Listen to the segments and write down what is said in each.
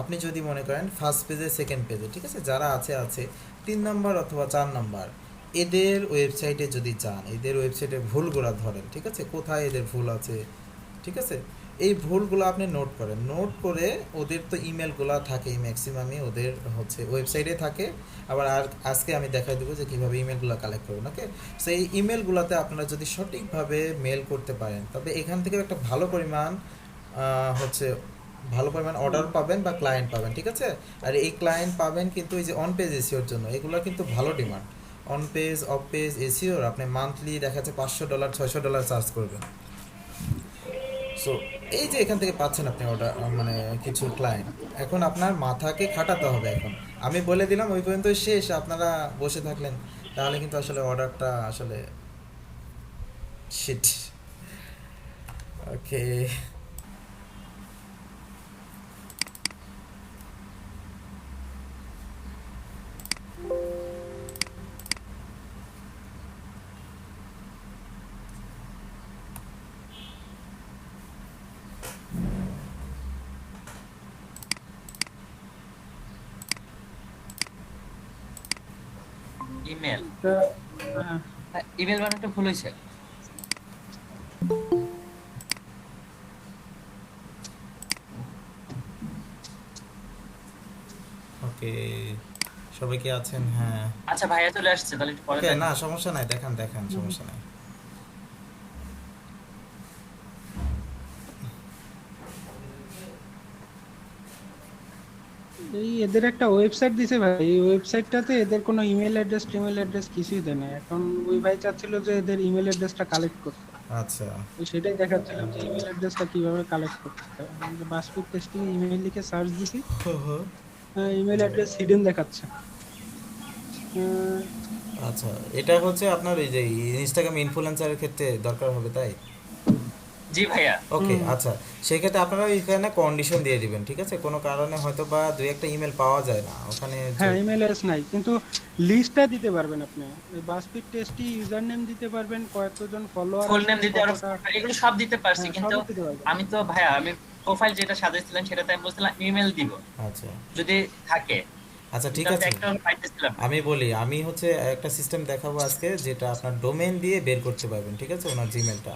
আপনি যদি মনে করেন ফার্স্ট পেজে সেকেন্ড পেজে, ঠিক আছে, যারা আছে 3 নাম্বার অথবা 4 নাম্বার, এদের ওয়েবসাইটে যদি যান, এদের ওয়েবসাইটে ভুলগুলো ধরেন, ঠিক আছে, কোথায় এদের ভুল আছে, ঠিক আছে, এই ভুলগুলো আপনি নোট করেন, নোট করে ওদের তো ইমেলগুলো থাকেই ম্যাক্সিমামই ওদের হচ্ছে ওয়েবসাইটে থাকে। আবার আজকে আমি দেখাই দেবো যে কীভাবে ইমেলগুলো কালেক্ট করবেন, ওকে। সো এই ইমেলগুলোতে আপনারা যদি সঠিকভাবে মেল করতে পারেন, তবে এখান থেকে একটা হচ্ছে ভালো পরিমাণ অর্ডার পাবেন বা ক্লায়েন্ট পাবেন, ঠিক আছে। আর এই ক্লায়েন্ট পাবেন কিন্তু এই যে অন পেজ এসিওর জন্য, এগুলো কিন্তু ভালো demand. On page off page এসিওর আপনি মান্থলি দেখা যাচ্ছে $500 $600 চার্জ করবেন। সো এই যে এখান থেকে পাচ্ছেন আপনি অর্ডার, মানে কিছু ক্লায়েন্ট, এখন আপনার মাথাকে খাটাতে হবে। এখন আমি বলে দিলাম ওই পর্যন্ত শেষ, আপনারা বসে থাকলেন, তাহলে কিন্তু আসলে অর্ডারটা আসলে শিট। ওকে। ইমেল, তা, আহ, ইমেল বানানটা ভুল হয়েছে। ওকে, সবাই কি আছেন? হ্যাঁ। আচ্ছা ভাইয়া চলে আসছে, তাহলে একটু পরে ওকে, না দেখেন। সমস্যা নাই, দেখান দেখান, সমস্যা নাই। এই এদের একটা ওয়েবসাইট দিছে ভাই, এই ওয়েবসাইটটাতে এদের কোনো ইমেল অ্যাড্রেস কিছুই দেয় না। এখন ওই ভাই চাচ্ছিল যে এদের ইমেল অ্যাড্রেসটা কালেক্ট করতে, আচ্ছা। তো সেটাই দেখাচ্ছিলাম যে ইমেল অ্যাড্রেসটা কিভাবে কালেক্ট করতে হয়। আমরা বাসপুর টেস্টিং ইমেল লিখে সার্চ দিছি, ইমেল অ্যাড্রেস হিডেন দেখাচ্ছে। আহ, আচ্ছা, এটা হচ্ছে আপনার এই যে ইনস্টাগ্রাম ইনফ্লুয়েন্সারের ক্ষেত্রে দরকার হবে, তাই? জি ভাইয়া। ওকে, হুম, আচ্ছা। সেই ক্ষেত্রে আপনারা এখানে কন্ডিশন দিয়ে দিবেন, ঠিক আছে, কোনো কারণে হয়তো বা দুই একটা ইমেল পাওয়া যায় না ওখানে হ্যাঁ ইমেল অ্যাড্রেস নাই, কিন্তু লিস্টটা দিতে পারবেন আপনি। ওই বাসপিড টেস্টি ইউজার নেম দিতে পারবেন, কতজন ফলোয়ার ফুল আছে, নেম দিতে পারো, কতটা। এগুলো সব দিতে পারছি, হ্যাঁ কিন্তু সবই দিতে পারবেন। আমি তো ভাইয়া, আমি প্রোফাইল যেটা সাজাইছিলাম সেটাতে আমি বলছিলাম ইমেল দিব আচ্ছা যদি থাকে, আচ্ছা, কিন্তু ঠিক আমি তো আছে। একটাও পাইতেছিলাম না। আমি বলি, আমি হচ্ছে একটা সিস্টেম দেখাবো আজকে, যেটা আপনার ডোমেন দিয়ে বের করতে পারবেন, ঠিক আছে, ওনার জিমেলটা।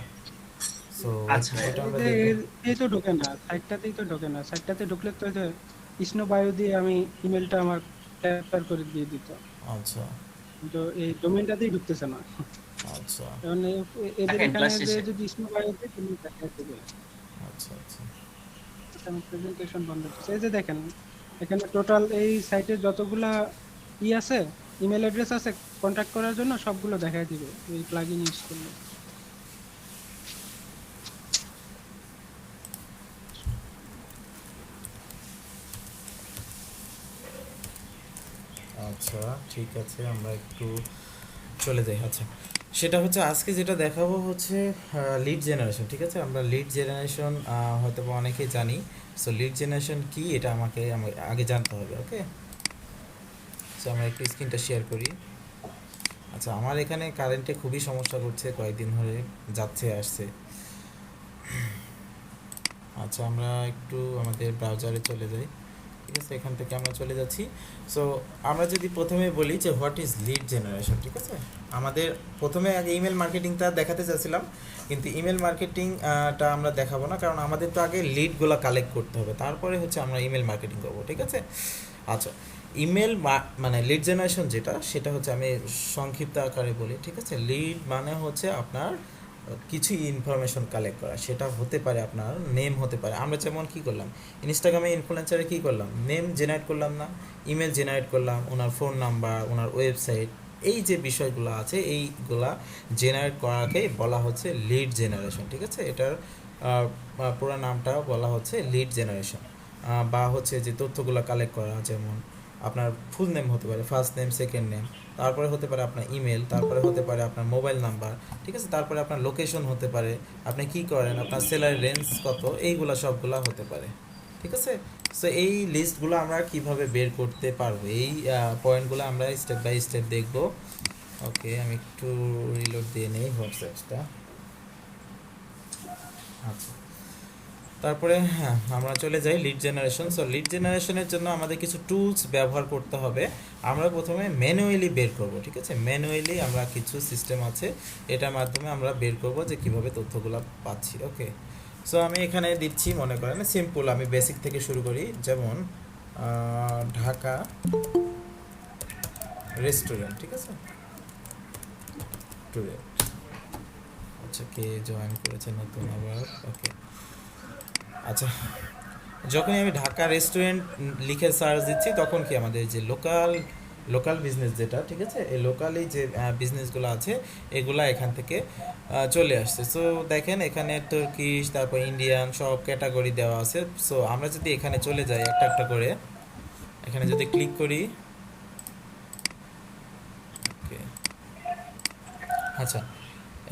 সো আচ্ছা ভাইয়া। ওইটা এই আমরা যে দেখবো। এই তো ঢোকে না, সাইটটাতেই তো ঢোকে না। সাইটটাতে ঢুকলে তো ওই যে কৃষ্ণ বায়ু দিয়ে আমি ইমেলটা আমার ট্রান্সফার করে দিয়ে দিত, আচ্ছা কিন্তু এই ডোমেনটাতেই ঢুকতেছে না। আচ্ছা কারণ এদের দেখেন এখানে ক্লাস যে শেষে। যদি কৃষ্ণ বায়ু দিয়ে তুমি দেখা দেবে। আচ্ছা আচ্ছা আমি প্রেজেন্টেশন বন্ধ করছি। এই যে দেখেন এখানে টোটাল এই সাইটে যতগুলা আছে, ইমেল অ্যাড্রেস আছে কন্ট্যাক্ট করার জন্য, সবগুলো দেখাই দিবে এই প্লাগইন ইউজ করলে। আচ্ছা, ঠিক আছে, আমরা একটু চলে যাই। আচ্ছা, সেটা হচ্ছে আজকে যেটা দেখাবো হচ্ছে লিড জেনারেশন, ঠিক আছে। আমরা লিড জেনারেশন হয়তো বা অনেকেই জানি। সো লিড জেনারেশন কি, এটা আমাকে আগে জানতে হবে, ওকে। সো আমরা একটু স্ক্রিনটা শেয়ার করি। আচ্ছা, আমার এখানে কারেন্টে খুবই সমস্যা করছে, কয়েকদিন ধরে যাচ্ছে আসছে। আচ্ছা, আমরা একটু আমাদের ব্রাউজারে চলে যাই, ঠিক আছে, এখান থেকে আমরা চলে যাচ্ছি। সো আমরা যদি প্রথমে বলি যে হোয়াট ইজ লিড জেনারেশন, ঠিক আছে। আমাদের প্রথমে আগে ইমেল মার্কেটিংটা দেখাতে চাচ্ছিলাম, কিন্তু ইমেল মার্কেটিংটা আমরা দেখাবো না, কারণ আমাদের তো আগে লিডগুলো কালেক্ট করতে হবে, তারপরে হচ্ছে আমরা ইমেল মার্কেটিং করবো, ঠিক আছে। আচ্ছা, মানে লিড জেনারেশন যেটা, সেটা হচ্ছে আমি সংক্ষিপ্ত আকারে বলি, ঠিক আছে। লিড মানে হচ্ছে আপনার কিছু ইনফরমেশন কালেক্ট করা, সেটা হতে পারে আপনার নেম হতে পারে। আমরা যেমন কী করলাম, ইনস্টাগ্রামে ইনফ্লুয়েন্সারে কী করলাম, নেম জেনারেট করলাম না, ইমেল জেনারেট করলাম, ওনার ফোন নাম্বার, ওনার ওয়েবসাইট, এই যে বিষয়গুলো আছে এইগুলা জেনারেট করাকে বলা হচ্ছে লিড জেনারেশন, ঠিক আছে। এটার পুরো নামটা বলা হচ্ছে লিড জেনারেশন। বা হচ্ছে যে তথ্যগুলো কালেক্ট করা, যেমন আপনার ফুল নেম হতে পারে, ফার্স্ট নেম, সেকেন্ড নেম, তারপরে হতে পারে আপনার ইমেল, তারপরে হতে পারে আপনার মোবাইল নাম্বার, ঠিক আছে, তারপরে আপনার লোকেশন হতে পারে, আপনি কি করেন, আপনার স্যালারি রেঞ্জ কত, এইগুলা সবগুলা হতে পারে, ঠিক আছে। সো এই লিস্টগুলো আমরা কিভাবে বের করতে পারবো, এই পয়েন্টগুলো আমরা স্টেপ বাই স্টেপ দেখব। ওকে, আমি একটু রিলোড দিয়ে নেই হোয়াটসঅ্যাপটা। আচ্ছা, তারপরে হ্যাঁ আমরা চলে যাই লিড জেনারেশন। সো লিড জেনারেশনের জন্য আমাদের কিছু টুলস ব্যবহার করতে হবে। আমরা প্রথমে ম্যানুয়ালি বের করব, ঠিক আছে? ম্যানুয়ালি আমরা কিছু সিস্টেম আছে, এটার মাধ্যমে আমরা বের করব যে কিভাবে তথ্যগুলো পাচ্ছি। ওকে, সো আমি এখানে দিচ্ছি, মনে করেন সিম্পল, আমি বেসিক থেকে শুরু করি। যেমন ঢাকা রেস্টুরেন্ট, ঠিক আছে? রেস্টুরেন্ট, আচ্ছা কে জয়েন করেছে নতুন আবার? ওকে, আচ্ছা যখনই আমি ঢাকা রেস্টুরেন্ট লিখে সার্চ দিচ্ছি তখন কি আমাদের যে লোকাল বিজনেস যেটা, ঠিক আছে, এই লোকালি যে বিজনেসগুলো আছে এগুলা এখান থেকে চলে আসছে। সো দেখেন এখানে তুর্কিশ, তারপর ইন্ডিয়ান সব ক্যাটাগরি দেওয়া আছে। সো আমরা যদি এখানে চলে যাই একটা একটা করে, এখানে যদি ক্লিক করি, ওকে আচ্ছা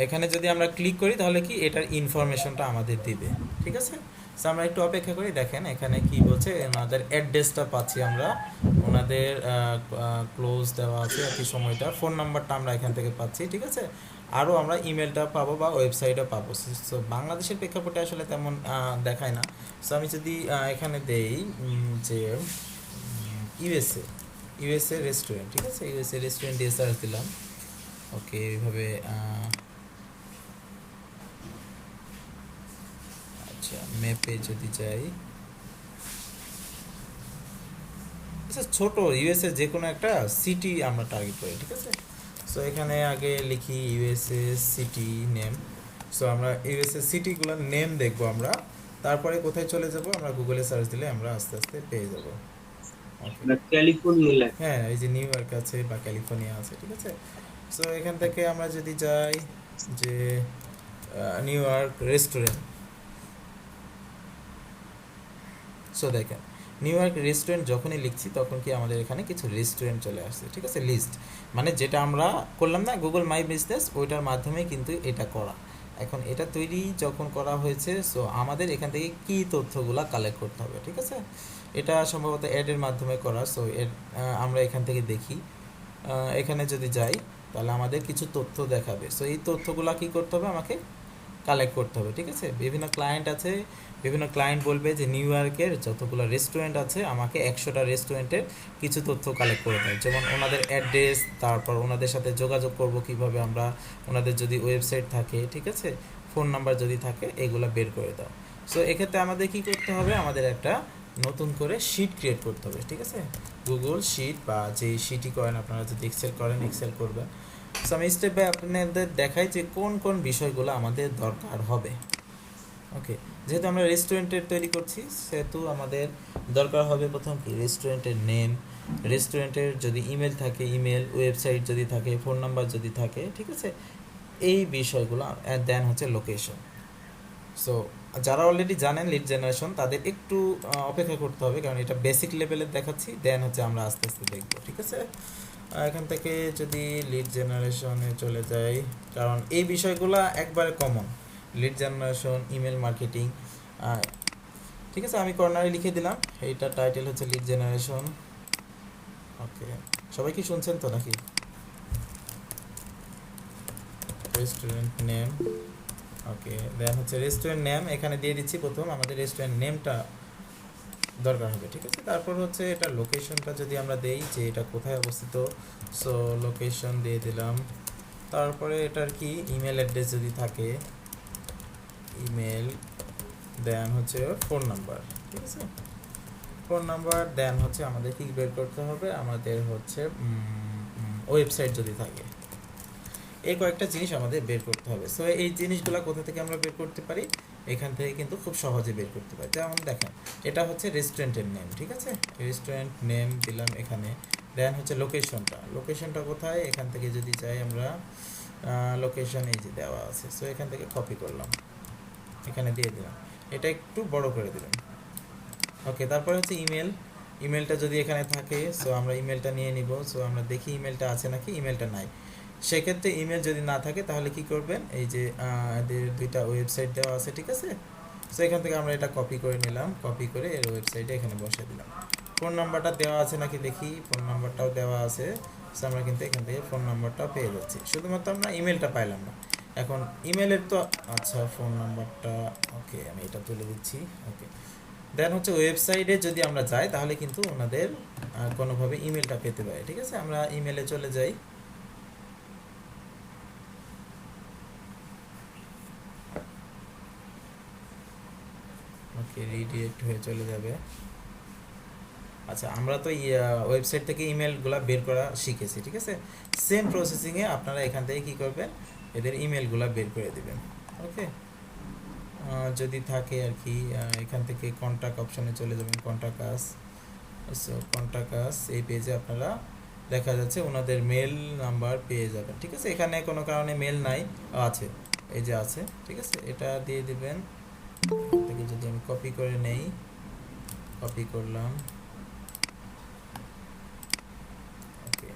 এখানে যদি আমরা ক্লিক করি তাহলে কি এটার ইনফরমেশনটা আমাদের দিবে, ঠিক আছে? সো আমরা একটু অপেক্ষা করি। দেখেন এখানে কি বলছে, ওনাদের অ্যাড্রেসটা পাচ্ছি আমরা, ওনাদের ক্লোজ দেওয়া আছে আর কি সময়টা, ফোন নাম্বারটা আমরা এখান থেকে পাচ্ছি, ঠিক আছে? আরও আমরা ইমেলটা পাবো বা ওয়েবসাইটও পাবো। সো বাংলাদেশের প্রেক্ষাপটে আসলে তেমন দেখায় না। সো আমি যদি এখানে দেই যে ইউএসএ রেস্টুরেন্ট, ঠিক আছে? ইউএসএ রেস্টুরেন্ট দিয়ে সার্চ দিলাম। ওকে, এইভাবে আচ্ছা ম্যাপে যদি যাই, আচ্ছা ছোট ইউএসএ যে কোনো একটা সিটি আমরা টার্গেট করি, ঠিক আছে? সো এখানে আগে লিখি ইউএসএ সিটি নেম। সো আমরা ইউএসএ সিটিগুলোর নেম দেখবো আমরা, তারপরে কোথায় চলে যাব, আমরা গুগলে সার্চ দিলে আমরা আস্তে আস্তে পেয়ে যাব। ক্যালিফোর্নিয়া লেখা। হ্যাঁ, এই যে নিউ ইয়র্ক আছে বা ক্যালিফোর্নিয়া আছে, ঠিক আছে? সো এখান থেকে আমরা যদি যাই যে নিউ ইয়র্ক রেস্টুরেন্ট, সো দেখেন নিউ ইয়র্ক রেস্টুরেন্ট যখনই লিখছি তখন কি আমাদের এখানে কিছু রেস্টুরেন্ট চলে আসছে, ঠিক আছে? লিস্ট মানে যেটা আমরা করলাম না গুগল মাই বিজনেস, ওইটার মাধ্যমে কিন্তু এটা করা। এখন এটা তৈরি যখন করা হয়েছে, সো আমাদের এখান থেকে কী তথ্যগুলো কালেক্ট করতে হবে, ঠিক আছে? এটা সম্ভবত অ্যাডের মাধ্যমে করা। সো আমরা এখান থেকে দেখি, এখানে যদি যাই তাহলে আমাদের কিছু তথ্য দেখাবে। সো এই তথ্যগুলো কী করতে হবে, আমাকে কালেক্ট করতে হবে, ঠিক আছে? বিভিন্ন ক্লায়েন্ট আছে, বিভিন্ন ক্লায়েন্ট বলবে যে নিউ ইয়র্কের যতগুলো রেস্টুরেন্ট আছে আমাকে 100টা রেস্টুরেন্টের কিছু তথ্য কালেক্ট করে দেয়, যেমন ওনাদের অ্যাড্রেস, তারপর ওনাদের সাথে যোগাযোগ করব কিভাবে আমরা, ওনাদের যদি ওয়েবসাইট থাকে, ঠিক আছে, ফোন নাম্বার যদি থাকে, এগুলো বের করে দাও। সো এক্ষেত্রে আমাদের কি করতে হবে, আমাদের একটা নতুন করে শিট ক্রিয়েট করতে হবে, ঠিক আছে? গুগল শিট বা যেই শিটই করেন আপনারা, যদি এক্সেল করেন এক্সেল করবেন। সো আমি স্টেপ বাই আপনাদের দেখাই যে কোন কোন বিষয়গুলো আমাদের দরকার হবে। ওকে, যেহেতু আমরা রেস্টুরেন্টের তৈরি করছি সেহেতু আমাদের দরকার হবে প্রথম কি, রেস্টুরেন্টের নেম, রেস্টুরেন্টের যদি ইমেল থাকে ইমেল, ওয়েবসাইট যদি থাকে, ফোন নাম্বার যদি থাকে, ঠিক আছে, এই বিষয়গুলো। দেন হচ্ছে লোকেশন। সো যারা অলরেডি জানেন লিড জেনারেশন তাদের একটু অপেক্ষা করতে হবে, কারণ এটা বেসিক লেভেলের দেখাচ্ছি, দেন হচ্ছে আমরা আস্তে আস্তে দেখব, ঠিক আছে? এখান থেকে যদি লিড জেনারেশনে চলে যাই, কারণ এই বিষয়গুলো একবারে common, lead generation, email marketing, ঠিক আছে? আমি কর্নারে লিখে দিলাম, এইটা টাইটেল হচ্ছে লিড জেনারেশন। ওকে, সবাই কি শুনছেন তো নাকি? রেস্টুরেন্ট নেম, ওকে, দেন হচ্ছে রেস্টুরেন্ট নেম এখানে দিয়ে দিচ্ছি। প্রথম আমাদের রেস্টুরেন্ট নেমটা দরকার হবে, ঠিক আছে? তারপর হচ্ছে এটা লোকেশনটা যদি আমরা দেই যে এটা কোথায় অবস্থিত, সো লোকেশন দিয়ে দিলাম। তারপরে এটার কি ইমেল অ্যাড্রেস যদি থাকে, ইমেল, দেন হচ্ছে ফোন নাম্বার, ঠিক আছে? ফোন নাম্বার, দেন হচ্ছে আমাদের কি বের করতে হবে, আমাদের হচ্ছে ওয়েবসাইট যদি থাকে, এই কয়েকটা জিনিস আমাদের বের করতে হবে। সো এই জিনিসগুলো কোথা থেকে আমরা বের করতে পারি, এখান থেকে কিন্তু খুব সহজে বের করতে পারি। যেমন দেখেন এটা হচ্ছে রেস্টুরেন্টের নেম, ঠিক আছে? রেস্টুরেন্ট নেম দিলাম এখানে, দেন হচ্ছে লোকেশনটা কোথায়, এখান থেকে যদি যাই আমরা, লোকেশন এই যে দেওয়া আছে, সো এখান থেকে কপি করলাম, এখানে দিয়ে দিলাম, এটা একটু বড় করে দিলাম। ওকে, তারপরে হচ্ছে ইমেলটা যদি এখানে থাকে, সো আমরা ইমেলটা নিয়ে নিব। সো আমরা দেখি ইমেলটা আছে নাকি, ইমেলটা নাই। সেক্ষেত্রে ইমেল যদি না থাকে তাহলে কি করবেন, এই যে এদের দুইটা ওয়েবসাইট দেওয়া আছে, ঠিক আছে? সো এখান থেকে আমরা এটা কপি করে নিলাম, কপি করে এর ওয়েবসাইটে এখানে বসিয়ে দিলাম। ফোন নাম্বারটা দেওয়া আছে নাকি দেখি, ফোন নাম্বারটাও দেওয়া আছে। সো আমরা কিন্তু এখান থেকে ফোন নাম্বারটাও পেয়ে যাচ্ছি, শুধুমাত্র আমরা ইমেলটা পাইলাম না। এখন ইমেলের তো আচ্ছা ফোন নাম্বারটা ওকে আমি এটা তুলে দিচ্ছি ওকে দেন হচ্ছে ওয়েবসাইটে যদি আমরা যাই তাহলে কিন্তু ওনাদের কোনোভাবে ইমেলটা পেতে পারি ঠিক আছে আমরা ইমেলে চলে যাই ওকে রিডিরেক্ট হয়ে চলে যাবে আচ্ছা আমরা তো ওয়েবসাইট থেকে ইমেলগুলো বের করা শিখেছি ঠিক আছে সেম প্রসেসিংয়ে আপনারা এখান থেকে কী করবেন এদের ইমেলগুলো বের করে দিবেন ওকে যদি থাকে আর কি এখান থেকে কন্ট্যাক্ট অপশনে চলে যাবেন contact us so contact us এই পেজে আপনারা দেখা যাচ্ছে ওনাদের মেল নাম্বার পেয়ে যাবেন ঠিক আছে এখানে কোনো কারণে মেল নাই আছে এই যে আছে ঠিক আছে এটা দিয়ে দিবেন এখান থেকে যদি আমি কপি করে নেই কপি করলাম ওকে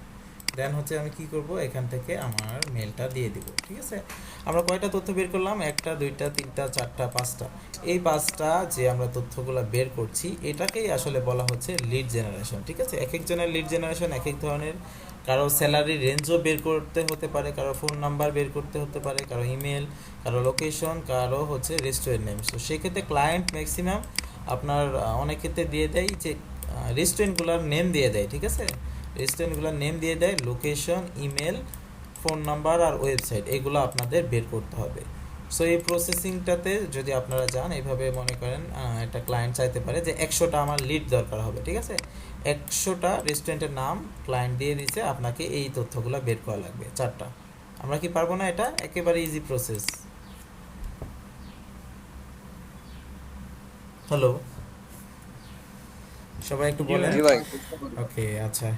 দেন হচ্ছে আমি কি করব এখান থেকে আমার মেলটা দিয়ে দিব ঠিক আছে আমরা কয়টা তথ্য বের করলাম একটা দুইটা তিনটা চারটা পাঁচটা এই পাঁচটা যে আমরা তথ্যগুলো বের করছি এটাকেই আসলে বলা হচ্ছে লিড জেনারেশন ঠিক আছে এক একজনের লিড জেনারেশন এক এক ধরনের কারো স্যালারি রেঞ্জও বের করতে হতে পারে কারো ফোন নাম্বার বের করতে হতে পারে কারো ইমেল কারো লোকেশন কারো হচ্ছে রেস্টুরেন্ট নেম তো সেক্ষেত্রে ক্লায়েন্ট ম্যাক্সিমাম আপনার অনেক ক্ষেত্রে দিয়ে দেয় যে রেস্টুরেন্টগুলোর নেম দিয়ে দেয় ঠিক আছে রেস্টুরেন্টগুলোর নেম দিয়ে দেয় লোকেশন ইমেল ফোন নাম্বার আর ওয়েবসাইট এগুলো আপনাদের বের করতে হবে সো এই প্রসেসিংটাতে যদি আপনারা যান এইভাবে মনে করেন একটা ক্লায়েন্ট চাইতে পারে যে 100টা আমার লিড দরকার হবে ঠিক আছে 100টা রেস্টুরেন্টের নাম ক্লায়েন্ট দিয়ে দিয়েছে আপনাকে এই তথ্যগুলো বের করা লাগবে 4টা আমরা কি পারবো না এটা একেবারে ইজি প্রসেস হ্যালো সবাই একটু বলেন ওকে আচ্ছা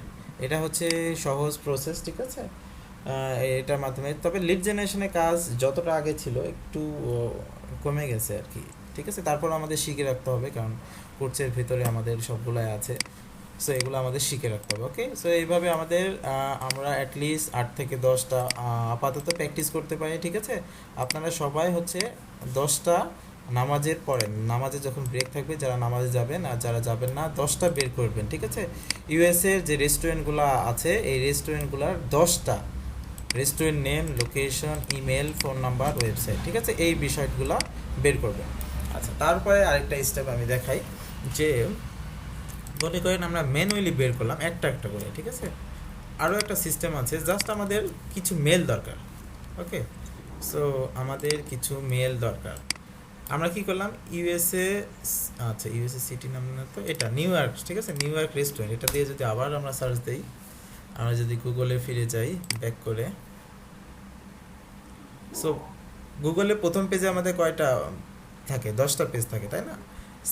এটা হচ্ছে সহজ প্রসেস ঠিক আছে এটার মাধ্যমে তবে লিড জেনারেশনের কাজ যতটা আগে ছিল একটু কমে গেছে আর কি ঠিক আছে তারপর আমাদের শিখে রাখতে হবে কারণ কোর্সের ভিতরে আমাদের সবগুলাই আছে সো এগুলো আমাদের শিখে রাখতে হবে ওকে সো এইভাবে আমাদের আমরা অ্যাটলিস্ট 8 থেকে 10টা আপাতত প্র্যাকটিস করতে পারি ঠিক আছে আপনারা সবাই হচ্ছে 10টা নামাজের পরে নামাজে যখন ব্রেক থাকবে যারা নামাজে যাবেন আর যারা যাবেন না 10টা বের করবেন ঠিক আছে ইউএসএর যে রেস্টুরেন্টগুলো আছে এই রেস্টুরেন্টগুলোর 10টা restaurant name location email phone number website ঠিক আছে এই বিষয়গুলো বের করবেন আচ্ছা তারপরে আরেকটা স্টেপ আমি দেখাই যে মনে করেন আমরা ম্যানুয়ালি বের করলাম একটা একটা করে ঠিক আছে আরও একটা সিস্টেম আছে জাস্ট আমাদের কিছু মেল দরকার ওকে সো আমাদের কিছু মেল দরকার আমরা কি করলাম ইউএসএ আচ্ছা ইউএসএ সিটি নাম না তো এটা নিউ ইয়র্ক ঠিক আছে নিউ ইয়র্ক রেস্টুরেন্ট এটা দিয়ে যদি আবার আমরা সার্চ দিই আমরা যদি গুগলে ফিরে যাই ব্যাক করে সো গুগলে প্রথম পেজে আমাদের কয়টা থাকে 10টা পেজ থাকে তাই না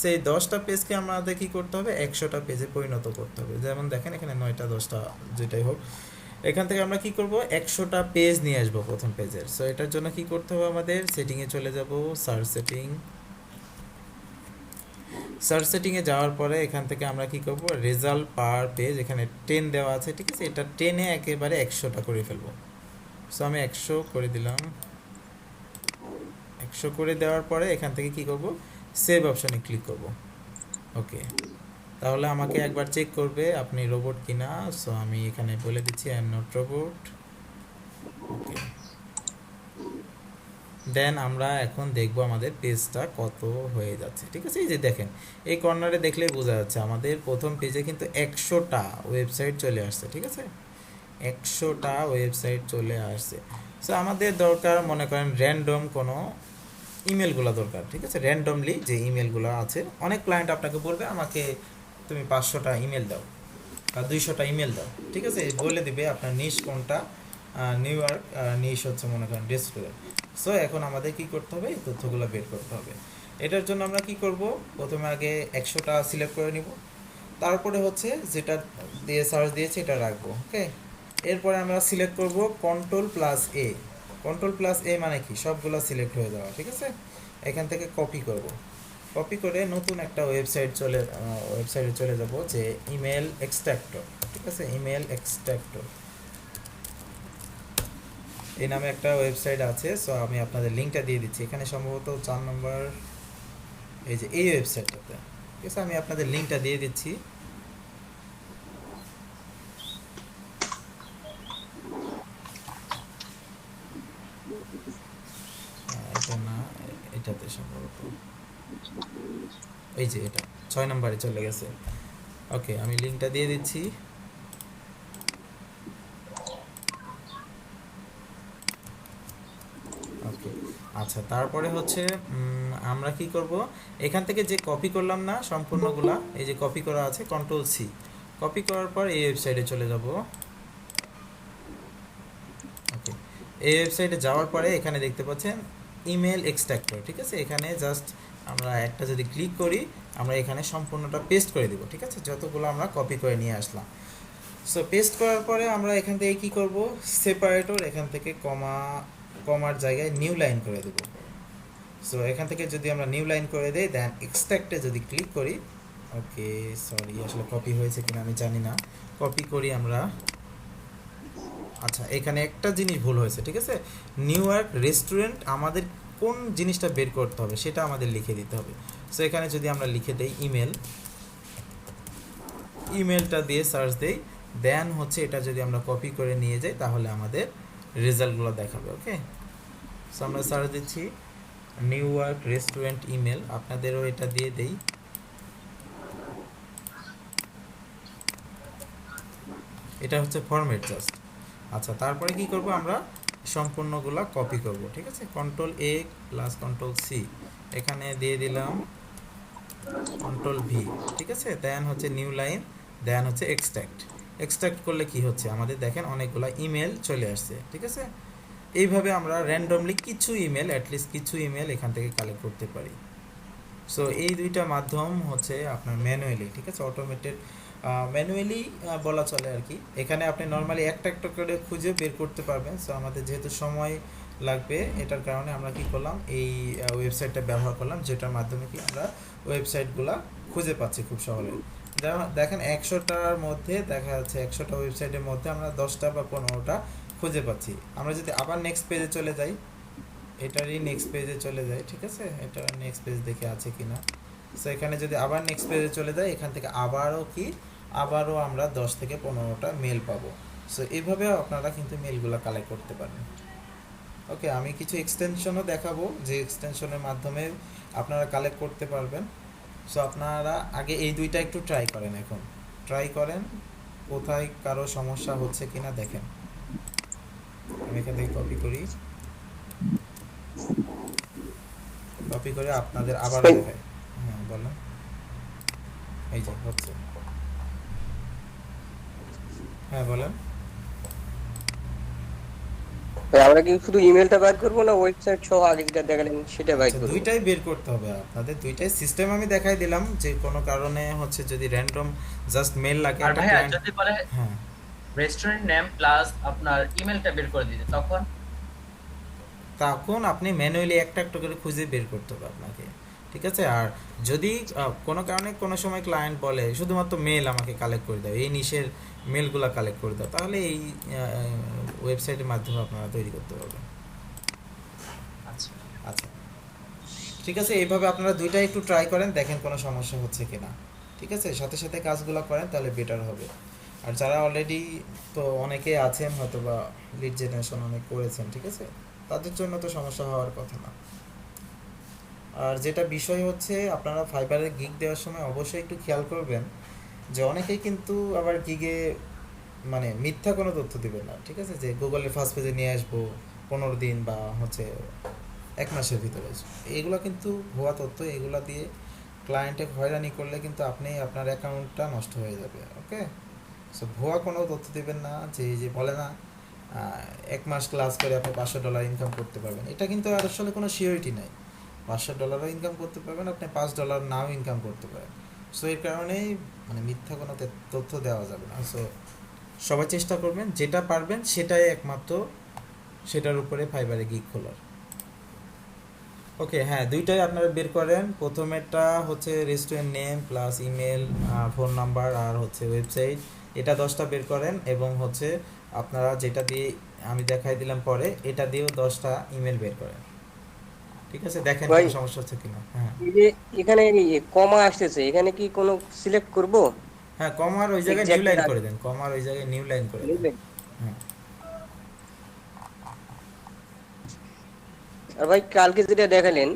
সেই 10টা পেজকে আমাদের কী করতে হবে 100টা পেজে পরিণত করতে হবে যেমন দেখেন এখানে 9টা 10টা যেটাই হোক এখান থেকে আমরা কি করব 100টা পেজ নিয়ে আসবো প্রথম পেজের সো এটার জন্য কি করতে হবে আমাদের সেটিংয়ে চলে যাব সার্চ সেটিংয়ে যাওয়ার পরে এখান থেকে আমরা কি করব রেজাল্ট পার পেজ এখানে 10 দেওয়া আছে ঠিক আছে এটা 10-এ একেবারে 100টা করে ফেলবো সো আমি 100 করে দিলাম 100 করে দেওয়ার পরে এখান থেকে কি করব সেভ অপশনে ক্লিক করব ওকে তাহলে আমাকে একবার চেক করবে আপনি রোবট কিনা সো আমি এখানে বলে দিচ্ছি আই এম নট রোবট ওকে দেন আমরা এখন দেখব আমাদের পেজটা কত হয়ে যাচ্ছে ঠিক আছে এই যে দেখেন এই কর্নারে দেখলেই বোঝা যাচ্ছে আমাদের প্রথম পেজে কিন্তু 100টা ওয়েবসাইট চলে আসছে ঠিক আছে 100টা ওয়েবসাইট চলে আসছে সো আমাদের দরকার মনে করেন র্যান্ডম কোনো ইমেলগুলো দরকার ঠিক আছে র্যান্ডমলি যে ইমেলগুলো আছে অনেক ক্লায়েন্ট আপনাকে বলবে আমাকে তুমি 500টা ইমেল দাও বা 200টা ইমেল দাও ঠিক আছে বলে দিবে আপনার নিশ কোনটা নিউ ইয়র্ক নিশ হচ্ছে মনে করেন রেস্টুরেন্ট সো এখন আমাদের কি করতে হবে এই তথ্যগুলো বের করতে হবে এটার জন্য আমরা কি করব প্রথমে আগে 100টা সিলেক্ট করে নিব তারপরে হচ্ছে যেটা দিয়ে সার্চ দিয়েছি এটা রাখবো ওকে এরপরে আমরা সিলেক্ট করব কন্ট্রোল+A কন্ট্রোল+A মানে কি সবগুলো সিলেক্ট হয়ে যাওয়া ঠিক আছে এখান থেকে কপি করব কপি করে নতুন একটা ওয়েবসাইটে চলে যাব যে ইমেল এক্সট্রাক্টর ঠিক আছে ইমেল এক্সট্রাক্টর এই নামে একটা ওয়েবসাইট আছে সো আমি আপনাদের লিঙ্কটা দিয়ে দিচ্ছি এখানে সম্ভবত 4 নম্বর এই যে এই ওয়েবসাইটটাতে ঠিক আছে আমি আপনাদের লিঙ্কটা দিয়ে দিচ্ছি এই যে এটা 6 নম্বরে চলে গেছে। ওকে, আমি লিঙ্কটা দিয়ে দিচ্ছি। ওকে, আচ্ছা, তারপরে হচ্ছে আমরা কি করব, এখান থেকে যে কপি করলাম না সম্পূর্ণগুলা, এই যে কপি করা আছে, কন্ট্রোল সি, কপি করার পর এই ওয়েবসাইটে চলে যাব। ওকে, এই ওয়েবসাইটে যাওয়ার পরে এখানে দেখতে পাচ্ছেন ইমেল এক্সট্রাক্টর, ঠিক আছে। এখানে জাস্ট আমরা একটা যদি ক্লিক করি, আমরা এখানে সম্পূর্ণটা পেস্ট করে দিব, ঠিক আছে, যতগুলো আমরা কপি করে নিয়ে আসলাম। সো পেস্ট করার পরে আমরা এখান থেকে কি করব, সেপারেটর এখান থেকে কমার জায়গায় নিউ লাইন করে দেব। সো এখান থেকে যদি আমরা নিউ লাইন করে দেই, দেন এক্সট্রাক্টে যদি ক্লিক করি, ওকে সরি আসলে কপি হয়েছে কিনা আমি জানি না, কপি করি আমরা। আচ্ছা, এখানে একটা জিনিস ভুল হয়েছে, ঠিক আছে, নিউ ইয়র্ক রেস্টুরেন্ট, আমাদের কোন জিনিসটা বের করতে হবে সেটা আমাদের লিখে দিতে হবে। সো এখানে যদি আমরা লিখে দেই ইমেলটা দিয়ে সার্চ দেই, দেন হচ্ছে এটা যদি আমরা কপি করে নিয়ে যাই তাহলে আমাদের রেজাল্টগুলো দেখাবে। ওকে, সো আমরা সার্চ দিচ্ছি নিউ ইয়র্ক রেস্টুরেন্ট ইমেল, আপনাদেরও এটা দিয়ে দেই। এটা হচ্ছে ফরম্যাট জাস্ট। আচ্ছা, তারপরে কি করব, আমরা সম্পূর্ণগুলা কপি করব, ঠিক আছে, কন্ট্রোল এ প্লাস কন্ট্রোল সি, এখানে দিয়ে দিলাম কন্ট্রোল ভি, ঠিক আছে, দেন হচ্ছে নিউ লাইন, দেন হচ্ছে এক্সট্রাক্ট করলে কি হচ্ছে, আমাদের দেখেন অনেকগুলো ইমেল চলে আসছে, ঠিক আছে। এইভাবে আমরা র্যান্ডমলি কিছু ইমেল, অ্যাটলিস্ট কিছু ইমেল এখান থেকে কালেক্ট করতে পারি। সো এই দুইটা মাধ্যম হচ্ছে আপনার ম্যানুয়ালি, ঠিক আছে, অটোমেটেড ম্যানুয়ালি বলা চলে আর কি। এখানে আপনি নর্মালি একটা একটা করে খুঁজে বের করতে পারবেন। সো আমাদের যেহেতু সময় লাগবে, এটার কারণে আমরা কি করলাম, এই ওয়েবসাইটটা ব্যবহার করলাম, যেটার মাধ্যমে কি আমরা ওয়েবসাইটগুলা খুঁজে পাচ্ছি খুব সহজে। যেমন দেখেন 100টার মধ্যে দেখা যাচ্ছে 100টা ওয়েবসাইটের মধ্যে আমরা 10টা বা 15টা খুঁজে পাচ্ছি। আমরা যদি আবার নেক্সট পেজে চলে যাই, এটারই নেক্সট পেজে চলে যাই, ঠিক আছে, এটার নেক্সট পেজ দেখে আছে কিনা। সো এখানে যদি আবার নেক্সট পেজে চলে যাই, এখান থেকে আবারও আমরা 10 থেকে 15টা মেল পাবো। সো এইভাবে আপনারা কিন্তু মেলগুলো কালেক্ট করতে পারেন। ওকে, আমি কিছু এক্সটেনশনও দেখাবো, যে এক্সটেনশনের মাধ্যমে আপনারা কালেক্ট করতে পারবেন। সো আপনারা আগে এই দুইটা একটু ট্রাই করেন, এখন ট্রাই করেন কোথায় কারো সমস্যা হচ্ছে কিনা দেখেন। আমি এখান থেকে কপি করে আপনাদের আবারও দেখাই। হ্যাঁ বলেন, এই যে হচ্ছে, হ্যাঁ বলেন। ভাই আমরা কি শুধু ইমেলটা বার করবো না ওয়েবসাইট সহ আগে যেটা দেখালেন সেটা বার আচ্ছা, করবো? দুইটাই বের করতে হবে আপনাদের, দুইটাই সিস্টেম আমি দেখাই দিলাম, যে কোনো কারণে হচ্ছে যদি র্যান্ডম জাস্ট মেল লাগে আর একটা ভাইয়া ক্লায়েন্ট। যদি বলে হ্যাঁ, রেস্টুরেন্ট নেম প্লাস আপনার ইমেলটা বের করে দিতে, তখন তখন আপনি ম্যানুয়ালি একটা একটা করে খুঁজে বের করতে হবে আপনাকে, ঠিক আছে। আর যদি কোনো কারণে কোনো সময় ক্লায়েন্ট বলে শুধুমাত্র মেল আমাকে কালেক্ট করে দাও, এই নিশের মেলগুলো কালেক্ট করে দাও, তাহলে এই ওয়েবসাইটের মাধ্যমে আপনারা তৈরি করতে পারবেন। আচ্ছা আচ্ছা, ঠিক আছে, এইভাবে আপনারা দুইটা একটু ট্রাই করেন, দেখেন কোনো সমস্যা হচ্ছে কিনা, ঠিক আছে, সাথে সাথে কাজগুলো করেন তাহলে বেটার হবে। আর যারা অলরেডি, তো অনেকে আছেন হয়তো বা লিড জেনারেশন অনেক করেছেন, ঠিক আছে, তাদের জন্য তো সমস্যা হওয়ার কথা না। আর যেটা বিষয় হচ্ছে, আপনারা ফাইবারে গিগ দেওয়ার সময় অবশ্যই একটু খেয়াল করবেন যে অনেকেই কিন্তু আবার গিগে মানে মিথ্যা কোনো তথ্য দিবেন না, ঠিক আছে, যে গুগলের ফার্স্ট পেজে নিয়ে আসবো 15 দিন বা হচ্ছে 1 মাসের ভিতরে, এগুলো কিন্তু ভুয়া তথ্য। এগুলো দিয়ে ক্লায়েন্টে হয়রানি করলে কিন্তু আপনি আপনার অ্যাকাউন্টটা নষ্ট হয়ে যাবে। ওকে, সো ভুয়া কোনো তথ্য দেবেন না, যে এই যে বলে না 1 মাস ক্লাস করে আপনি $500 ইনকাম করতে পারবেন, এটা কিন্তু আর আসলে কোনো সিওরিটি নাই। $500 ইনকাম করতে পারবেন, আপনি $5 নাও ইনকাম করতে পারেন। সো এর কারণেই মানে মিথ্যা কোনো তথ্য দেওয়া যাবে না। সো সবাই চেষ্টা করবেন যেটা পারবেন সেটাই একমাত্র, সেটার উপরে ফাইবারে গিগ খোলার। ওকে, হ্যাঁ, দুইটাই আপনারা বের করেন। প্রথমেরটা হচ্ছে restaurant name plus email, phone number আর হচ্ছে ওয়েবসাইট, এটা 10টা বের করেন, এবং হচ্ছে আপনারা যেটা দিয়ে আমি দেখাই দিলাম পরে, এটা দিয়েও 10টা ইমেল বের করেন, ঠিক আছে, দেখেন ভাই কোনো সমস্যা হচ্ছে কিনা। হ্যাঁ, এই যে এখানে কমা আসতেছে, এখানে কি কোনো সিলেক্ট করব? হ্যাঁ, কমার ওই জায়গায় নিউ এক্স্যাক্টলি লাইন করে দেন, কমার ওই জায়গায় নিউ লাইন করে দেন। হ্যাঁ, আর ভাই কালকে যেটা দেখালেন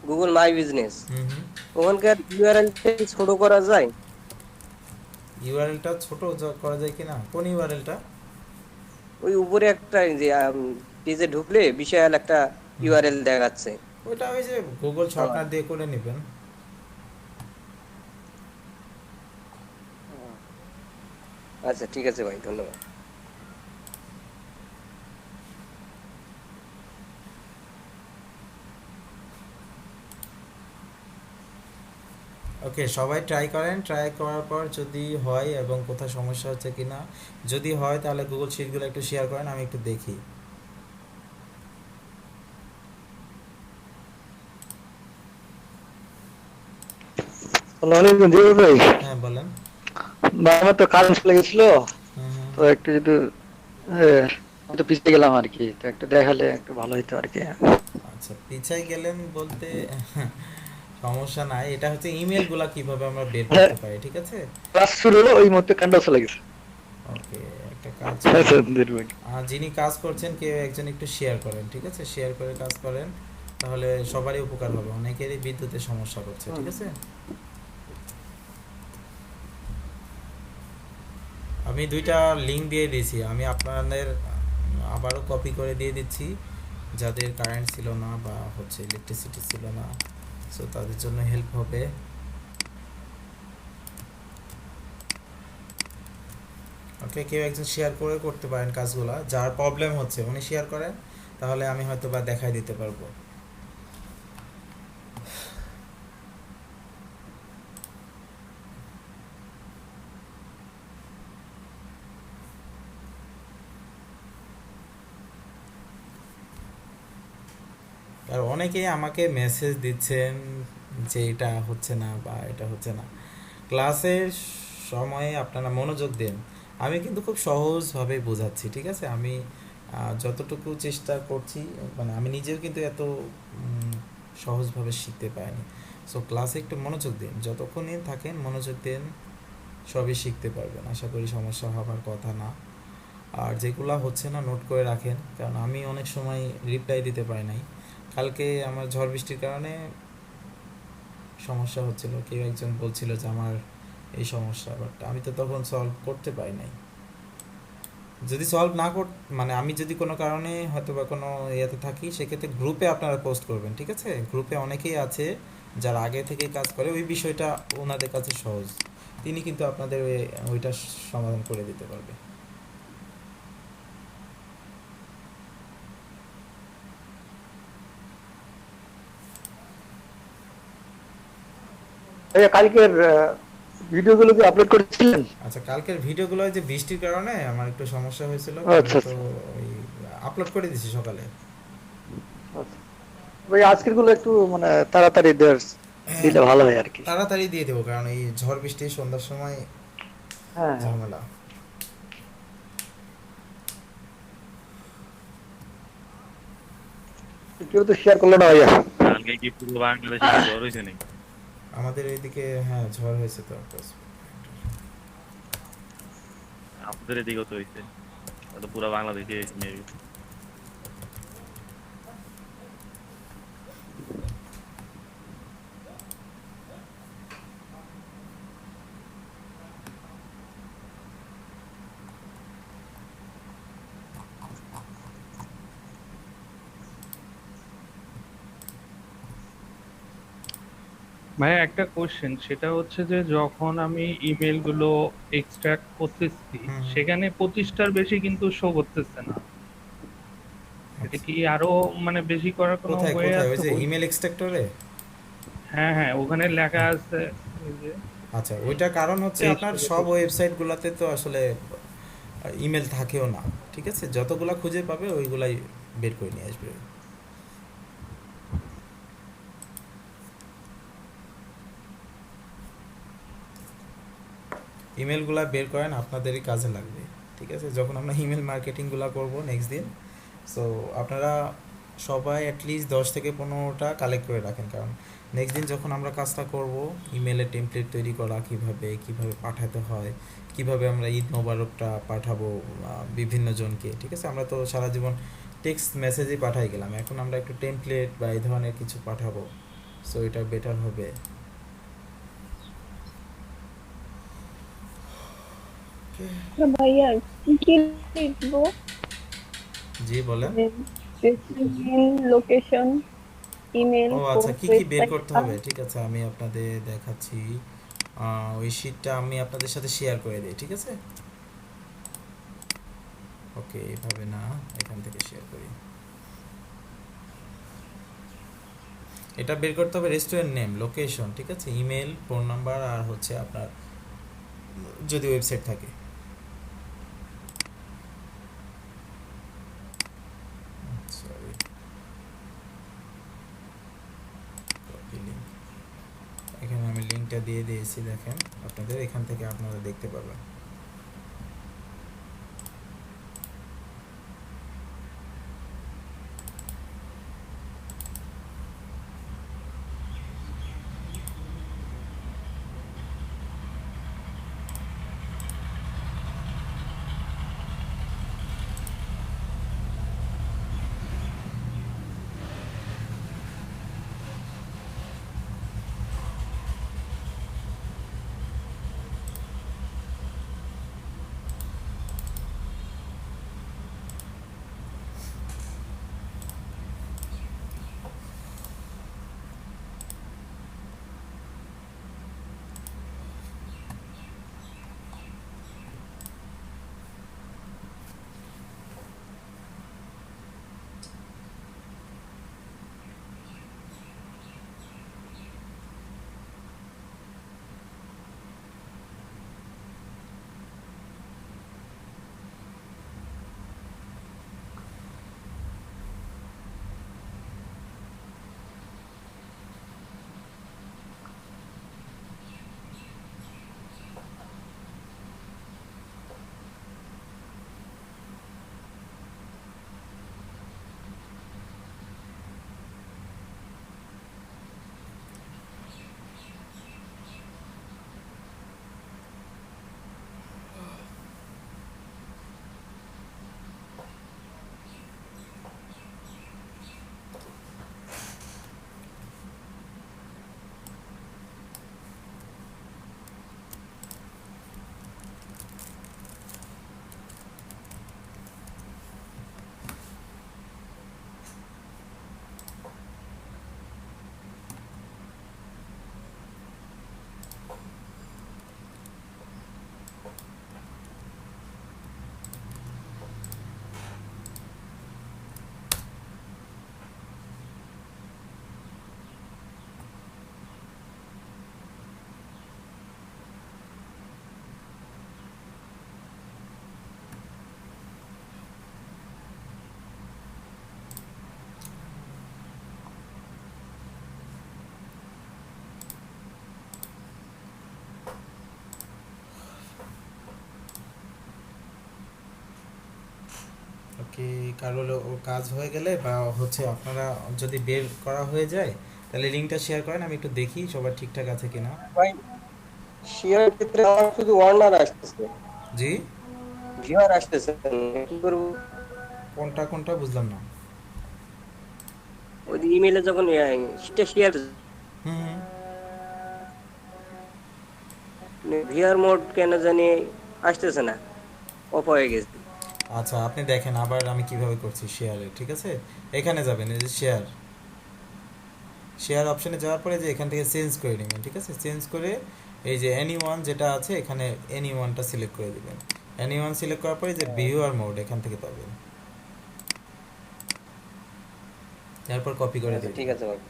গুগল মাই বিজনেস, হুম হুম। ওখানকার ইউআরএলটা ছোট করা যায়? ইউআরএলটা ছোট করা যায় কিনা, কোন ইউআরএলটা? ওই উপরে একটা এই যে পেজে ঢুকলে বিশাল একটা ইউআরএল দেখাচ্ছে ওইটা ওই যে গুগল আমার। শর্টনার দিয়ে করে নেবেন। আচ্ছা ঠিক আছে ভাই, ধন্যবাদ। ওকে, সবাই ট্রাই করেন, ট্রাই করার পর যদি হয় এবং কোথাও সমস্যা হচ্ছে কিনা, যদি হয় তাহলে গুগল শিটগুলো একটু শেয়ার করেন, আমি একটু দেখি। আসসালামু আলাইকুম জিবর ভাই। হ্যাঁ বলেন। ভাই আমার তো কারেন্ট চলে গেছিল, হুম হুম। তো একটু যদি আমি তো পিছিয়ে গেলাম আর কি, তো একটু দেখালে একটু ভালো হতো আর কি। আচ্ছা, পিছাই গেলেন বলতে সমস্যা নাই, এটা হচ্ছে ইমেলগুলা কিভাবে আমরা বের হ্যাঁ, করতে পারি, ঠিক আছে? ক্লাস শুরু হলো ওই মুহূর্তে কারেন্ট চলে গেছে। ওকে, একটা কাজ আচ্ছা, করেন, ধন্যবাদ। যিনি কাজ করছেন কেউ একজন একটু শেয়ার করেন, ঠিক আছে? শেয়ার করে কাজ করেন, তাহলে সবারই উপকার হবে, অনেকেরই বিদ্যুতের সমস্যা করছে, ঠিক আছে? আমি দুইটা লিংক দিয়ে দিয়েছি, আমি আপনাদের আবারও কপি করে দিয়ে দিচ্ছি, যাদের কারেন্ট ছিল না বা হচ্ছে ইলেকট্রিসিটি ছিল না, সো তাদের জন্য হেল্প হবে। ওকে, কেউ একজন শেয়ার করে করতে পারেন কাজগুলা, যার প্রবলেম হচ্ছে উনি শেয়ার করেন, তাহলে আমি হয়তো বা দেখাই দিতে পারবো। আর অনেকেই আমাকে মেসেজ দিচ্ছেন যে এটা হচ্ছে না বা এটা হচ্ছে না। ক্লাসের সময়ে আপনারা মনোযোগ দেন, আমি কিন্তু খুব সহজভাবে বোঝাচ্ছি, ঠিক আছে? আমি যতটুকু চেষ্টা করছি, মানে আমি নিজেও কিন্তু এত সহজভাবে শিখতে পারিনি। সো ক্লাসে একটু মনোযোগ দিন, যতক্ষণই থাকেন মনোযোগ দেন, সবই শিখতে পারবেন, আশা করি সমস্যা হবার কথা না। আর যেগুলা হচ্ছে না নোট করে রাখেন, কারণ আমি অনেক সময় রিপ্লাই দিতে পারি নাই। কালকে আমার ঝড় বৃষ্টির কারণে সমস্যা হচ্ছিল, কেউ একজন বলছিল যে আমার এই সমস্যা, বাট আমি তো তখন সলভ করতে পারি নাই। যদি সলভ না কর, মানে আমি যদি কোনো কারণে হয়তো বা কোনো ইয়েতে থাকি, সেক্ষেত্রে গ্রুপে আপনারা পোস্ট করবেন, ঠিক আছে? গ্রুপে অনেকেই আছে যারা আগে থেকেই কাজ করে, ওই বিষয়টা ওনাদের কাছে সহজ, তিনি কিন্তু আপনাদের ওইটা সমাধান করে দিতে পারবে। ভাইয়া কালকের ভিডিওগুলো কি আপলোড করেছিলেন? আচ্ছা, কালকের ভিডিওগুলো যে বৃষ্টির কারণে আমার একটু সমস্যা হয়েছিল, আচ্ছা তো আচ্ছা ওই আপলোড করে দিয়েছি সকালে। আচ্ছা। ভাই আজকের গুলো একটু মানে তাড়াতাড়ি দিলে ভালো হয় আর কি। তাড়াতাড়ি দিয়ে দেবো, কারণ এই ঝড় বৃষ্টি সন্ধ্যার সময় হ্যাঁ হ্যাঁ, ঝামেলা। কেউ তো শেয়ার করলো না ভাইয়া। কালকে কি পুরো বাংলাদেশে কি জ্বর হয়েছে নাকি? আমাদের এইদিকে হ্যাঁ ঝড় হয়েছে তো। আমাদের এদিকেও তো হয়েছে, তো পুরো বাংলাদেশে হয়েছে মেবি। ভাইয়া একটা কোশ্চেন, সেটা হচ্ছে যে যখন আমি ইমেল গুলো এক্সট্রাক্ট করতেছি হুম হুম। সেখানে 25টার বেশি কিন্তু শো করতেছে না। এটা আচ্ছা, কি আরো মানে বেশি করার কোনো কোথায় ওয়ে কোথায় ওই আছে যে ওই? ইমেল এক্সট্রাক্টরে? হ্যাঁ হ্যাঁ, ওখানে লেখা আছে ওই যে আচ্ছা, ওইটার কারণ হচ্ছে পেজ আপনার টু সব ওয়েবসাইটগুলোতে তো আসলে ইমেল থাকেও না, ঠিক আছে? যতগুলা খুঁজে পাবে ওইগুলাই বের করে নিয়ে আসবে। ইমেলগুলা বের করেন, আপনাদেরই কাজে লাগবে, ঠিক আছে? যখন আমরা ইমেল মার্কেটিংগুলো করব নেক্সট দিন, সো আপনারা সবাই অ্যাটলিস্ট 10 থেকে 15টা কালেক্ট করে রাখেন, কারণ নেক্সট দিন যখন আমরা কাজটা করব, ইমেলের টেমপ্লেট তৈরি করা, কিভাবে কিভাবে পাঠাতে হয়, কিভাবে আমরা ঈদ মোবারকটা পাঠাবো বিভিন্ন জনকে, ঠিক আছে? আমরা তো সারা জীবন টেক্সট মেসেজই পাঠাই গেলাম, এখন আমরা একটু টেমপ্লেট বা এই ধরনের কিছু পাঠাবো, সো এটা বেটার হবে। তো ভাইয়া কি কি লিখবো? জি বলেন। লোকেশন, ইমেল, ও আচ্ছা, পোস্ট, কি কি বের ওয়েবসাইট করতে হবে, ঠিক আছে আমি আপনাদের দেখাচ্ছি। ওই শিটটা আমি আপনাদের সাথে শেয়ার করে দিই, ঠিক আছে? ওকে, এভাবে না, এখান থেকে শেয়ার করি। এটা বের করতে হবে রেস্টুরেন্ট নেম, লোকেশন, ঠিক আছে, ইমেল, ফোন নাম্বার, আর হচ্ছে আপনার যদি ওয়েবসাইট থাকে। Sorry, copy link. এখানে আমি লিঙ্কটা দিয়ে দিয়েছি, দেখেন আপনাদের, এখান থেকে আপনারা দেখতে পাবেন। ওকে, কারো ও কাজ হয়ে গেলে বা হচ্ছে আপনারা যদি বের করা হয়ে যায়, তাহলে লিঙ্কটা শেয়ার করেন, আমি একটু দেখি সবার ঠিকঠাক আছে কিনা। ভাই শেয়ার ক্ষেত্রে আমার শুধু ওয়ার্নার আসতেছে, জি, ভিউয়ার আসতেছে না। কি করবো? কোনটা কোনটা বুঝলাম না। ওই ইমেলে যখন সেটা শেয়ার, হুম হুম। ভিউয়ার মোড কেন জানি আসতেছে না, অফ হয়ে গেছে। আচ্ছা, আপনি দেখেন আবার আমি কিভাবে করছি শেয়ারে, ঠিক আছে? এখানে যাবেন, এই যে শেয়ার, শেয়ার অপশনে যাওয়ার পরে যে এখান থেকে চেঞ্জ করে নেবেন, ঠিক আছে? চেঞ্জ করে এই যে এনি ওয়ান যেটা আছে, এখানে এনি ওয়ানটা সিলেক্ট করে দিবেন। এনি ওয়ান সিলেক্ট করার পরে যে ভিউয়ার মোড এখান থেকে পাবেন, তারপর কপি করে আচ্ছা দিয়ে ঠিক দিবেন। আছে ভাই।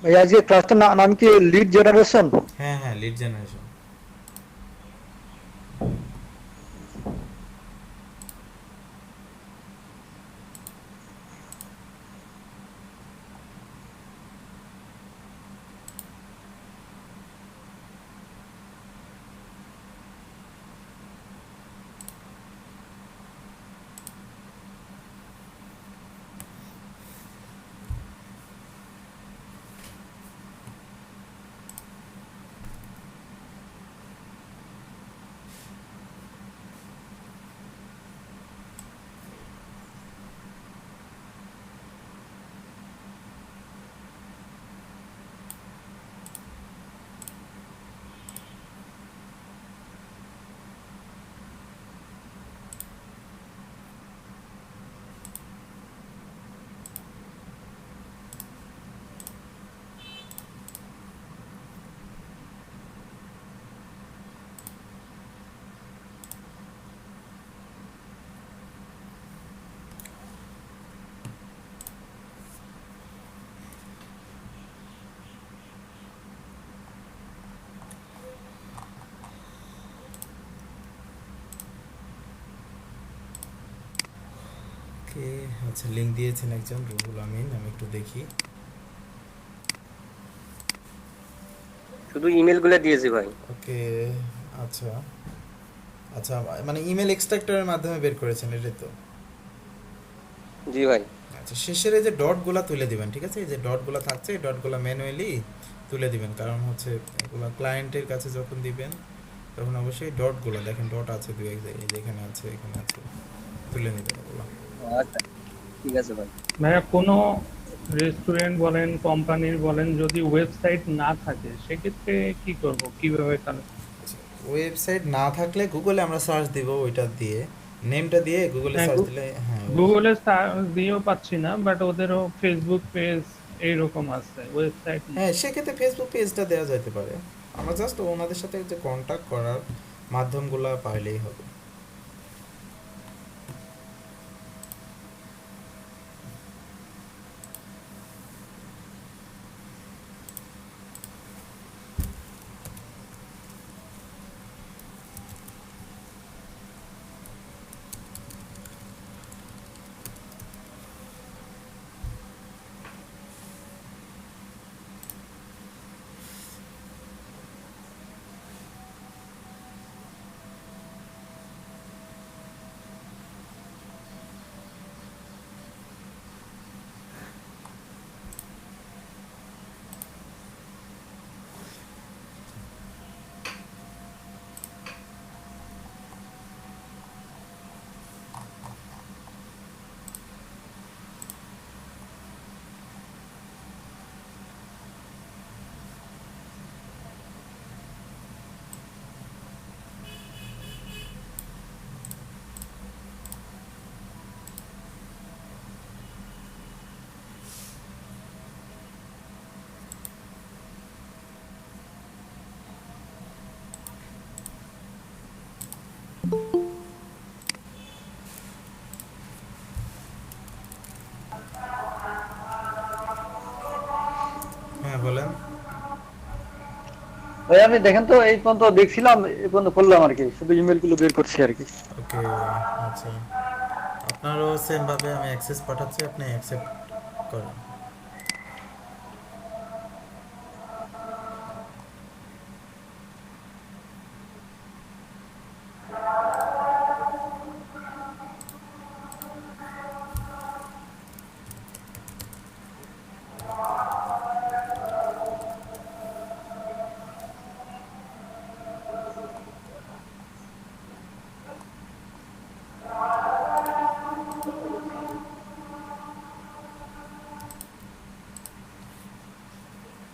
ভাই আজকে ক্লাসটার নাম কি লিড জেনারেশন? হ্যাঁ হ্যাঁ, লিড জেনারেশন। ওকে, আচ্ছা লিংক দিয়েছেন একজন রুহুল আমিন, আমি একটু দেখি। শুধু ইমেল গুলো দিয়েছি ভাই। ওকে, আচ্ছা আচ্ছা, মানে ইমেল এক্সট্রাক্টরের মাধ্যমে বের করেছেন, এটাই তো? জি ভাই। আচ্ছা, শেষের এই যে ডটগুলা তুলে দিবেন, ঠিক আছে? এই যে ডটগুলা থাকছে, এই ডটগুলা ম্যানুয়ালি তুলে দিবেন, কারণ হচ্ছে এগুলো ক্লায়েন্টের কাছে যখন দিবেন তখন অবশ্যই ডটগুলো দেখেন, ডট আছে দুই এক জায়গায়, এই যে এখানে আছে, এখানে আছে, তুলে নেবেন এগুলো। আচ্ছা ঠিক আছে ভাই। ভাইয়া কোনো রেস্টুরেন্ট বলেন কোম্পানির বলেন যদি ওয়েবসাইট না থাকে সেক্ষেত্রে কি করব, কিভাবে কানেক্ট? ওয়েবসাইট না থাকলে গুগলে আমরা সার্চ দিব, ওইটা দিয়ে নেমটা দিয়ে গুগলে হ্যাঁ, সার্চ দিলে, হ্যাঁ গুগলে দিয়েও পাচ্ছি না, বাট ওদেরও ফেসবুক পেজ এইরকম আছে, ওয়েবসাইট না। হ্যাঁ, সেক্ষেত্রে ফেসবুক পেজটা দেওয়া যেতে পারে। আমরা জাস্ট ওনাদের সাথে যে কন্ট্যাক্ট করার মাধ্যমগুলো পাইলেই হবে। হ্যাঁ বলেন। ভাই আপনি দেখেন তো, এই পর্যন্ত দেখছিলাম, এই পর্যন্ত করলাম আর কি, শুধু ইমেল গুলো বের করছি আর কি। ওকে, আচ্ছা, আপনারও সেম ভাবে আমি অ্যাক্সেস পাঠাচ্ছি, আপনি অ্যাকসেপ্ট করেন।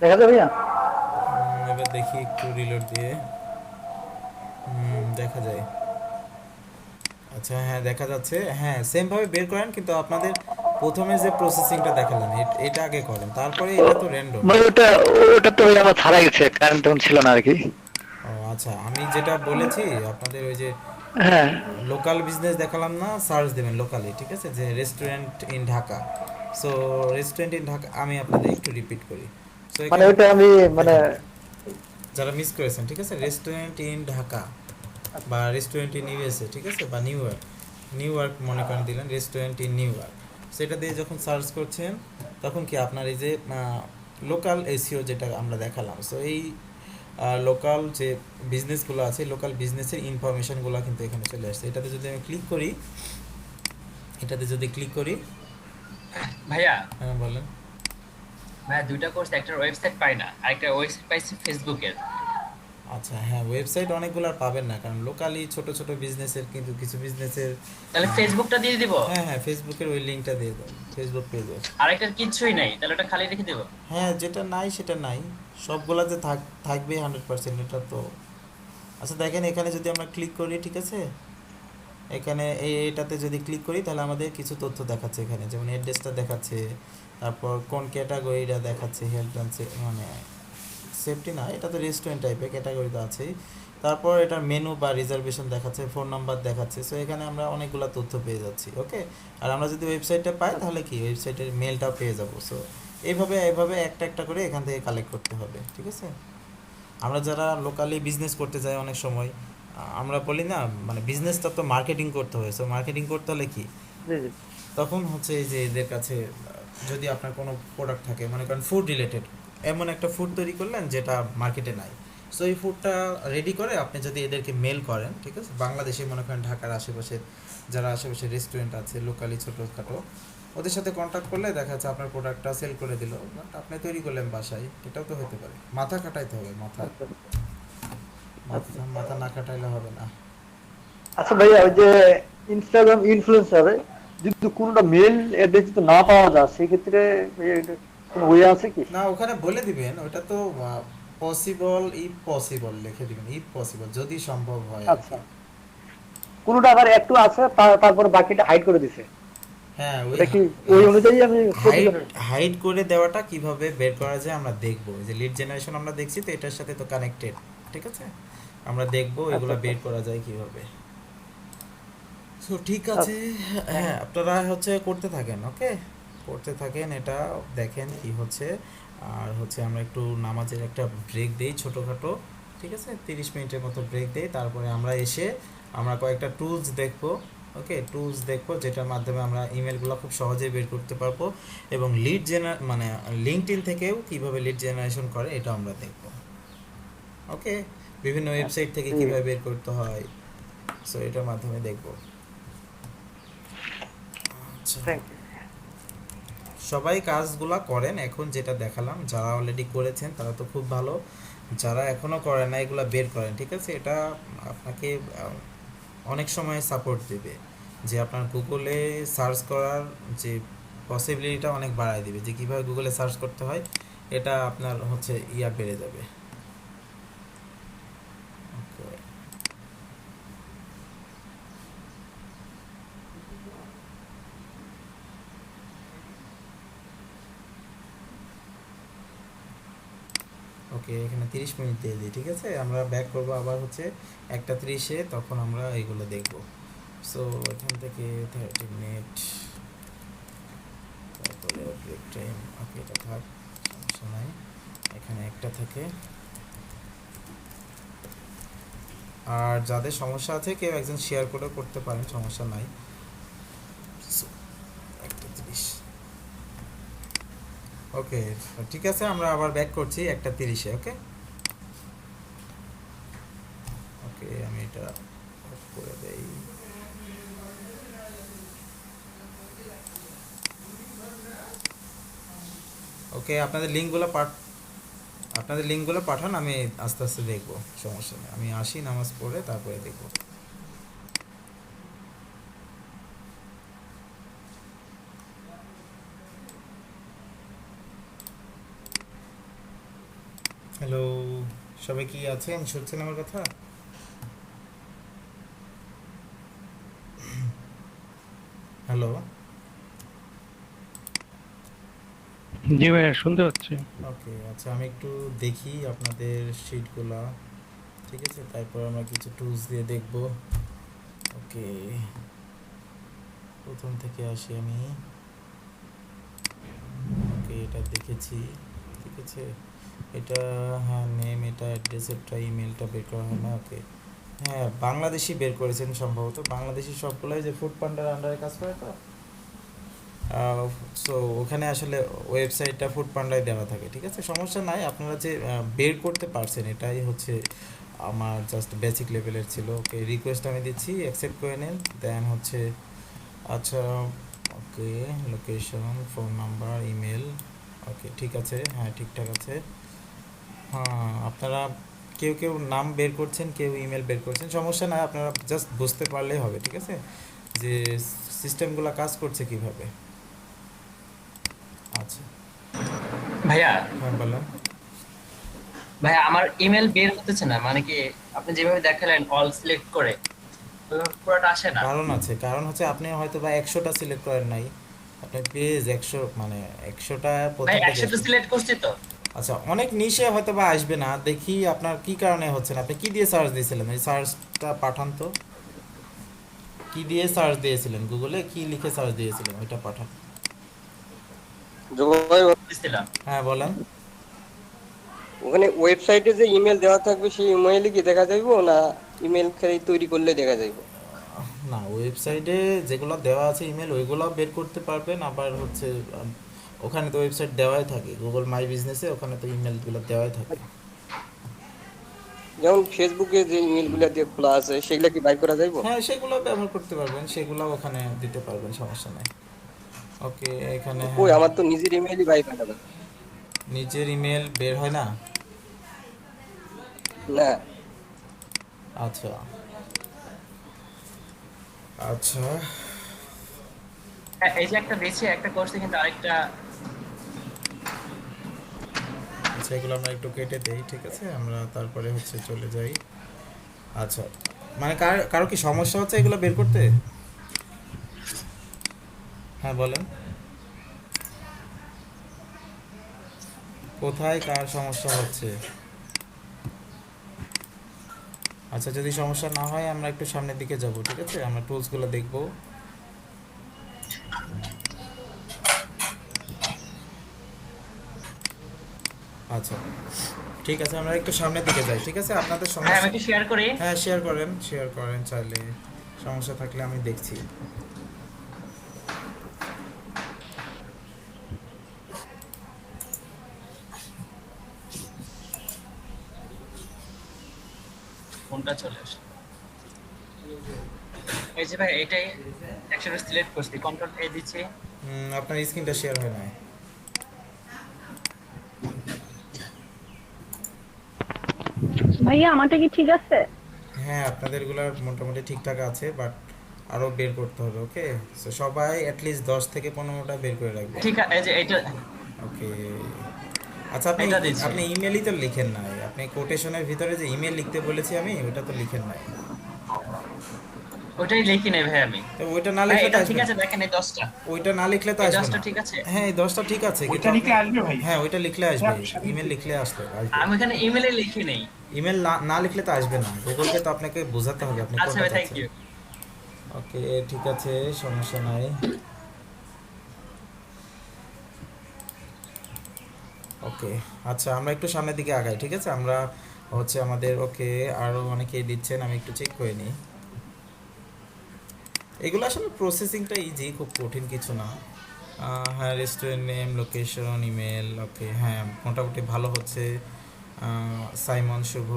দেখা যাবে ভাইয়া? এবার দেখি একটু রিলোড দিয়ে। দেখা যায়। আচ্ছা হ্যাঁ, দেখা যাচ্ছে। হ্যাঁ, সেম ভাবে বের করেন, কিন্তু আপনাদের প্রথমে যে প্রসেসিংটা দেখালেন এটা আগে করেন, তারপরে এটা তো র্যান্ডম। ভাই ওটা, ওটা তো ভাই আমার ছাড়া গেছে, কারেন্ট তখন ছিল না আর কি। ও আচ্ছা, আমি যেটা বলেছি আপনাদের ওই যে হ্যাঁ লোকাল বিজনেস দেখালাম না, সার্চ দেবেন লোকালি, ঠিক আছে? যে restaurant in Dhaka. So restaurant in Dhaka আমি আপনাদের একটু রিপিট করি। সো মানে ওইটা আমি মানে যারা মিস করেছেন, ঠিক আছে, রেস্টুরেন্ট ইন ঢাকা বা রেস্টুরেন্ট ইন ইউএসএ, ঠিক আছে, বা নিউ ইয়র্ক, নিউ ইয়র্ক মনে করেন দিলেন রেস্টুরেন্ট ইন নিউ ইয়র্ক, সেটা দিয়ে যখন সার্চ করছেন তখন কি আপনার এই যে লোকাল এসিও যেটা আমরা দেখালাম, সো এই লোকাল যে বিজনেসগুলো আছে, লোকাল বিজনেসের ইনফরমেশনগুলো কিন্তু এখানে চলে আসছে। এটাতে যদি আমি ক্লিক করি, এটাতে যদি ক্লিক করি, ভাইয়া হ্যাঁ বলেন। ভাইয়া দুইটা কোর্স, একটা ওয়েবসাইট পাই না, আরেকটা ওয়েবসাইট পাইছি ফেসবুকের। আচ্ছা হ্যাঁ, ওয়েবসাইট অনেকগুলো আর পাবেন না, কারণ লোকালি ছোট ছোট বিজনেসের কিন্তু কিছু বিজনেসের, তাহলে ফেসবুকটা দিয়ে দিব, হ্যাঁ হ্যাঁ ফেসবুকের ওই লিঙ্কটা দিয়ে দেন, ফেসবুক পেজে। আরেকটা কিছুই নাই, তাহলে ওটা খালি রেখে দেব। হ্যাঁ যেটা নাই সেটা নাই, সবগুলা যে থাকবে 100% এটা তো। আচ্ছা দেখেন এখানে যদি আমরা ক্লিক করি, ঠিক আছে, এখানে এটাতে যদি ক্লিক করি তাহলে আমাদের কিছু তথ্য দেখাচ্ছে এখানে, যেমন অ্যাড্রেসটা দেখাচ্ছে, তারপর কোন ক্যাটাগরিটা দেখাচ্ছে, হেলথ অ্যান্ড মানে সেফটি না, এটা তো রেস্টুরেন্ট টাইপের, ক্যাটাগরি তো আছেই, তারপর এটার মেনু বা রিজার্ভেশন দেখাচ্ছে, ফোন নাম্বার দেখাচ্ছে, সো এখানে আমরা অনেকগুলো তথ্য পেয়ে যাচ্ছি। ওকে, আর আমরা যদি ওয়েবসাইটটা পাই তাহলে কি ওয়েবসাইটের মেলটাও পেয়ে যাবো। সো এইভাবে একটা একটা করে এখান থেকে কালেক্ট করতে হবে, ঠিক আছে। আমরা যারা লোকালি বিজনেস করতে যাই অনেক সময় আমরা বলি না, মানে বিজনেসটা তো মার্কেটিং করতে হয়, সো মার্কেটিং করতে হলে কি জি জি তখন হচ্ছে এই যে এদের কাছে যদি আপনার কোনো প্রোডাক্ট থাকে, মনে করেন ফুড রিলেটেড, এমন একটা ফুড তৈরি করলেন যেটা মার্কেটে নাই, সো এই ফুডটা রেডি করে আপনি যদি এদেরকে মেল করেন, ঠিক আছে, বাংলাদেশে মনে করেন ঢাকার আশেপাশে যারা আশেপাশে রেস্টুরেন্ট আছে লোকালি ছোটোখাটো, ওদের সাথে কন্ট্যাক্ট করলে দেখা যাচ্ছে আপনার প্রোডাক্টটা সেল করে দিল, বাট আপনি তৈরি করলেন বাসায়, এটাও তো হতে পারে। মাথা খাটাইতে হবে, মাথা মাথা না খাটাইলে হবে না। আচ্ছা ভাইয়া, ওই যে ইনস্টাগ্রাম ইনফ্লুয়েন্সারে যদি কোনোটা মেল অ্যাড্রেস যদি না পাওয়া যায় সেক্ষেত্রে কোনো ওয়ে আছে কি? না ওখানে বলে দিবেন, ওটা তো পসিবল, ইফ পসিবল লিখে দিবেন, ইফ পসিবল যদি সম্ভব হয় আর আচ্ছা, কি। কোনোটা আবার একটু আছে তারপরে বাকিটা হাইড করে দিছে, হ্যাঁ ওটা কি ওই অনুযায়ী আমি হাইড করে দেওয়াটা কিভাবে বের করা যায় আমরা দেখবো, যে লিড জেনারেশন আমরা দেখছি তো এটার সাথে তো কানেক্টেড, ঠিক আছে, আমরা দেখবো এগুলো বের করা যায় কিভাবে। সো ঠিক আছে, হ্যাঁ আপনারা হচ্ছে করতে থাকেন, ওকে করতে থাকেন, এটা দেখেন কি হচ্ছে। আর হচ্ছে আমরা একটু নামাজের একটা ব্রেক দেই ছোটোখাটো, ঠিক আছে, 30 মিনিটের মতো ব্রেক দেই, তারপরে আমরা এসে আমরা কয়েকটা টুলস দেখবো, ওকে টুলস দেখবো যেটার মাধ্যমে আমরা ইমেলগুলো খুব সহজেই বের করতে পারবো, এবং লিড মানে লিঙ্কডইন থেকেও কীভাবে লিড জেনারেশন করে এটা আমরা দেখবো, ওকে বিভিন্ন ওয়েবসাইট থেকে কীভাবে বের করতে হয়, সো এটার মাধ্যমে দেখবো। আচ্ছা থ্যাংক ইউ। সবাই কাজগুলা করেন, এখন যেটা দেখালাম, যারা অলরেডি করেছেন তারা তো খুব ভালো, যারা এখনো করেন না এগুলা বের করেন, ঠিক আছে, এটা আপনাকে অনেক সময় সাপোর্ট দেবে, যে আপনার গুগলে সার্চ করার যে পসিবিলিটিটা অনেক বাড়ায় দিবে, যে কীভাবে গুগলে সার্চ করতে হয় এটা আপনার হচ্ছে বেড়ে যাবে। Okay. ওকে এখানে 30 মিনিট দিয়ে দিই, ঠিক আছে, আমরা ব্যাক করবো আবার হচ্ছে 1:30-এ, তখন আমরা এইগুলো দেখব। সো এখান থেকে 30 মিনিট, তারপরে ব্রেক টাইম, ওকে এটা থাক, সমস্যা নাই, এখানে একটা থেকে। আর যাদের সমস্যা আছে কেউ একজন শেয়ার করে করতে পারেন, সমস্যা নাই। 1:30, ওকে ঠিক আছে, আমরা আবার ব্যাক করছি 1:30-এ, ওকে ওকে আমি এটা অফ করে দেই। ওকে আপনাদের লিঙ্কগুলো পাঠান, আমি আস্তে আস্তে দেখবো, সমস্যা নেই, আমি আসি নামাজ পড়ে তারপরে দেখবো। হ্যালো সবাই কি আছেন, শুনছেন আমার কথা? হ্যালো জি ভাইয়া শুনতে পাচ্ছি। ওকে আচ্ছা আমি একটু দেখি আপনাদের শিটগুলা, ঠিক আছে, তারপর আমরা কিছু টুলস দিয়ে দেখব। ওকে প্রথম থেকে আসি আমি, ওকে এটা দেখেছি, ঠিক আছে, এটা হ্যাঁ নেম, এটা অ্যাড্রেস, এটা ইমেলটা বের করা হয় না। ওকে, হ্যাঁ বাংলাদেশি বের করেছেন সম্ভবত, বাংলাদেশি সবগুলোই যে ফুড পান্ডার আন্ডারে কাজ করে তো। সো ওখানে আসলে ওয়েবসাইটটা ফুড পান্ডায় দেওয়া থাকে, ঠিক আছে, সমস্যা নাই। আপনারা যে বের করতে পারছেন এটাই হচ্ছে আমার জাস্ট বেসিক লেভেলের ছিল। ওকে, রিকোয়েস্ট আমি দিচ্ছি, অ্যাকসেপ্ট করে নেন। দেন হচ্ছে আচ্ছা ওকে, লোকেশন, ফোন নাম্বার, ইমেল, ওকে ঠিক আছে, হ্যাঁ ঠিকঠাক আছে। হ্যাঁ আপনারা কেউ কেউ নাম বের করছেন, কেউ ইমেল বের করছেন, সমস্যা নাই, আপনারা জাস্ট বুঝতে পারলেই হবে, ঠিক আছে, যে সিস্টেমগুলো কাজ করছে কিভাবে। আচ্ছা ভাইয়া হ্যাঁ বললাম। ভাইয়া আমার ইমেল বের হতেছে না, মানে কি আপনি যেভাবে দেখালেন অল সিলেক্ট করে ওইভাবে পুরোটা আসে না। কারণ আছে, কারণ হচ্ছে আপনি হয়তো বা 100টা সিলেক্ট করেন নাই, আপনি পেজ 100 মানে 100টা ভাই প্রত্যেকটা 100টা সিলেক্ট করছি তো। আচ্ছা অনেক নিচে হয়তো বা আসবে না, দেখি আপনার কি কারণে হচ্ছে না। আপনি কি দিয়ে সার্চ দিয়েছিলেন, এই সার্চটা পাঠান তো, কি দিয়ে সার্চ দিয়েছিলেন, গুগলে কি লিখে সার্চ দিয়েছিলেন ওইটা পাঠান। জয় ভাই, দিছিলাম। হ্যাঁ বলেন। ওখানে ওয়েবসাইটে যে ইমেল দেওয়া থাকবে সেই ইমেইলে কি দেখা যাইবো, না ইমেল খালি তৈরি করলে দেখা যাইবো? না ওয়েবসাইটে যেগুলো দেওয়া আছে ইমেল ওইগুলো বের করতে পারবেন, আবার হচ্ছে ওখানে তো ওয়েবসাইট দেওয়াই থাকে, গুগল মাই বিজনেসে ওখানে তো ইমেলগুলো দেওয়াই থাকে। যেমন ফেসবুকে যে ইমেলগুলো দিয়ে খোলা আছে সেগুলো কি বাইর করা যাইবো? হ্যাঁ সেগুলো ব্যবহার করতে পারবেন, সেগুলো ওখানে দিতে পারবেন, সমস্যা নাই। ওকে এখানে কই, হ্যাঁ, আমার তো নিজের ইমেলই বাইর করা যাবে নিজের ইমেল বের হয় না। না। আচ্ছা আচ্ছা হ্যাঁ, এই যে একটা দিয়েছে একটা কোর্সে, কিন্তু আরেকটা আচ্ছা এগুলো আমরা একটু কেটে দেই, ঠিক আছে, আমরা তারপরে হচ্ছে চলে যাই। আচ্ছা মানে কারো কি সমস্যা হচ্ছে এগুলো বের করতে? হ্যাঁ বলেন, কোথায় কার সমস্যা হচ্ছে? আচ্ছা যদি সমস্যা না হয় আমরা একটু সামনের দিকে যাব, ঠিক আছে, আমরা টুলসগুলো দেখব। আচ্ছা ঠিক আছে, আমরা একটু সামনের দিকে যাই, ঠিক আছে। আপনাদের হ্যাঁ সমস্যা, আমি একটু শেয়ার করি। হ্যাঁ শেয়ার করেন, শেয়ার করেন চাইলে, সমস্যা থাকলে আমি দেখছি। কোনটা চলে আসে? এই যে ভাই এটাই 100টা সিলেক্ট করছি, কন্ট্রোল এ দিচ্ছি। আপনার স্ক্রিনটা শেয়ার হয় নাই। ভাইয়া আমারটা কি ঠিক আছে? হ্যাঁ আপনাদেরগুলো মোটামুটি ঠিকঠাক আছে, বাট আরও বের করতে হবে। ওকে সো সবাই অ্যাটলিস্ট 10 থেকে 15টা বের করে রাখবেন। ঠিক আছে, এই যে এটা ওকে আচ্ছা আপনি এটা দিচ্ছি। আপনি ইমেলই তো লিখেন নাই, আপনি কোটেশনের ভিতরে যে ইমেল লিখতে বলেছি আমি ওটা তো লিখেন নাই, ওটাই লিখি নাই ভাই আমি। তো ওইটা না ভাই লিখলে তো এটা আসবে ঠিক না। আছে, দেখেন এই 10টা, ওইটা না লিখলে তো এই আসবে 10টা না। ঠিক আছে। হ্যাঁ এই 10টা ঠিক আছে, কিন্তু ওইটা লিখলে আসবে ভাই। হ্যাঁ ওইটা লিখলে আসবে, ইমেল লিখলে আসবে। আমি এখানে ইমেলে লিখি নেই। ইমেল না লিখলে তো আসবে না, গুগলকে তো আপনাকে বোঝাতে হবে আপনি আচ্ছা কোনটা ভাই, থ্যাংক চাচ্ছেন। ইউ। ওকে ঠিক আছে, সমস্যা নাই। ওকে আচ্ছা আমরা একটু সামনের দিকে আগাই, ঠিক আছে, আমরা হচ্ছে আমাদের ওকে আরও অনেকেই দিচ্ছেন, আমি একটু চেক করে নিই। এগুলো আসলে প্রসেসিংটা ইজি, খুব কঠিন কিছু না। হ্যাঁ রেস্টুরেন্ট নেম, লোকেশন, ইমেল, ওকে হ্যাঁ মোটামুটি ভালো হচ্ছে। সাইমন শুভ,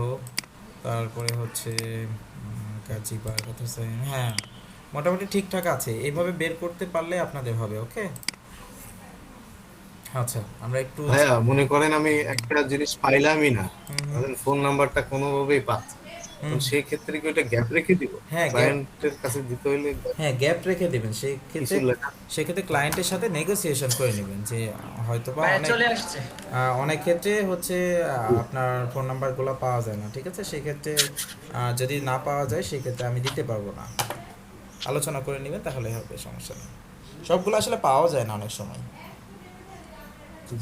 তারপরে হচ্ছে কাজিবার কথা, হ্যাঁ মোটামুটি ঠিকঠাক আছে, এইভাবে বের করতে পারলে আপনাদের হবে। ওকে আচ্ছা আমরা একটু ভাইয়া মনে করেন আমি একটা জিনিস পাইলামই না, হুম, ধরেন ফোন নাম্বারটা কোনোভাবেই পাচ্ছি, হুম। সেই ক্ষেত্রে কি ওটা গ্যাপ রেখে দিব? হ্যাঁ, gap- ক্লায়েন্টের কাছে দিতে হইলে হ্যাঁ গ্যাপ রেখে দেবেন, সেই কিছু ক্ষেত্রে লেখা সেক্ষেত্রে ক্লায়েন্টের সাথে নেগোসিয়েশন করে নেবেন যে হয়তো বা ভাই অনেক চলে আসছে। অনেক ক্ষেত্রে হচ্ছে আপনার ফোন নাম্বারগুলো পাওয়া যায় না, ঠিক আছে, সেই ক্ষেত্রে যদি না পাওয়া যায় সেই ক্ষেত্রে আমি দিতে পারবো না, আলোচনা করে নেবেন তাহলে হবে, সমস্যা নেই। সবগুলো আসলে পাওয়া যায় না অনেক সময়।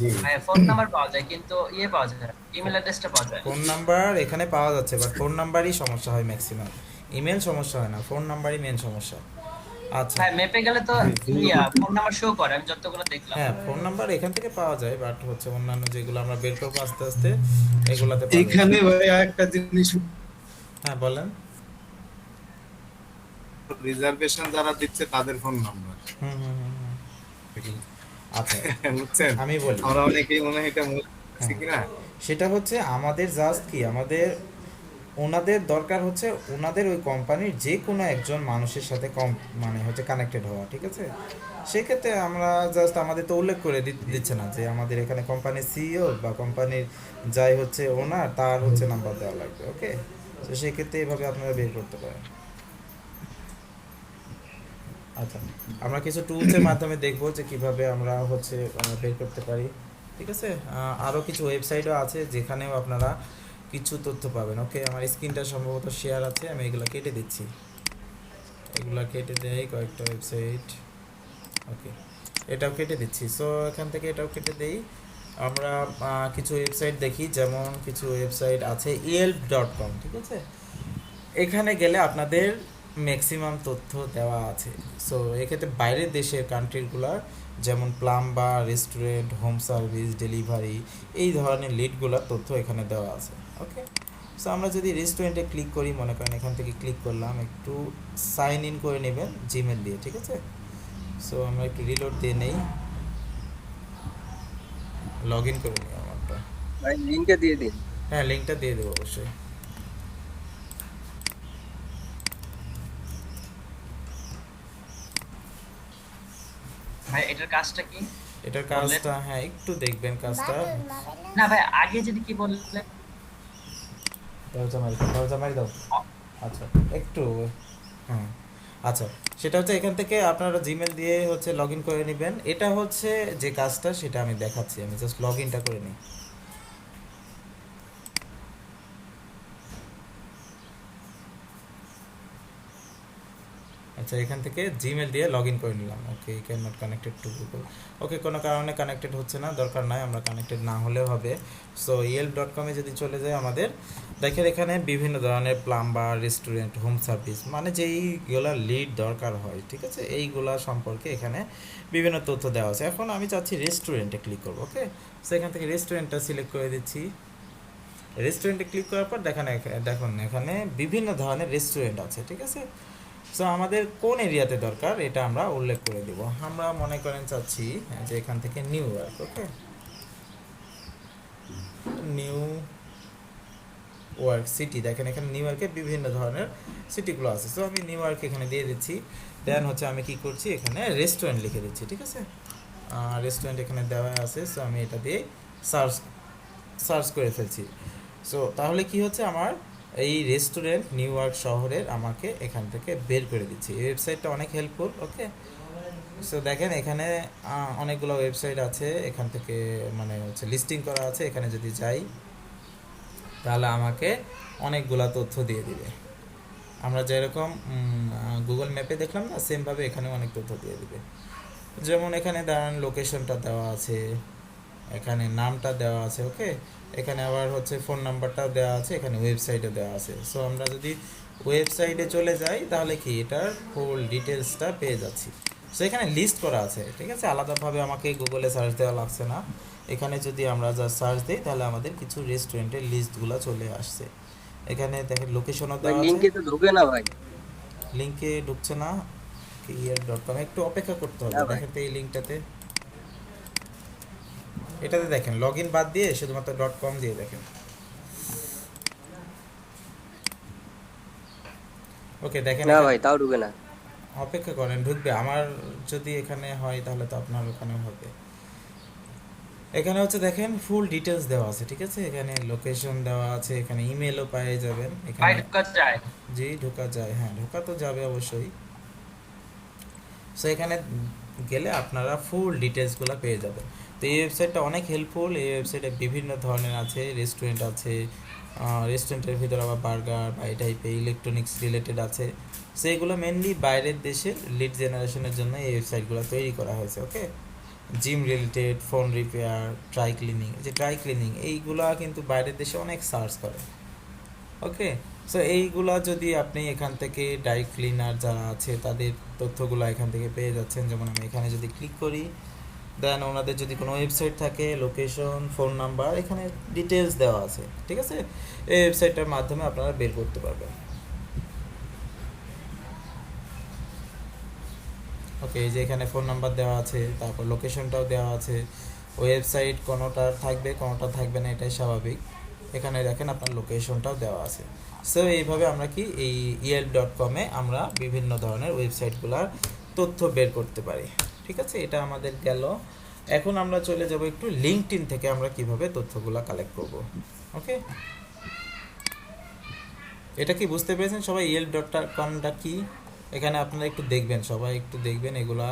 জি ভাই ফোন নাম্বার পাওয়া যায় কিন্তু ইয়ে পাওয়া যায় না, ইমেল অ্যাড্রেসটা পাওয়া যায় না। ফোন নাম্বার এখানে পাওয়া যাচ্ছে, বাট ফোন নাম্বারই সমস্যা হয় ম্যাক্সিমাম, ইমেল সমস্যা হয় না, ফোন নাম্বারই মেন সমস্যা। আচ্ছা ভাই ম্যাপে গেলে তো ফোন নাম্বার শো করে, আমি যতগুলো দেখলাম। হ্যাঁ ফোন নাম্বার এখান থেকে পাওয়া যায়, বাট হচ্ছে অন্যান্য যেগুলো আমরা বের করবো আস্তে আস্তে এগুলাতে পাওয়া যাবে। এখানে ভাই আরেকটা জিনিস, হ্যাঁ বলেন। রিজার্ভেশন যারা দিচ্ছে তাদের ফোন নাম্বার, হুম হুম হুম হুম। আচ্ছা বুঝছেন? আমি বলি, আমরা অনেকেই মনে হয় এটা মনে করছি কিনা। সেটা হচ্ছে আমাদের জাস্ট কি আমাদের ওনাদের দরকার হচ্ছে ওনাদের ওই কোম্পানির যে কোনো একজন মানুষের সাথে মানে হচ্ছে কানেক্টেড হওয়া, ঠিক আছে? সেক্ষেত্রে আমরা জাস্ট আমাদের তো উল্লেখ করে দিচ্ছে না যে আমাদের এখানে কোম্পানির সিইও বা কোম্পানির যাই হচ্ছে ওনার তার হচ্ছে নাম্বার দেওয়া লাগবে, ওকে? তো সেক্ষেত্রে এভাবে আপনারা বের করতে পারেন। আচ্ছা আমরা কিছু টুলসের মাধ্যমে দেখবো যে কিভাবে আমরা হচ্ছে বের করতে পারি, ঠিক আছে? আরও কিছু ওয়েবসাইটও আছে যেখানেও আপনারা কিছু তথ্য পাবেন, ওকে? আমার স্ক্রিনটা সম্ভবত শেয়ার আছে, আমি এগুলো কেটে দিচ্ছি, এগুলো কেটে দেই কয়েকটা ওয়েবসাইট, ওকে এটাও কেটে দিচ্ছি। সো এখান থেকে এটাও কেটে দেই। আমরা কিছু ওয়েবসাইট দেখি, যেমন কিছু ওয়েবসাইট আছে yelp.com, ঠিক আছে? এখানে গেলে আপনাদের ম্যাক্সিমাম তথ্য দেওয়া আছে। সো এক্ষেত্রে বাইরের দেশের কান্ট্রিগুলোর যেমন plumber, restaurant, home service, delivery, এই ধরনের লিডগুলোর তথ্য এখানে দেওয়া আছে, ওকে? সো আমরা যদি রেস্টুরেন্টে ক্লিক করি, মনে করেন এখান থেকে ক্লিক করলাম, একটু সাইন ইন করে নেবেন জিমেল দিয়ে, ঠিক আছে? সো আমরা একটু রিলোড দিয়ে নেই, লগ ইন করে নিই আমারটা। ভাই লিংকটা দিয়ে দিন। হ্যাঁ লিঙ্কটা দিয়ে দেবো অবশ্যই। ভাই এটার কাজটা কি? এটার কাজটা হ্যাঁ একটু দেখবেন কাজটা। না ভাই আগে যদি কি বললেন? দরজা মারি দাও। আচ্ছা একটু হ্যাঁ আচ্ছা, সেটা হচ্ছে এখান থেকে আপনারা জিমেল দিয়ে হচ্ছে লগ ইন করে নেবেন। এটা হচ্ছে যে কাজটা সেটা আমি দেখাচ্ছি, আমি জাস্ট লগ ইনটা করে নিই। আচ্ছা এখান থেকে জিমেল দিয়ে লগ ইন করে নিলাম, okay can not connected to Google, okay কোনো কারণে কানেক্টেড হচ্ছে না, দরকার নাই, আমরা কানেক্টেড না হলেও হবে। সো yelp.com-এ যদি চলে যায় আমাদের দেখেন এখানে বিভিন্ন ধরনের প্লাম্বার, রেস্টুরেন্ট, হোম সার্ভিস, মানে যেইগুলা লিড দরকার হয়, ঠিক আছে, এইগুলা সম্পর্কে এখানে বিভিন্ন তথ্য দেওয়া আছে। এখন আমি চাচ্ছি রেস্টুরেন্টে ক্লিক করবো, ওকে? সো এখান থেকে রেস্টুরেন্টটা সিলেক্ট করে দিচ্ছি। রেস্টুরেন্টে ক্লিক করার পর দেখুন এখানে বিভিন্ন ধরনের রেস্টুরেন্ট আছে, ঠিক আছে? সো আমাদের কোন এরিয়াতে দরকার এটা আমরা উল্লেখ করে দিব। আমরা মনে করেন চাচ্ছি যে এখান থেকে নিউ ইয়র্ক, ওকে? নিউ ইয়র্ক সিটি, দেখেন এখানে নিউ ইয়র্কে বিভিন্ন ধরনের সিটিগুলো আছে। সো আমি নিউ ইয়র্ক এখানে দিয়ে দিচ্ছি। দেন হচ্ছে আমি কি করছি, এখানে রেস্টুরেন্ট লিখে দিচ্ছি, ঠিক আছে? রেস্টুরেন্ট এখানে দেওয়া আছে, সো আমি এটা দিয়ে সার্চ করে ফেলছি। সো তাহলে কি হচ্ছে, আমার এই রেস্টুরেন্ট নিউ ইয়র্ক শহরের আমাকে এখান থেকে বের করে দিচ্ছে। এই ওয়েবসাইটটা অনেক হেল্পফুল, ওকে? সো দেখেন এখানে অনেকগুলো ওয়েবসাইট আছে, এখান থেকে মানে হচ্ছে লিস্টিং করা আছে। এখানে যদি যাই তাহলে আমাকে অনেকগুলা তথ্য দিয়ে দিবে। আমরা যেরকম গুগল ম্যাপে দেখলাম না, সেমভাবে এখানে অনেক তথ্য দিয়ে দিবে। যেমন এখানে দাঁড়ান লোকেশনটা দেওয়া আছে, এখানে নামটা দেওয়া আছে, ওকে? এখানে আবার হচ্ছে ফোন নাম্বারটাও দেওয়া আছে, এখানে ওয়েবসাইটও দেওয়া আছে। সো আমরা যদি ওয়েবসাইটে চলে যাই তাহলে কি এটার ফুল ডিটেলসটা পেয়ে যাচ্ছি। সো এখানে লিস্ট করা আছে, ঠিক আছে? আলাদাভাবে আমাকে গুগলে সার্চ দেওয়া লাগছে না। এখানে যদি আমরা যা সার্চ দিই তাহলে আমাদের কিছু রেস্টুরেন্টের লিস্টগুলো চলে আসছে। এখানে দেখেন লোকেশনও দেওয়া আছে। লিংকে তো ঢোকে না ভাই, লিংকে ঢুকছে না yelp.com, একটু অপেক্ষা করতে হবে। দেখেন তো এই লিঙ্কটাতে, এটাতে দেখেন লগ ইন বাদ দিয়ে শুধুমাত্র .com দিয়ে দেখেন, ওকে? দেখেন না ভাই তাও ঢোকে না। অপেক্ষা করেন, ঢুকবে। আমার যদি এখানে হয় তাহলে তো আপনার ওখানে হবে। এখানে হচ্ছে দেখেন ফুল ডিটেলস দেওয়া আছে, ঠিক আছে? এখানে লোকেশন দেওয়া আছে, এখানে ইমেলও পেয়ে যাবেন। ভাই এখানে ঢোকা যায়? জি ঢোকা যায়, হ্যাঁ ঢোকা তো যাবে অবশ্যই। সো এখানে গেলে আপনারা ফুল ডিটেলসগুলো পেয়ে যাবেন। তো এই ওয়েবসাইটটা অনেক হেল্পফুল। এই ওয়েবসাইটে বিভিন্ন ধরনের আছে, রেস্টুরেন্ট আছে, রেস্টুরেন্টের ভিতরে আবার বার্গার বা এই টাইপের ইলেকট্রনিক্স রিলেটেড আছে। সো এগুলো মেনলি বাইরের দেশের লিড জেনারেশনের জন্য এই ওয়েবসাইটগুলো তৈরি করা হয়েছে, okay? Gym related, phone repair, dry cleaning, যে ড্রাই ক্লিনিং এইগুলো কিন্তু বাইরের দেশে অনেক সার্চ করে, ওকে? সো এইগুলা যদি আপনি এখান থেকে ডাইরেক্ট ক্লিনার যারা আছে তাদের তথ্যগুলো এখান থেকে পেয়ে যাচ্ছেন। যেমন আমি এখানে যদি ক্লিক করি, দেন ওনাদের যদি কোনো ওয়েবসাইট থাকে, লোকেশন, ফোন নাম্বার, এখানে ডিটেলস দেওয়া আছে, ঠিক আছে। এই ওয়েবসাইটটার মাধ্যমে আপনারা বের করতে পারবেন। ওকে, এই যে এখানে ফোন নাম্বার দেওয়া আছে, তারপর লোকেশনটাও দেওয়া আছে। ওয়েবসাইট কোনোটার থাকবে কোনোটা থাকবে না, এটাই স্বাভাবিক। এখানে দেখেন আপনার লোকেশনটাও দেওয়া আছে। সো এইভাবে আমরা কি এই yelp.com-এ আমরা বিভিন্ন ধরনের ওয়েবসাইটগুলোর তথ্য বের করতে পারি, ঠিক আছে। এটা আমাদের গেল। এখন আমরা চলে যাব একটু লিঙ্কডইন থেকে আমরা কিভাবে তথ্যগুলো কালেক্ট করব। ওকে, এটা কি বুঝতে পেরেছেন সবাই? yelp.com-টা কি? এখানে আপনারা একটু দেখবেন, সবাই একটু দেখবেন এগুলা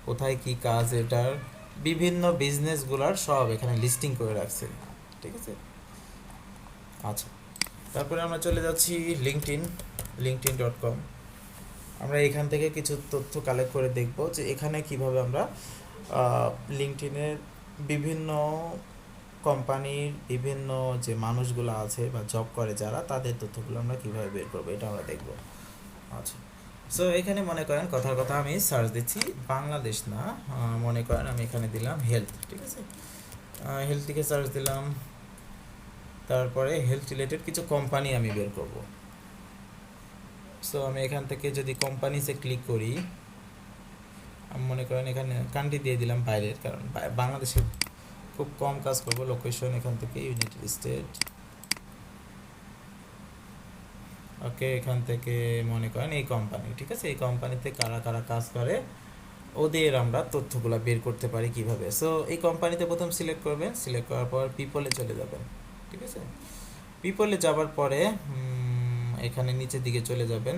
কোথায় কি কাজ, এটার বিভিন্ন বিজনেসগুলার সব এখানে লিস্টিং করে রাখছে, ঠিক আছে। আচ্ছা, তারপরে আমরা চলে যাচ্ছি linkedin.com। আমরা এখান থেকে কিছু তথ্য কালেক্ট করে দেখব যে এখানে কিভাবে আমরা লিঙ্কডইনের বিভিন্ন কোম্পানির বিভিন্ন যে মানুষগুলো আছে বা জব করে যারা, তাদের তথ্যগুলো আমরা কিভাবে বের করবো, এটা আমরা দেখব। আচ্ছা, সো এখানে মনে করেন কথার কথা আমি সার্চ দিচ্ছি, বাংলাদেশ না, মনে করেন আমি এখানে দিলাম হেলথ, ঠিক আছে। হেলথ থেকে সার্চ দিলাম, তারপরে হেলথ রিলেটেড কিছু কোম্পানি আমি বের করব। সো আমি এখান থেকে যদি কোম্পানিসে ক্লিক করি, আমি মনে করেন এখানে কান্ট্রি দিয়ে দিলাম বাইরের, কারণ বাংলাদেশে খুব কম কাজ করব। লোকেশন এখান থেকে ইউনাইটেড স্টেট। ওকে, এখান থেকে মনে করেন এই কোম্পানি, ঠিক আছে। এই কোম্পানিতে কারা কারা কাজ করে ওদের আমরা তথ্যগুলো বের করতে পারি কিভাবে। সো এই কোম্পানিতে প্রথম সিলেক্ট করবেন, সিলেক্ট করার পর পিপলে চলে যাবেন, ঠিক আছে। পিপলে যাবার পরে এখানে নিচের দিকে চলে যাবেন,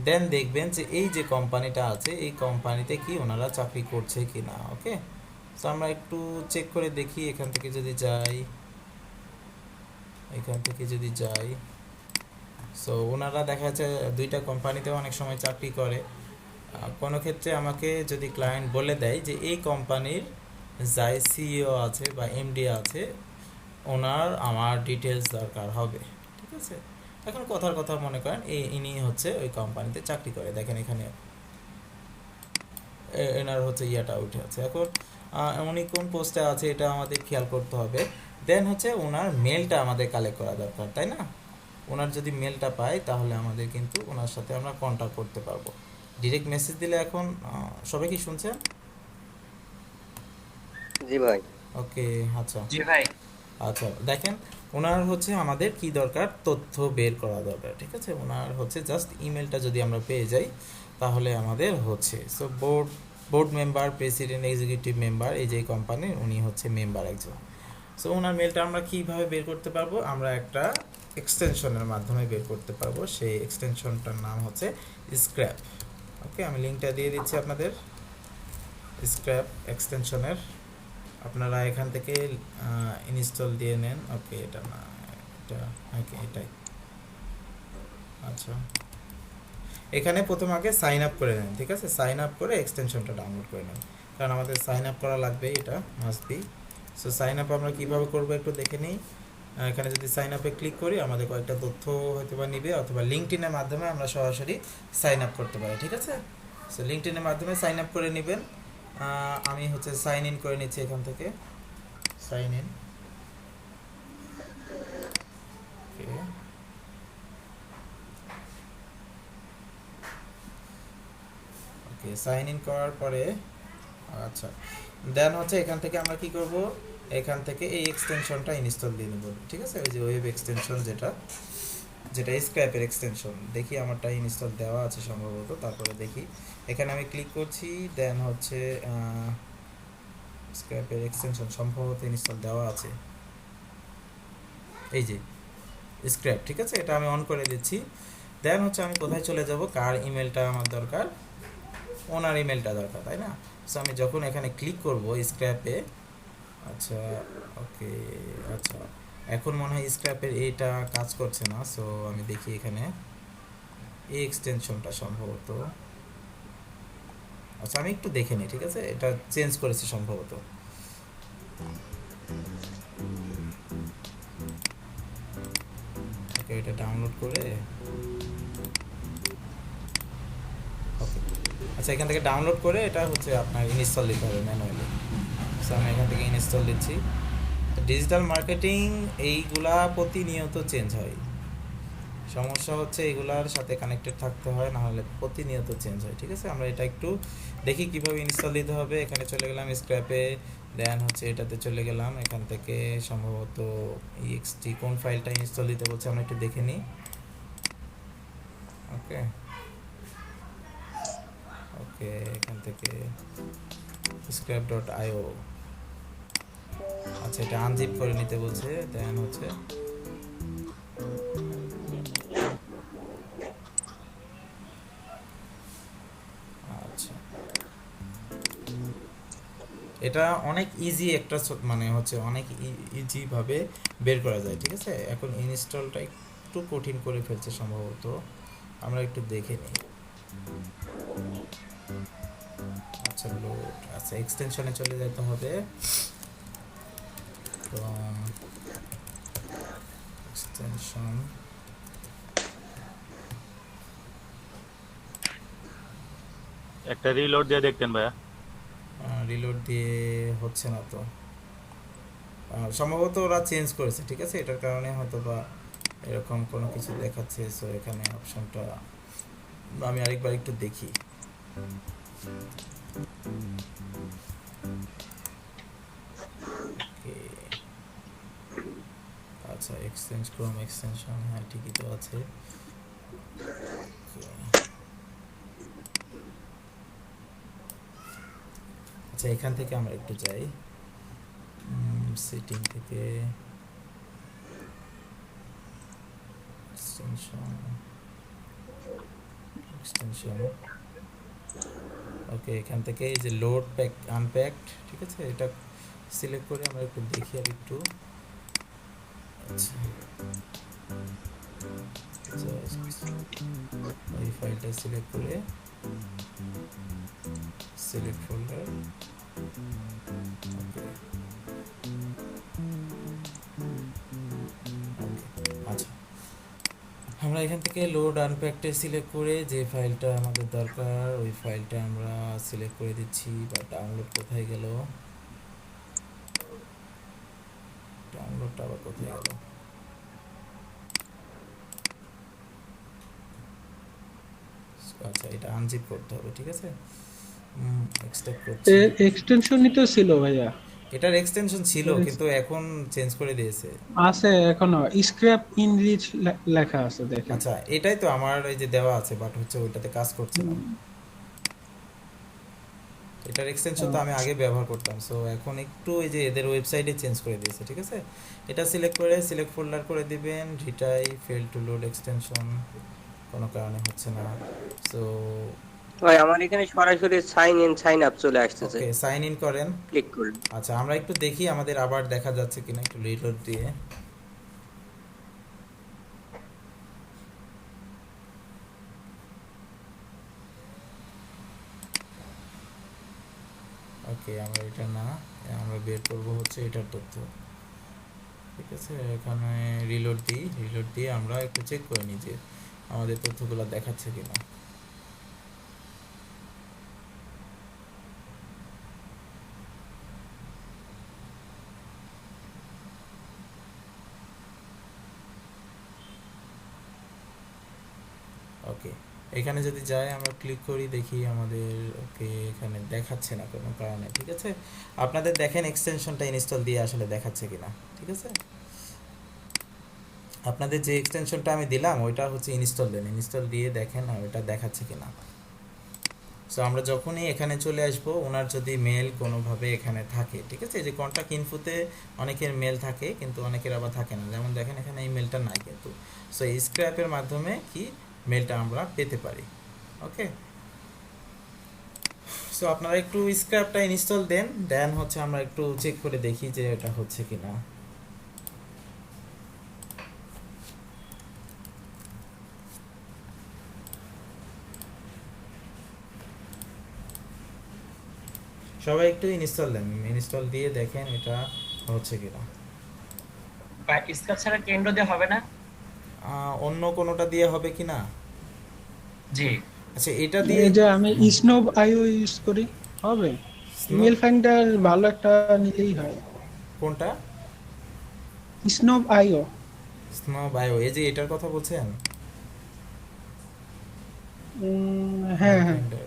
দেন দেখবেন যে এই যে কোম্পানিটা আছে এই কোম্পানিতে কি ওনারা চাকরি করছে কি না। ওকে, সো আমরা একটু চেক করে দেখি। এখান থেকে যদি যাই, সো ওনারা দেখা যাচ্ছে দুইটা কোম্পানিতেও অনেক সময় চাকরি করে। কোনো ক্ষেত্রে আমাকে যদি ক্লায়েন্ট বলে দেয় যে এই কোম্পানির যাই সিইও আছে বা এমডি আছে, ওনার আমার ডিটেলস দরকার হবে, ঠিক আছে। এখন কথার কথা মনে করেন ইনি হচ্ছে ওই কোম্পানিতে চাকরি করে, দেখেন এখানে এনার হচ্ছে ইয়াটা উঠে আছে। এখন উনি কোন পোস্টে আছে এটা আমাদের খেয়াল করতে হবে। দেন হচ্ছে ওনার মেলটা আমাদের কালেক্ট করা দরকার, তাই না। ওনার যদি মেলটা পাই তাহলে আমাদের কিন্তু ওনার সাথে আমরা কন্ট্যাক্ট করতে পারবো। ডিরেক্ট মেসেজ দিলে এখন সবাই কি শুনছেন? জি ভাই। ওকে, আচ্ছা জি ভাই। আচ্ছা, দেখেন ওনার হচ্ছে আমাদের কি দরকার, তথ্য বের করা দরকার, ঠিক আছে। ওনার হচ্ছে জাস্ট ইমেলটা যদি আমরা পেয়ে যাই তাহলে আমাদের হচ্ছে। So board member, president, executive member, এই যে কোম্পানির উনি হচ্ছে মেম্বার একজন। সো ওনার মেলটা আমরা কিভাবে বের করতে পারবো? আমরা একটা এক্সটেনশনের মাধ্যমে বের করতে পারবো। সেই এক্সটেনশনটার নাম হচ্ছে স্ক্র্যাপ। ওকে, আমি লিঙ্কটা দিয়ে দিচ্ছি আপনাদের স্ক্র্যাপ এক্সটেনশনের। আপনারা এখান থেকে ইনস্টল দিয়ে নেন। ওকে, এটা না, এটা ওকে, এটাই। আচ্ছা, এখানে প্রথম আগে সাইন আপ করে নেন, ঠিক আছে। সাইন আপ করে এক্সটেনশনটা ডাউনলোড করে নেন, কারণ আমাদের সাইন আপ করা লাগবে, এটা must be. So sign up আমরা কীভাবে করবো একটু দেখে নিই। এখানে যদি সাইন আপে ক্লিক করি আমাদের কয়েকটা তথ্য হয়তো বা নিবে, অথবা লিঙ্কডইনের মাধ্যমে আমরা সরাসরি সাইন আপ করতে পারি, ঠিক আছে। সো লিঙ্কডইনের মাধ্যমে সাইন আপ করে নেবেন। আমি হচ্ছে সাইন ইন করে নিচ্ছি এখান থেকে, sign in. Okay, sign in করার পরে আচ্ছা, দেন হচ্ছে এখান থেকে আমরা কি করব, এখান থেকে এই এক্সটেনশনটা ইনস্টল দিয়ে নেব, ঠিক আছে। ওই যে ওয়েব এক্সটেনশন যেটা স্ক্র্যাপের এক্সটেনশন, দেখি আমারটা ইনস্টল দেওয়া আছে সম্ভবত। তারপরে দেখি এখানে আমি ক্লিক করছি, দেন হচ্ছে স্ক্র্যাপের এক্সটেনশন সম্ভবত ইনস্টল দেওয়া আছে, এই যে স্ক্র্যাপ, ঠিক আছে। এটা আমি অন করে দিচ্ছি। দেন হচ্ছে আমি কোথায় চলে যাব, কার ইমেলটা আমার দরকার, ওনার ইমেলটা দরকার, তাই না। সো আমি যখন এখানে ক্লিক করব স্ক্র্যাপে, আচ্ছা ওকে, আচ্ছা এখন মনে হয় স্ক্র্যাপের এইটা কাজ করছে না। সো আমি দেখি এখানে এই এক্সটেনশনটা সম্ভবত, আচ্ছা আমি একটু দেখে নিই, ঠিক আছে। এটা চেঞ্জ করেছি সম্ভবত। ওকে, এটা ডাউনলোড করে ওকে। আচ্ছা, এখান থেকে ডাউনলোড করে এটা হচ্ছে আপনার ইনস্টল দিতে হবে ম্যানুয়ালি। সো আমি এখান থেকে ইনস্টল দিচ্ছি। ডিজিটাল মার্কেটিং এইগুলা প্রতিনিয়ত চেঞ্জ হয়, সমস্যা হচ্ছে এগুলার সাথে কানেক্টেড থাকতে হয়, না হলে প্রতিনিয়ত চেঞ্জ হয়। ঠিক আছে, আমরা এটা একটু দেখি কিভাবে ইনস্টল দিতে হবে। এখানে চলে গেলাম স্ক্র্যাপে, দেন হচ্ছে এটাতে চলে গেলাম। এখান থেকে সম্ভবত ext কোন ফাইলটা ইনস্টল দিতে বলছে আমরা একটু দেখে নিই। ওকে ওকে, এখান থেকে scrap.io। আচ্ছা, এটা আনজিপ করে নিতে বলছে, দেন হচ্ছে আচ্ছা, এটা অনেক ইজি একটা মানে হচ্ছে অনেক ইজি ভাবে বের করা যায়। ঠিক আছে, এখন ইনস্টলটা একটু কঠিন করে ফেলছে সম্ভবত, আমরা একটু দেখে নিই। আচ্ছা, লোড। আচ্ছা, এক্সটেনশনে চলে যেতে হবে। তো এক্সটেনশন একটা রিলোড দিয়ে দেখতেন ভাইয়া। রিলোড দিয়ে হচ্ছে না তো, সম্ভবত ওরা চেঞ্জ করেছে। ঠিক আছে, এটার কারণে হয়তো বা এরকম কোনো কিছু দেখাচ্ছে। সো এখানে অপশনটা আমি আরেকবার একটু দেখি। আচ্ছা, ক্রোম এক্সটেনশন, হ্যাঁ ঠিকই তো আছে। আচ্ছা, এখান থেকে আমরা একটু যাই সেটিং থেকে, এক্সটেনশন ওকে। এখান থেকে এই যে লোড প্যাক আনপ্যাকড, ঠিক আছে, এটা সিলেক্ট করে আমরা একটু দেখি আর একটু। আচ্ছা, এই ফাইলটা সিলেক্ট করে সিলেক্ট ফোল্ডার। ওকে, আচ্ছা, আমরা এখান থেকে লোড আনপ্যাকডে সিলেক্ট করে যে ফাইলটা আমাদের দরকার ওই ফাইলটা আমরা সিলেক্ট করে দিচ্ছি। বা ডাউনলোড কোথায় গেল, ডাউনলোডটা আবার কোথায় গেল? আচ্ছা, এটা আনজিপ করতে হবে। ঠিক আছে, এক্সট্রাক্ট করছি। এক্সটেনশনই তো ছিল ভাইয়া, এটার এক্সটেনশন ছিল কিন্তু এখন চেঞ্জ করে দিয়েছে। আছে এখনো স্ক্র্যাপ ইন রিচ লেখা আছে দেখেন। আচ্ছা, এটাই তো আমার এই যে দেওয়া আছে, বাট হচ্ছে ওইটাতে কাজ করছে না। এটার এক্সটেনশন তো আমি আগে ব্যবহার করতাম। সো এখন একটু এই যে এদের ওয়েবসাইটে চেঞ্জ করে দিয়েছে। ঠিক আছে, এটা সিলেক্ট করে সিলেক্ট ফোল্ডার করে দিবেন। Retype fail to load extension, কোনো কারণে হচ্ছে না। সো ভাই আমার এখানে সরাসরি সাইন ইন সাইন আপ চলে আসতেছে। ওকে, সাইন ইন করেন, ক্লিক করুন। আচ্ছা, আমরা একটু দেখি আমাদের আবার দেখা যাচ্ছে কিনা, একটু রিলোড দিয়ে। ওকে, আমরা এটা না, আমরা বের করব হচ্ছে এটার তথ্য। ঠিক আছে, এখানে রিলোড দিয়ে আমরা একটু চেক করে নিই যে আমাদের তথ্যগুলো দেখাচ্ছে কিনা। ওকে, এখানে যদি যাই আমরা ক্লিক করি, দেখি আমাদের ওকে এখানে দেখাচ্ছে না কোনো কারণে। ঠিক আছে, আপনাদের দেখেন এক্সটেনশনটা ইনস্টল দিয়ে আসলে দেখাচ্ছে কিনা। ঠিক আছে, আপনাদের যে এক্সটেনশনটা আমি দিলাম ওইটা হচ্ছে ইনস্টল দেন, ইনস্টল দিয়ে দেখেন ওইটা দেখাচ্ছে কিনা। সো আমরা যখনই এখানে চলে আসব, ওনার যদি মেল কোনোভাবে এখানে থাকে, ঠিক আছে, যে কন্ট্যাক্ট ইনফোতে অনেকের মেল থাকে কিন্তু অনেকের আবার থাকে না। যেমন দেখেন এখানে এই মেলটা নাই কিন্তু। সো এই স্ক্র্যাপের মাধ্যমে কি মেলটা আমরা পেতে পারি। ওকে, সো আপনারা একটু স্ক্র্যাপটা ইনস্টল দেন হচ্ছে আমরা একটু চেক করে দেখি যে এটা হচ্ছে কিনা। সবাই একটু ইনস্টল দিয়ে দেখেন এটা হচ্ছে কিনা। স্ক্র্যাপ ছাড়া কেন্দ্র দিয়ে হবে না? অন্য কোনোটা দিয়ে হবে কি না? জি। আচ্ছা এটা দিয়ে এই যে আমি স্নোব আইও ইউজ করি, হবে? ইমেল ফাইন্ডার ভালো একটা নিলেই হয়। কোনটা? স্নোব আইও। স্নো বায়ো, এই যে এটার কথা বলছেন? হ্যাঁ হ্যাঁ, Finder।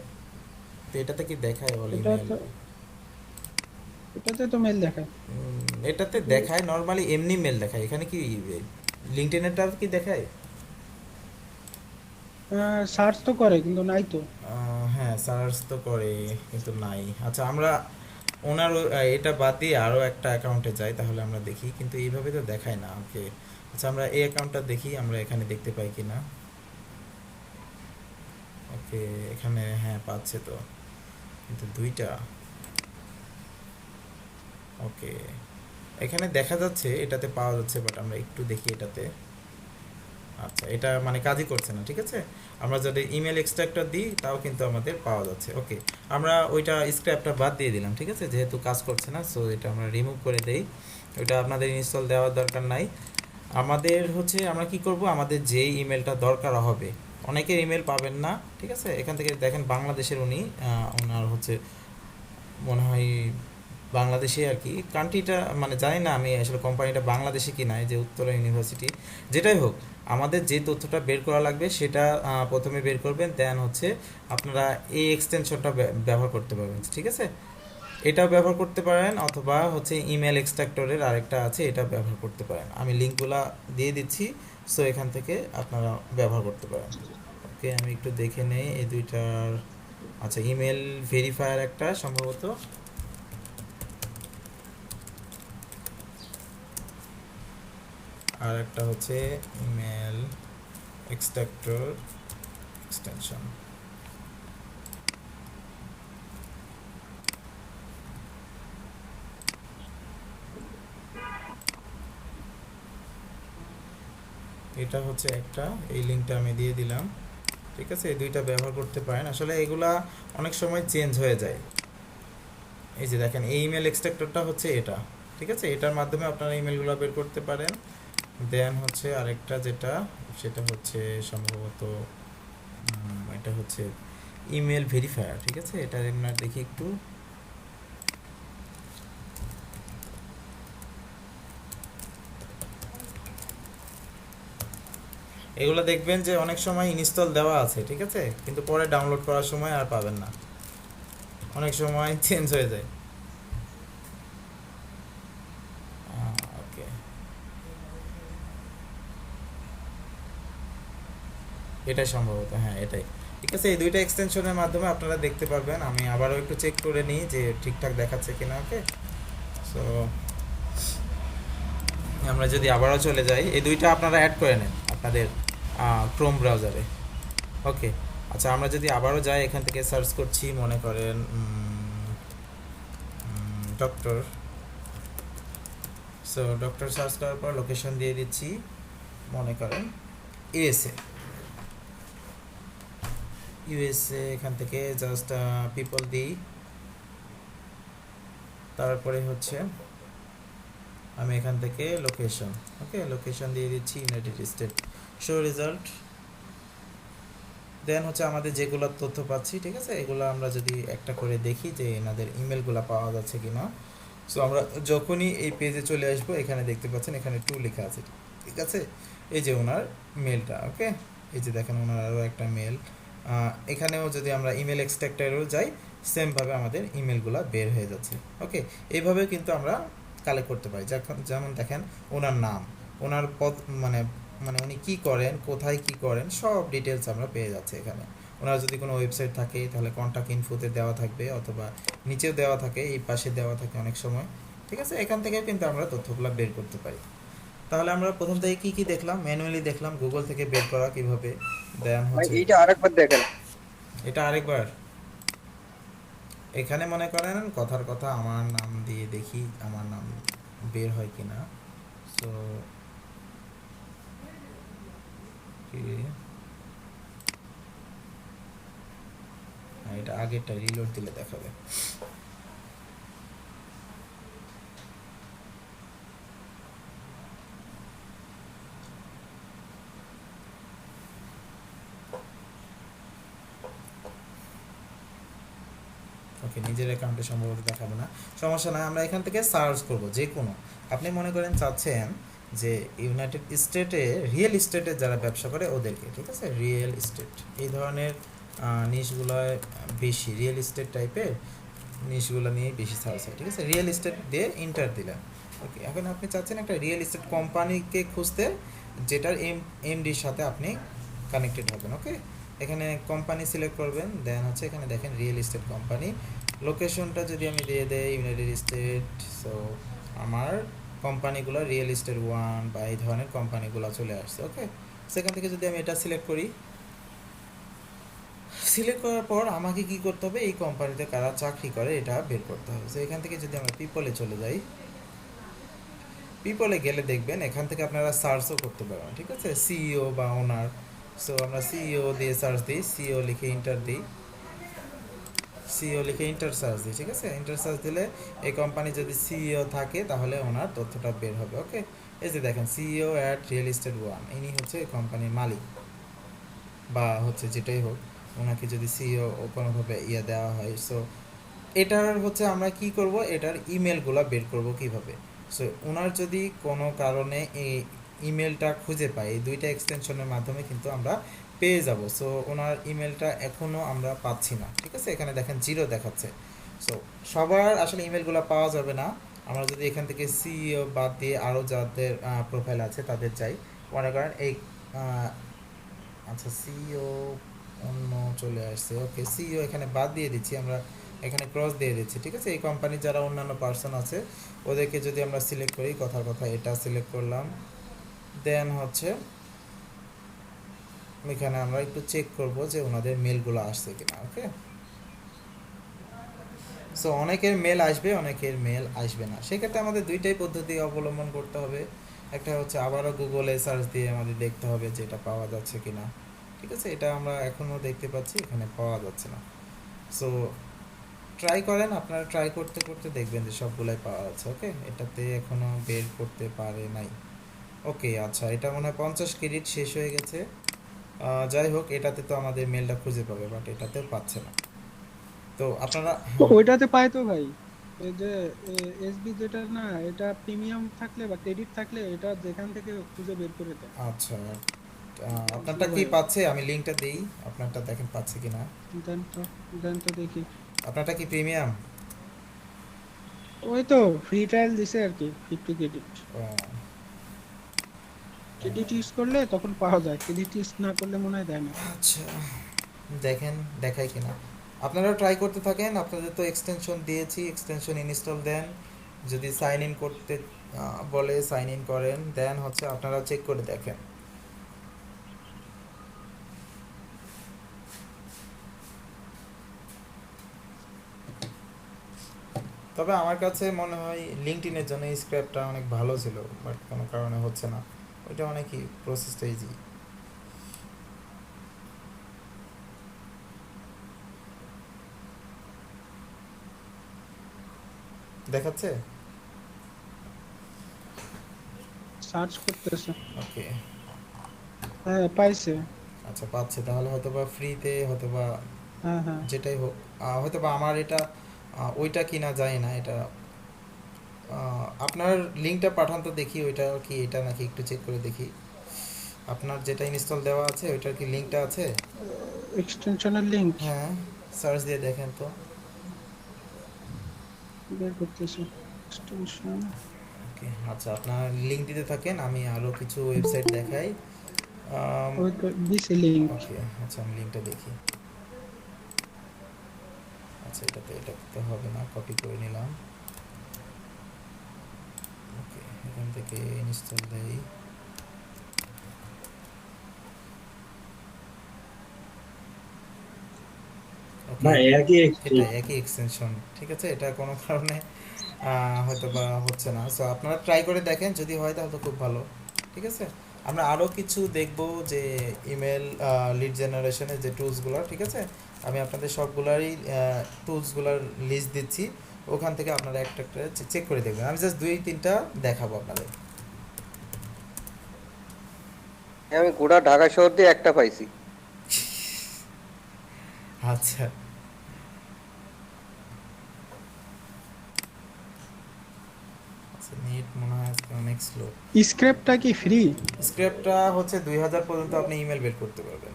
তো এটাতে কি দেখায় অল এটা ইমেল? তো, এটাতে তো মেল দেখায়। এটাতে দেখায় নরমালি এমনি মেল দেখায়, এখানে কি লিঙ্কডইনেরটা কি দেখায়? সার্চ তো করে কিন্তু নাই তো। হ্যাঁ সার্চ তো করে কিন্তু নাই। আচ্ছা আমরা ওনার এটা বাদ দিয়ে আরও একটা অ্যাকাউন্টে যাই, তাহলে আমরা দেখি, কিন্তু এইভাবে তো দেখায় না। ওকে আচ্ছা আমরা এই অ্যাকাউন্টটা দেখি আমরা এখানে দেখতে পাই কি না। ওকে এখানে হ্যাঁ পাচ্ছে তো, কিন্তু দুইটা। ওকে এখানে দেখা যাচ্ছে এটাতে পাওয়া যাচ্ছে, বাট আমরা একটু দেখি এটাতে। আচ্ছা এটা মানে কাজই করছে না, ঠিক আছে। আমরা যদি ইমেল এক্সট্রাক্টর দিই তাও কিন্তু আমাদের পাওয়া যাচ্ছে। ওকে আমরা ওইটা স্ক্র্যাপটা বাদ দিয়ে দিলাম, ঠিক আছে, যেহেতু কাজ করছে না। সো এটা আমরা রিমুভ করে দেই, ওইটা আপনাদের ইনস্টল দেওয়ার দরকার নাই। আমাদের হচ্ছে আমরা কি করব, আমাদের যেই ইমেলটা দরকার হবে, অনেকের ইমেল পাবেন না, ঠিক আছে। এখান থেকে দেখেন বাংলাদেশের উনি ওনার হচ্ছে মনে হয় বাংলাদেশে আর কি, কান্ট্রিটা মানে জানি না আমি আসলে কোম্পানিটা বাংলাদেশে কি না, এই যে উত্তরা ইউনিভার্সিটি, যেটাই হোক আমাদের যে তথ্যটা বের করা লাগবে সেটা প্রথমে বের করবেন, দেন হচ্ছে আপনারা এই এক্সটেনশনটা ব্যবহার করতে পারবেন, ঠিক আছে। এটাও ব্যবহার করতে পারেন, অথবা হচ্ছে ইমেল এক্সট্রাক্টরের আরেকটা আছে, এটা ব্যবহার করতে পারেন। আমি লিঙ্কগুলা দিয়ে দিচ্ছি, সো এখান থেকে আপনারা ব্যবহার করতে পারেন। ওকে আমি একটু দেখে নেই এই দুইটার। আচ্ছা ইমেল ভেরিফায়ার একটা সম্ভবত, আর একটা হচ্ছে ইমেল এক্সট্রাক্টর এক্সটেনশন। এটা হচ্ছে একটা, এই লিঙ্কটা আমি দিয়ে দিলাম, ঠিক আছে। এই দুইটা ব্যবহার করতে পারেন। আসলে এগুলা অনেক সময় চেঞ্জ হয়ে যায়। এই যে দেখেন এই ইমেল এক্সট্রাক্টরটা হচ্ছে এটা, ঠিক আছে, এটার মাধ্যমে আপনারা ইমেলগুলো বের করতে পারেন। দেন হচ্ছে আরেকটা যেটা, সেটা হচ্ছে সম্ভবত এটা হচ্ছে ইমেল ভেরিফায়ার, ঠিক আছে। এটা আমরা দেখি একটু। এগুলো দেখবেন যে অনেক সময় ইনস্টল দেওয়া আছে, ঠিক আছে, কিন্তু পরে ডাউনলোড করার সময় আর পাবেন না, অনেক সময় চেঞ্জ হয়ে যায়। ওকে এটাই সম্ভবত, হ্যাঁ এটাই, ঠিক আছে। এই দুইটা এক্সটেনশনের মাধ্যমে আপনারা দেখতে পারবেন। আমি আবারও একটু চেক করে নিই যে ঠিকঠাক দেখাচ্ছে কিনা। ওকে সো আমরা যদি আবারও চলে যাই, এই দুইটা আপনারা অ্যাড করে নেন আপনাদের ক্রোম ব্রাউজারে। ওকে আচ্ছা আমরা যদি আবারও যাই, এখান থেকে সার্চ করছি, মনে করেন ডক্টর। সো ডক্টর সার্চ করার পর লোকেশন দিয়ে দিচ্ছি, মনে করেন ইউএসএ। এখান থেকে জাস্ট পিপল দিই, তারপরে হচ্ছে আমি এখান থেকে লোকেশন, ওকে লোকেশন দিয়ে দিচ্ছি ইউনাইটেড স্টেট, শো রেজাল্ট। দেন হচ্ছে আমাদের যেগুলো তথ্য পাচ্ছি, ঠিক আছে, এগুলো আমরা যদি একটা করে দেখি যে এনাদের ইমেলগুলো পাওয়া যাচ্ছে কিনা। সো আমরা যখনই এই পেজে চলে আসবো, এখানে দেখতে পাচ্ছেন এখানে 2 লেখা আছে, ঠিক আছে। এই যে ওনার মেলটা, ওকে এই যে দেখেন ওনার আরও একটা মেল। এখানেও যদি আমরা ইমেল এক্সট্রাক্টরেও যাই, সেমভাবে আমাদের ইমেলগুলো বের হয়ে যাচ্ছে। ওকে এইভাবে কিন্তু আমরা কালেক্ট করতে পারি। যেমন দেখেন ওনার নাম, ওনার পদ, মানে মানে উনি কী করেন, কোথায় কী করেন, সব ডিটেলস আমরা পেয়ে যাচ্ছি এখানে। ওনার যদি কোনো ওয়েবসাইট থাকে তাহলে কন্ট্যাক্ট ইনফোতে দেওয়া থাকবে, অথবা নিচেও দেওয়া থাকে, এই পাশে দেওয়া থাকে অনেক সময়, ঠিক আছে। এখান থেকে কিন্তু আমরা তথ্যগুলো বের করতে পারি। তাহলে আমরা প্রথম থেকে কী কী দেখলাম, ম্যানুয়ালি দেখলাম গুগল থেকে বের করা কীভাবে। দেন ভাই হচ্ছে এইটা আরেকবার দেখেন। এটা আরেকবার, এখানে মনে করেন কথার কথা আমার নাম দিয়ে দেখি আমার নাম বের হয় কিনা। সো এটা আগেরটা রিলোড দিলে দেখাবে। ওকে, নিজের অ্যাকাউন্টে সম্ভবত দেখাবে না, সমস্যা নয়। আমরা এখান থেকে সার্চ করব যে কোনো, আপনি মনে করেন চাচ্ছেন যে ইউনাইটেড স্টেটে রিয়েল এস্টেটে যারা ব্যবসা করে ওদেরকে, ঠিক আছে, রিয়েল এস্টেট এই ধরনের নিশগুলোয় বেশি, রিয়েল এস্টেট টাইপের নিশগুলো নিয়ে বেশি সার্চ হয়, ঠিক আছে। রিয়েল এস্টেট দিয়ে ইন্টার দিলেন। ওকে, এখন আপনি চাচ্ছেন একটা রিয়েল এস্টেট কোম্পানিকে খুঁজতে যেটার এমডির সাথে আপনি কানেক্টেড হবেন। ওকে, এখানে কোম্পানি সিলেক্ট করবেন, দেন হচ্ছে এখানে দেখেন রিয়েল এস্টেট কোম্পানি, লোকেশনটা যদি আমি দিয়ে দেই ইউনাইটেড স্টেট, সো আমার কোম্পানিগুলো রিয়েল এস্টেট 1 বা এই ধরনের কোম্পানিগুলো চলে আসছে। ওকে, সেখান থেকে যদি আমি এটা সিলেক্ট করি, সিলেক্ট করার পর আমাকে কি করতে হবে, এই কোম্পানিতে কারা চাকরি করে এটা বের করতে হবে। সো এখান থেকে যদি আমরা পিপলে চলে যাই, পিপলে গেলে দেখবেন এখান থেকে আপনারা সার্চও করতে পারবেন, ঠিক আছে, সিইও বা ওনার। সো আমরা সিইও দিয়ে সার্চ দিই, সিইও লিখে ইন্টার দিই, সিইও লিখে ইন্টার সার্চ দিই, ঠিক আছে। ইন্টার সার্চ দিলে এই কোম্পানি যদি সিইও থাকে তাহলে ওনার তথ্যটা বের হবে। ওকে, এই যে দেখেন সিইও অ্যাট রিয়েল এস্টেট 1, ইনি হচ্ছে এই কোম্পানির মালিক বা হচ্ছে যেটাই হোক, ওনাকে যদি সিইও কোনোভাবে দেওয়া হয়। সো এটার হচ্ছে আমরা কি করব, এটার ইমেলগুলো বের করব কিভাবে। সো ওনার যদি কোনো কারণে এই ইমেলটা খুঁজে পাই, এই দুইটা এক্সটেনশনের মাধ্যমে কিন্তু আমরা পেয়ে যাব। সো ওনার ইমেলটা এখনও আমরা পাচ্ছি না, ঠিক আছে, এখানে দেখেন 0 দেখাচ্ছে। সো সবার আসলে ইমেলগুলো পাওয়া যাবে না। আমরা যদি এখান থেকে সিইও বাদ দিয়ে আরও যাদের প্রোফাইল আছে তাদের চাই, মনে করেন এই আচ্ছা সিইও অন্য চলে আসছে। ওকে, সিইও এখানে বাদ দিয়ে দিচ্ছি, আমরা এখানে ক্রস দিয়ে দিচ্ছি, ঠিক আছে। এই কোম্পানির যারা অন্যান্য পার্সন আছে ওদেরকে যদি আমরা সিলেক্ট করি, কথার কথা এটা সিলেক্ট করলাম, দেন হচ্ছে এখানে আমরা একটু চেক করব যে ওনাদের মেলগুলো আসছে কিনা। ওকে, সো অনেকের মেল আসবে, অনেকের মেল আসবে না। সেক্ষেত্রে আমাদের দুইটাই পদ্ধতি অবলম্বন করতে হবে। একটা হচ্ছে আবারও গুগলে সার্চ দিয়ে আমাদের দেখতে হবে যে এটা পাওয়া যাচ্ছে কিনা, ঠিক আছে। এটা আমরা এখনও দেখতে পাচ্ছি এখানে পাওয়া যাচ্ছে না। সো ট্রাই করেন, আপনারা ট্রাই করতে করতে দেখবেন যে সবগুলাই পাওয়া যাচ্ছে। ওকে, এটাতে এখনও বের করতে পারে নাই। ওকে, আচ্ছা, এটা মনে হয় 50 ক্রেডিট শেষ হয়ে গেছে। যাই হোক, এটাতে তো আমাদের মেলটা খুঁজে পাবে, বাট এটাতেও পাচ্ছে না। তো আপনারা ওইটাতে পাই তো ভাই, এই যে এসবি যেটা না, এটা প্রিমিয়াম থাকলে বা ক্রেডিট থাকলে এটা যেখান থেকে খুঁজে বের করে দেয়। আচ্ছা, আপনারটা কি পাচ্ছে, আমি লিংকটা দেই, আপনারটা দেখেন পাচ্ছে কিনা। দেন তো, দেন তো দেখি। আপনারটা কি প্রিমিয়াম? ওই তো ফ্রি ট্রায়াল দিছে আর কি, 50 ক্রেডিট। ও, ক্রেডিট ইউজ করলে তখন পাওয়া যায়, ক্রেডিট ইউজ না করলে মনে হয় দেয় না। আচ্ছা, দেখেন দেখায় কিনা। আপনারাও ট্রাই করতে থাকেন, আপনাদের তো এক্সটেনশন দিয়েছি, এক্সটেনশন ইনস্টল দেন, যদি সাইন ইন করতে বলে সাইন ইন করেন, দেন হচ্ছে আপনারা চেক করে দেখেন। তবে আমার কাছে মনে হয় লিঙ্কডইনের জন্য এই স্ক্র্যাপটা অনেক ভালো ছিল, বাট কোনো কারণে হচ্ছে না। ওইটা অনেকই প্রসেসটা ইজি দেখাচ্ছে। সার্চ করতেছে। ওকে, হ্যাঁ পাইছে। আচ্ছা, পাচ্ছে তাহলে হয়তো বা ফ্রিতে, হয়তো বা হ্যাঁ হ্যাঁ, যেটাই হোক, হয়তো বা আমার এটা ওইটা কিনা যায় না। এটা আপনার লিঙ্কটা পাঠান তো দেখি, ওইটা কি এটা নাকি একটু চেক করে দেখি। আপনার যেটা ইনস্টল দেওয়া আছে ওইটার কি লিঙ্কটা আছে? এক্সটেনশনের লিংক হ্যাঁ, সার্চ দিয়ে দেখেন তো। বের করতেছে। এক্সটেনশন, ওকে, আচ্ছা, আপনার লিঙ্ক দিতে থাকেন, আমি আরও কিছু ওয়েবসাইট দেখাই। ওই তো দিছে লিংক। ওকে, আচ্ছা, আমি লিঙ্কটা দেখি। আচ্ছা, এটা তো হবে না, কপি করে নিলাম। ওকে, এখান থেকে ইনস্টল দেই। এটা একই এক্সটেনশন, ঠিক আছে। এটা কোনো কারণে হয়তো বা হচ্ছে না। সো আপনারা ট্রাই করে দেখেন, যদি হয় তাহলে তো খুব ভালো, ঠিক আছে। আমরা আরও কিছু দেখব যে ইমেল লিড জেনারেশনের যে টুলসগুলো, ঠিক আছে। আমি আপনাদের সবগুলারই টুলসগুলোর লিস্ট দিচ্ছি, ওখান থেকে আপনারা একটা একটা চেক করে দেখবেন। আমি জাস্ট 2-3টা দেখাবো আপনাদের। আমি গোটা ঢাকা শহর দিয়ে একটা পাইছি। আচ্ছা, নেট মনে হয় আজকে অনেক স্লো। স্ক্র্যাপটা কি ফ্রি? স্ক্র্যাপটা হচ্ছে 2000 পর্যন্ত আপনি ইমেল বের করতে পারবেন।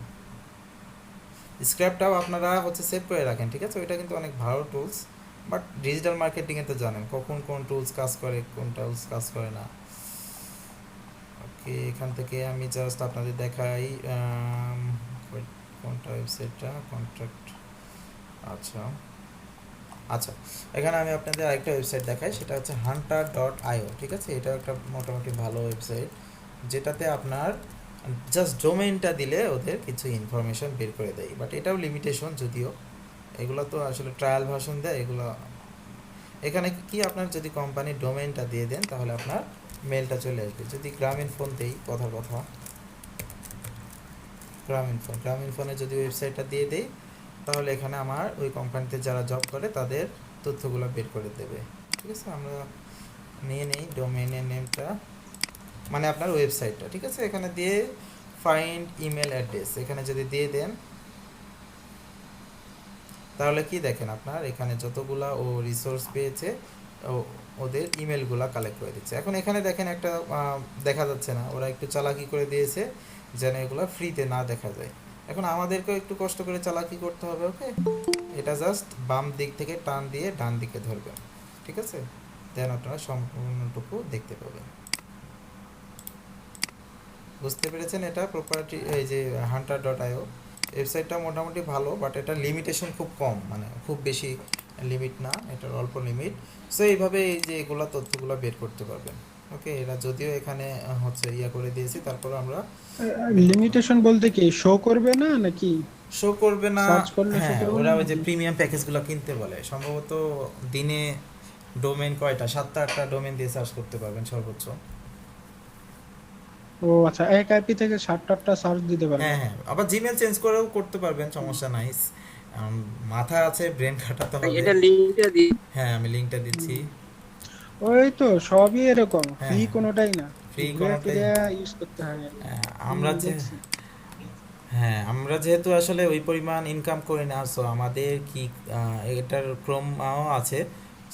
স্ক্র্যাপটাও আপনারা হচ্ছে সেভ করে রাখেন, ঠিক আছে? ওইটা কিন্তু অনেক ভালো টুলস, বাট ডিজিটাল মার্কেটিংয়ে তো জানেন কখন কোন টুলস কাজ করে কোন টুলস কাজ করে না। ওকে, এখান থেকে আমি জাস্ট আপনাদের দেখাই কোনটা ওয়েবসাইটটা, কন্ট্রাক্ট। আচ্ছা আচ্ছা, এখানে আমি আপনাদের আরেকটা ওয়েবসাইট দেখাই, সেটা হচ্ছে hunter.io, ঠিক আছে? এটা একটা মোটামুটি ভালো ওয়েবসাইট, যেটাতে আপনার জাস্ট ডোমেইনটা দিলে ওদের কিছু ইনফরমেশন বের করে দেয়, বাট এটাও লিমিটেশন যদিও, এগুলো তো আসলে ট্রায়াল ভার্সন দেয় এগুলো। এখানে কি আপনার যদি কোম্পানির ডোমেইনটা দিয়ে দেন তাহলে আপনার মেলটা চলে আসবে। যদি গ্রামীণ ফোন দেই, কথার কথা, গ্রামীণ ফোনে যদি ওয়েবসাইটটা দিয়ে দেই তাহলে এখানে আমার ওই কোম্পানিতে যারা জব করে তাদের তথ্যগুলো বের করে দেবে, ঠিক আছে? আমরা নিয়ে নেই ডোমেইনের নেমটা, মানে আপনার ওয়েবসাইটটা, ঠিক আছে? এখানে দিয়ে ফাইন্ড ইমেল অ্যাড্রেস এখানে যদি দিয়ে দেন তাহলে কি দেখেন আপনার এখানে যতগুলা ও রিসোর্স পেয়েছে ওদের ইমেলগুলা কালেক্ট করে দিচ্ছে। এখন এখানে দেখেন একটা দেখা যাচ্ছে না, ওরা একটু চালাকি করে দিয়েছে যেন এগুলো ফ্রিতে না দেখা যায়। এখন আমাদেরকেও একটু কষ্ট করে চালাকি করতে হবে, ওকে? এটা জাস্ট বাম দিক থেকে টান দিয়ে ডান দিকে ধরবেন, ঠিক আছে? দেন আপনারা সম্পূর্ণটুকু দেখতে পাবেন। বুঝতে পেরেছেন? এটা প্রপার্টি, এই যে hunter.io ওয়েবসাইটটা মোটামুটি ভালো, বাট এটা লিমিটেশন খুব কম, মানে খুব বেশি লিমিট না, এটার অল্প লিমিট। সো এইভাবে এই যে এগুলো তথ্যগুলো বের করতে পারবেন, ওকে? এরা যদিও এখানে হচ্ছে ইয়া করে দিয়েছি, তারপর আমরা লিমিটেশন বলতে কি শো করবে না নাকি? শো করবে না, সার্চ করলে শো হ্যাঁ, করবে ওরা না ওই যে নাকি? প্রিমিয়াম প্যাকেজগুলো কিনতে বলে, সম্ভবত দিনে ডোমেইন কয়টা, 7টা-8টা ডোমেইন দিয়ে সার্চ করতে পারবেন সর্বোচ্চ। ও আচ্ছা, এক আইপি থেকে 7টা সার্চ দিতে পারবে? হ্যাঁ হ্যাঁ, আবার জিমেল চেঞ্জ করেও করতে পারবেন, সমস্যা নাই। মাথা আছে, ব্রেন খাটাতে হবে। এটা লিংকটা দিই। হ্যাঁ, আমি লিংকটা দিচ্ছি। ওই তো সবই এরকম, হ্যাঁ, ফ্রি কোনোটাই না, ফ্রি ঘুরে কোনোটাই ফিরে ইউজ করতে হয়। আমরা যে দেখছি। হ্যাঁ, আমরা যেহেতু আসলে ওই পরিমাণ ইনকাম করি না, সো আমাদের কি এটার ক্রমও আছে।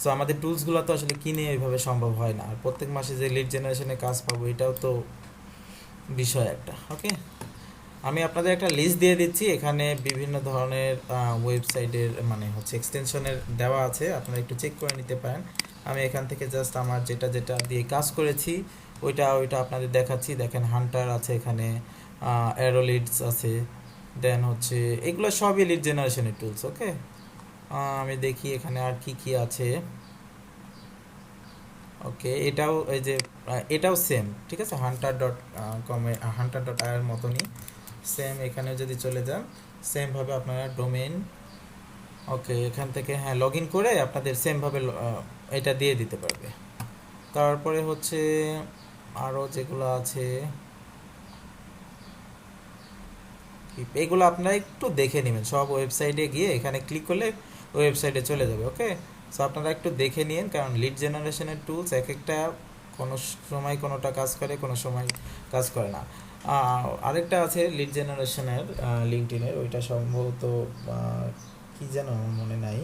সো আমাদের টুলসগুলো তো আসলে কিনে ওইভাবে সম্ভব হয় না, আর প্রত্যেক মাসে যে লিড জেনারেশনে কাজ পাবো এটাও তো বিষয় একটা, ওকে? আমি আপনাদের একটা লিস্ট দিয়ে দিচ্ছি, এখানে বিভিন্ন ধরনের ওয়েবসাইটের মানে হচ্ছে এক্সটেনশনের দেওয়া আছে, আপনারা একটু চেক করে নিতে পারেন। আমি এখান থেকে জাস্ট আমার যেটা যেটা দিয়ে কাজ করেছি ওইটা আপনাদের দেখাচ্ছি। দেখেন হান্টার আছে, এখানে অ্যারো লিডস আছে, দেন হচ্ছে এগুলো সবই লিড জেনারেশনের টুলস, ওকে? আমি দেখি এখানে আর কি কি আছে। ওকে, এটাও এই যে এটাও সেম, ঠিক আছে? hunter.com এর মতনই সেম, এখানে যদি চলে যান সেমভাবে আপনারা ডোমেইন, ওকে, এখান থেকে হ্যাঁ লগ ইন করে আপনাদের সেমভাবে এটা দিয়ে দিতে পারবে। তারপরে হচ্ছে আরও যেগুলো আছে এগুলো আপনারা একটু দেখে নেবেন, সব ওয়েবসাইটে গিয়ে এখানে ক্লিক করলে ওয়েবসাইটে চলে যাবে, ওকে? সো আপনারা একটু দেখে নিন, কারণ লিড জেনারেশনের টুলস এক একটা কোনো সময় কোনোটা কাজ করে, কোনো সময় কাজ করে না। আরেকটা আছে লিড জেনারেশনের লিঙ্কডইনের, ওইটা সম্ভবত কি যেন আমার মনে নাই,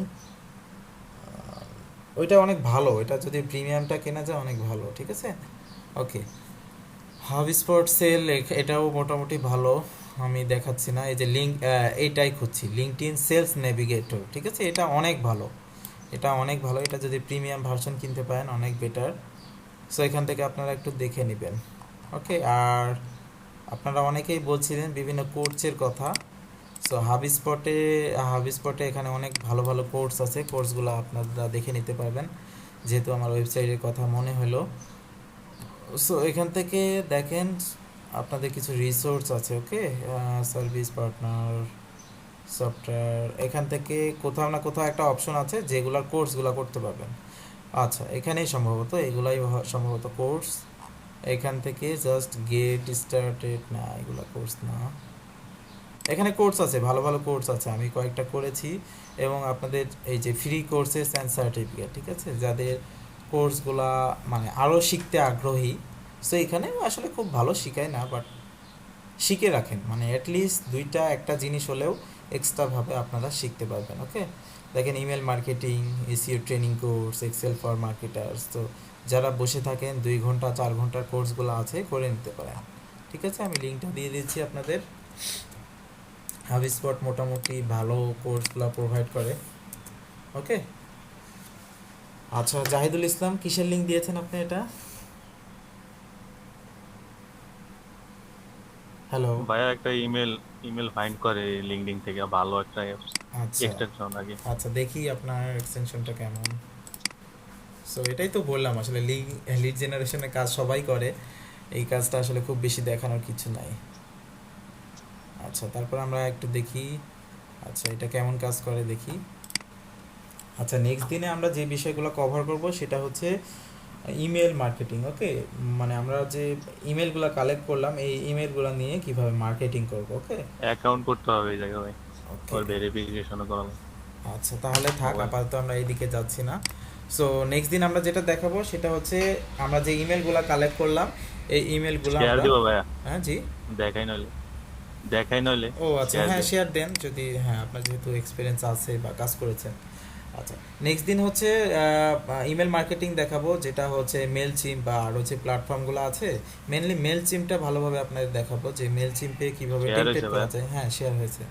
ওইটা অনেক ভালো, এটা যদি প্রিমিয়ামটা কেনা যায় অনেক ভালো, ঠিক আছে? ওকে, হাবস্পট সেল এটাও মোটামুটি ভালো, আমি দেখাচ্ছি না, এই যে লিঙ্ক এইটাই খুঁজছি, লিঙ্কডইন সেলস নেভিগেটর, ঠিক আছে? এটা অনেক ভালো, এটা অনেক ভালো, এটা যদি প্রিমিয়াম ভার্সন কিনতে পারেন অনেক বেটার। সো এখান থেকে আপনারা একটু দেখে নেবেন, ওকে? আর আপনারা অনেকেই বলছিলেন বিভিন্ন কোর্সের কথা, সো হাবস্পটে এখানে অনেক ভালো ভালো কোর্স আছে, কোর্সগুলো আপনারা দেখে নিতে পারবেন, যেহেতু আমার ওয়েবসাইটের কথা মনে হলো। সো এখান থেকে দেখেন আপনাদের কিছু রিসোর্স আছে, ওকে? সার্ভিস পার্টনার, সফটওয়্যার, এখান থেকে কোথাও না কোথাও একটা অপশন আছে যেগুলোর কোর্সগুলো করতে পারবেন। আচ্ছা, এখানেই সম্ভবত এগুলাই সম্ভবত কোর্স, এখান থেকে জাস্ট গেট স্টার্টেড, না এগুলো কোর্স না, এখানে কোর্স আছে, ভালো ভালো কোর্স আছে, আমি কয়েকটা করেছি, এবং আপনাদের এই যে ফ্রি কোর্সেস অ্যান্ড সার্টিফিকেট, ঠিক আছে? যাদের কোর্সগুলা মানে আরও শিখতে আগ্রহী, সো এখানে আসলে খুব ভালো শিখায় না, বাট শিখে রাখেন, মানে অ্যাটলিস্ট একটা জিনিস হলেও এক্সট্রাভাবে আপনারা শিখতে পারবেন, ওকে? দেখেন email marketing, SEO training course, excel for marketers, তো যারা বসে থাকেন 2 ঘন্টা 4 ঘন্টার কোর্সগুলো আছে করে নিতে পারেন। ঠিক আছে, আমি লিঙ্কটা দিয়ে দিচ্ছি আপনাদের। হাবিস্পট মোটামুটি ভালো কোর্সগুলো প্রোভাইড করে। ওকে, আচ্ছা জাহিদুল ইসলাম কিসের লিঙ্ক দিয়েছেন আপনি এটা? হ্যালো, ভাইয়া একটা ইমেল ফাইন্ড করে লিঙ্কডইন থেকে, ভালো একটা আচ্ছা এক্সটেনশন আগে। আচ্ছা দেখি আপনার এক্সটেনশনটা কেমন। সো এটাই তো বললাম, আসলে লিড জেনারেশনের কাজ সবাই করে, এই কাজটা আসলে খুব বেশি দেখানোর কিছু নাই। আচ্ছা তারপর আমরা একটু দেখি, আচ্ছা এটা কেমন কাজ করে দেখি। আচ্ছা নেক্সট দিনে আমরা যে বিষয়গুলো কভার করব সেটা হচ্ছে ইমেল মার্কেটিং। ওকে, মানে আমরা যে ইমেলগুলো কালেক্ট করলাম এই ইমেলগুলো নিয়ে কিভাবে মার্কেটিং করব। ওকে অ্যাকাউন্ট করতে হবে এই জায়গায় ভাই, ওকে ওর ভেরিফিকেশনও করাবো। আচ্ছা তাহলে থাক, আপাতত আমরা এইদিকে যাচ্ছি না। সো নেক্সট দিন আমরা যেটা দেখাবো সেটা হচ্ছে আমরা যে ইমেলগুলো কালেক্ট করলাম এই ইমেলগুলো শেয়ার আমরা, দিব ভাইয়া, হ্যাঁ জি, দেখাই নইলে ও আচ্ছা শেয়ার হ্যাঁ দিব। শেয়ার দেন যদি, হ্যাঁ আপনার যেহেতু এক্সপিরিয়েন্স আছে বা কাজ করেছেন। আচ্ছা নেক্সট দিন হচ্ছে ইমেল মার্কেটিং দেখাবো, যেটা হচ্ছে মেল চিম বা আরও যে প্ল্যাটফর্মগুলো আছে, মেনলি মেল চিমটা ভালোভাবে আপনাদের দেখাবো যে মেল চিমপে কীভাবে শেয়ার টেমপ্লেট হয়েছে করা ভাইয়া? যায়। হ্যাঁ শেয়ার হয়েছে।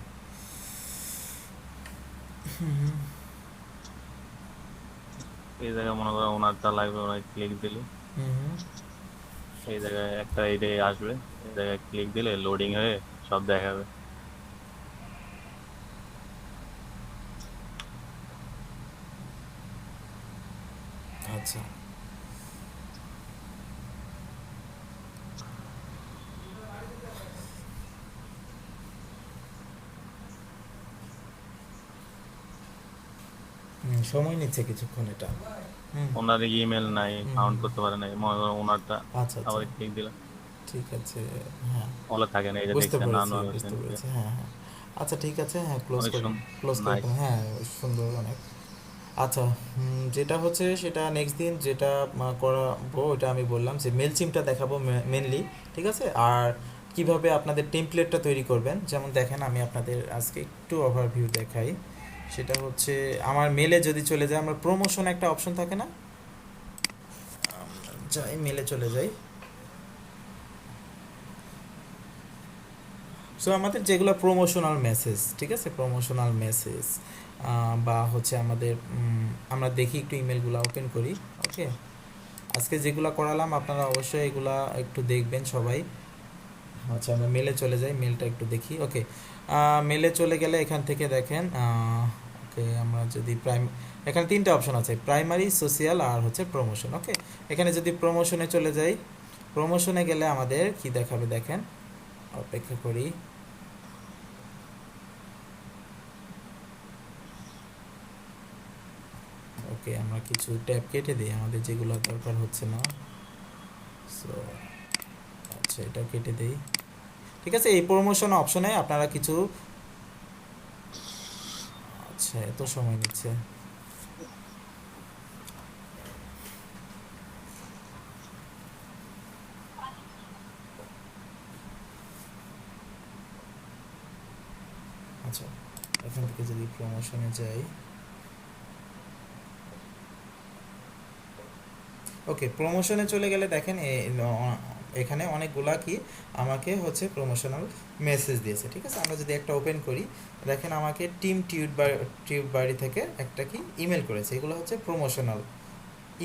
এই জায়গায় মনে করো ওনারটা লাগবে, ওনার ক্লিক দিলে হুম এই জায়গায় একটা আইডি আসবে, এই জায়গায় ক্লিক দিলে লোডিং হয়ে সব দেখাবে। আচ্ছা সময় নিচ্ছে কিছুক্ষণ এটা। ওনার ইমেল নাই, ফাউন্ড করতে পারে নাই, মনে করো ওনারটা আচ্ছা আচ্ছা আবার ক্লিক দিলাম, ঠিক আছে, হ্যাঁ ওলা থাকে না, এই যে বুঝতে দেখছেন না, পেরেছি বুঝতে পেরেছি, হ্যাঁ হ্যাঁ আচ্ছা ঠিক আছে, হ্যাঁ ক্লোজ অনেক করুন, ক্লোজ করে নাইস। দিন, হ্যাঁ সুন্দর অনেক। আচ্ছা যেটা হচ্ছে সেটা নেক্সট দিন যেটা করাবো ওটা আমি বললাম যে মেল চিমটা দেখাবো মেনলি, ঠিক আছে। আর কিভাবে আপনাদের টেমপ্লেটটা তৈরি করবেন, যেমন দেখেন আমি আপনাদের আজকে একটু ওভারভিউ দেখাই। সেটা হচ্ছে আমার মেলে যদি চলে যায়, আমার প্রমোশন একটা অপশন থাকে না, যাই মেলে চলে যাই। সো আমাদের যেগুলো প্রমোশনাল মেসেজ, ঠিক আছে, প্রমোশনাল মেসেজ বা হচ্ছে আমাদের আমরা দেখি একটু ইমেলগুলো ওপেন করি। ওকে, আজকে যেগুলো করালাম আপনারা অবশ্যই এগুলা একটু দেখবেন সবাই। আচ্ছা আমরা মেলে চলে যাই, মেলটা একটু দেখি। ওকে, মেলে চলে গেলে এখান থেকে দেখেন, ওকে আমরা যদি এখানে 3টে অপশন আছে, প্রাইমারি, সোশিয়াল আর হচ্ছে প্রমোশন। ওকে, এখানে যদি প্রমোশনে চলে যাই, প্রমোশনে গেলে আমাদের কি দেখাবে দেখেন, অপেক্ষা করি। ওকে আমরা কিছু ট্যাব কেটে দিই আমাদের যেগুলো দরকার হচ্ছে না। সো আচ্ছা এটা কেটে দেই, ঠিক আছে। এই প্রমোশন অপশনে আপনারা কিছু, আচ্ছা এত সময় নিচ্ছে, আচ্ছা এখান থেকে যদি প্রমোশনে যাই, ওকে প্রমোশনে চলে গেলে দেখেন এখানে অনেকগুলা কি আমাকে হচ্ছে প্রমোশনাল মেসেজ দিয়েছে, ঠিক আছে। আমরা যদি একটা ওপেন করি দেখেন আমাকে টিম টিউব বাড়ি থেকে একটা কি ইমেল করেছে, এগুলো হচ্ছে প্রমোশনাল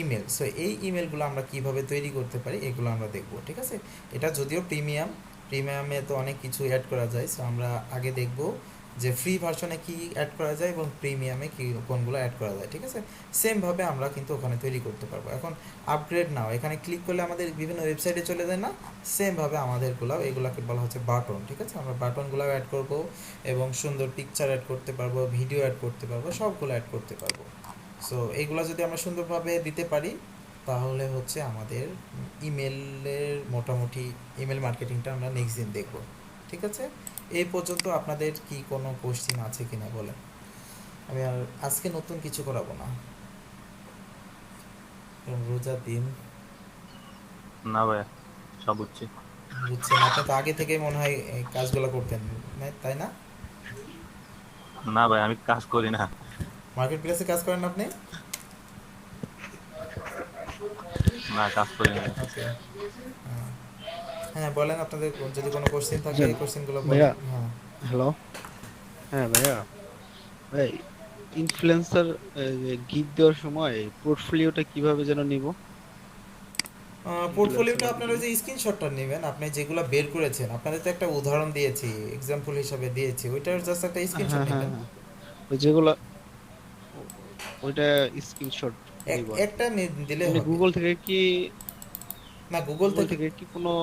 ইমেল। সো এই ইমেলগুলো আমরা কিভাবে তৈরি করতে পারি এগুলো আমরা দেখব, ঠিক আছে। এটা যদিও প্রিমিয়ামে তো অনেক কিছু অ্যাড করা যায়, সো আমরা আগে দেখব যে ফ্রি ভার্সনে কি অ্যাড করা যায় এবং প্রিমিয়ামে কি কোনগুলো অ্যাড করা যায়, ঠিক আছে। সেমভাবে আমরা কিন্তু ওখানে তৈরি করতে পারবো। এখন আপগ্রেড নাও এখানে ক্লিক করলে আমাদের বিভিন্ন ওয়েবসাইটে চলে যায় না, সেমভাবে আমাদেরগুলো এগুলোকে বলা হচ্ছে বাটন, ঠিক আছে। আমরা বাটনগুলো অ্যাড করব এবং সুন্দর পিকচার অ্যাড করতে পারবো, ভিডিও অ্যাড করতে পারবো, সবগুলো অ্যাড করতে পারবো। সো এইগুলো যদি আমরা সুন্দরভাবে দিতে পারি তাহলে হচ্ছে আমাদের ইমেলের মোটামুটি ইমেল মার্কেটিংটা আমরা নেক্সট দিন দেখব, ঠিক আছে। এই পর্যন্ত আপনাদের কি কোনো কোশ্চেন আছে কিনা বলেন, আমি আর আজকে নতুন কিছু করাবো না, রোজার দিন। না ভাইয়া সব বুঝছি। বুঝছেন, আপনি তো আগে থেকে মনে হয় এই কাজগুলো করতেন, তাই না? না ভাই আমি কাজ করি না। মার্কেট প্লেসে কাজ করেন আপনি? না, কাজ করি না। ওকে, হ্যাঁ বলেন, আপনাদের যদি কোনো কোশ্চেন থাকে বুঝছেন কোশ্চেনগুলো ভাইয়া? বলেন। হ্যাঁ, হ্যালো, হ্যাঁ ভাইয়া, ভাই ইনফ্লুয়েন্সার গিগ দেওয়ার সময় পোর্টফোলিওটা কিভাবে যেন নিব পোর্টফোলিওটা ইনফ্লুয়েন্সার আপনার ওই গিগ? যে স্ক্রিনশটটা নেবেন, আপনি যেগুলো বের করেছেন, আপনাদের তো একটা উদাহরণ দিয়েছি, এক্সাম্পল হিসাবে দিয়েছি, ওইটার জাস্ট একটা স্ক্রিনশট হ্যাঁ হ্যাঁ নেবেন। হ্যাঁ, ওই যেগুলা ওইটা স্ক্রিনশট নিব আর কি। একটা দিলে এমনি হবে। গুগল থেকে কি, না গুগল গুগল থেকে, থেকে কি কোনো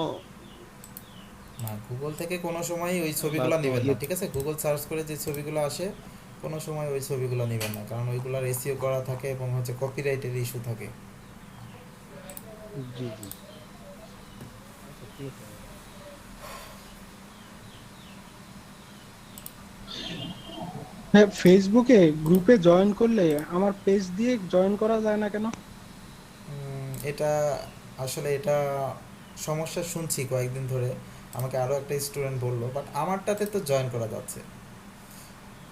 না গুগল থেকে কোনো সময় ওই বা ছবিগুলো তো নেবেন না, ইয়ে? ঠিক আছে? গুগল সার্চ করে যে ছবিগুলো আসে কোনো সময় ওই ছবিগুলো নেবেন না, কারণ ওইগুলোর এসইও করা থাকে এবং হচ্ছে কপিরাইটের ইস্যু থাকে। জি জি, আচ্ছা ঠিক আছে ভাইয়া। হ্যাঁ, ফেসবুকে গ্রুপে জয়েন করলে আমার পেজ দিয়ে জয়েন করা যায় না কেন? এটা আসলে এটা সমস্যা শুনছি কয়েকদিন ধরে, আমাকে আরও একটা স্টুডেন্ট বললো, বাট আমারটাতে তো জয়েন করা যাচ্ছে,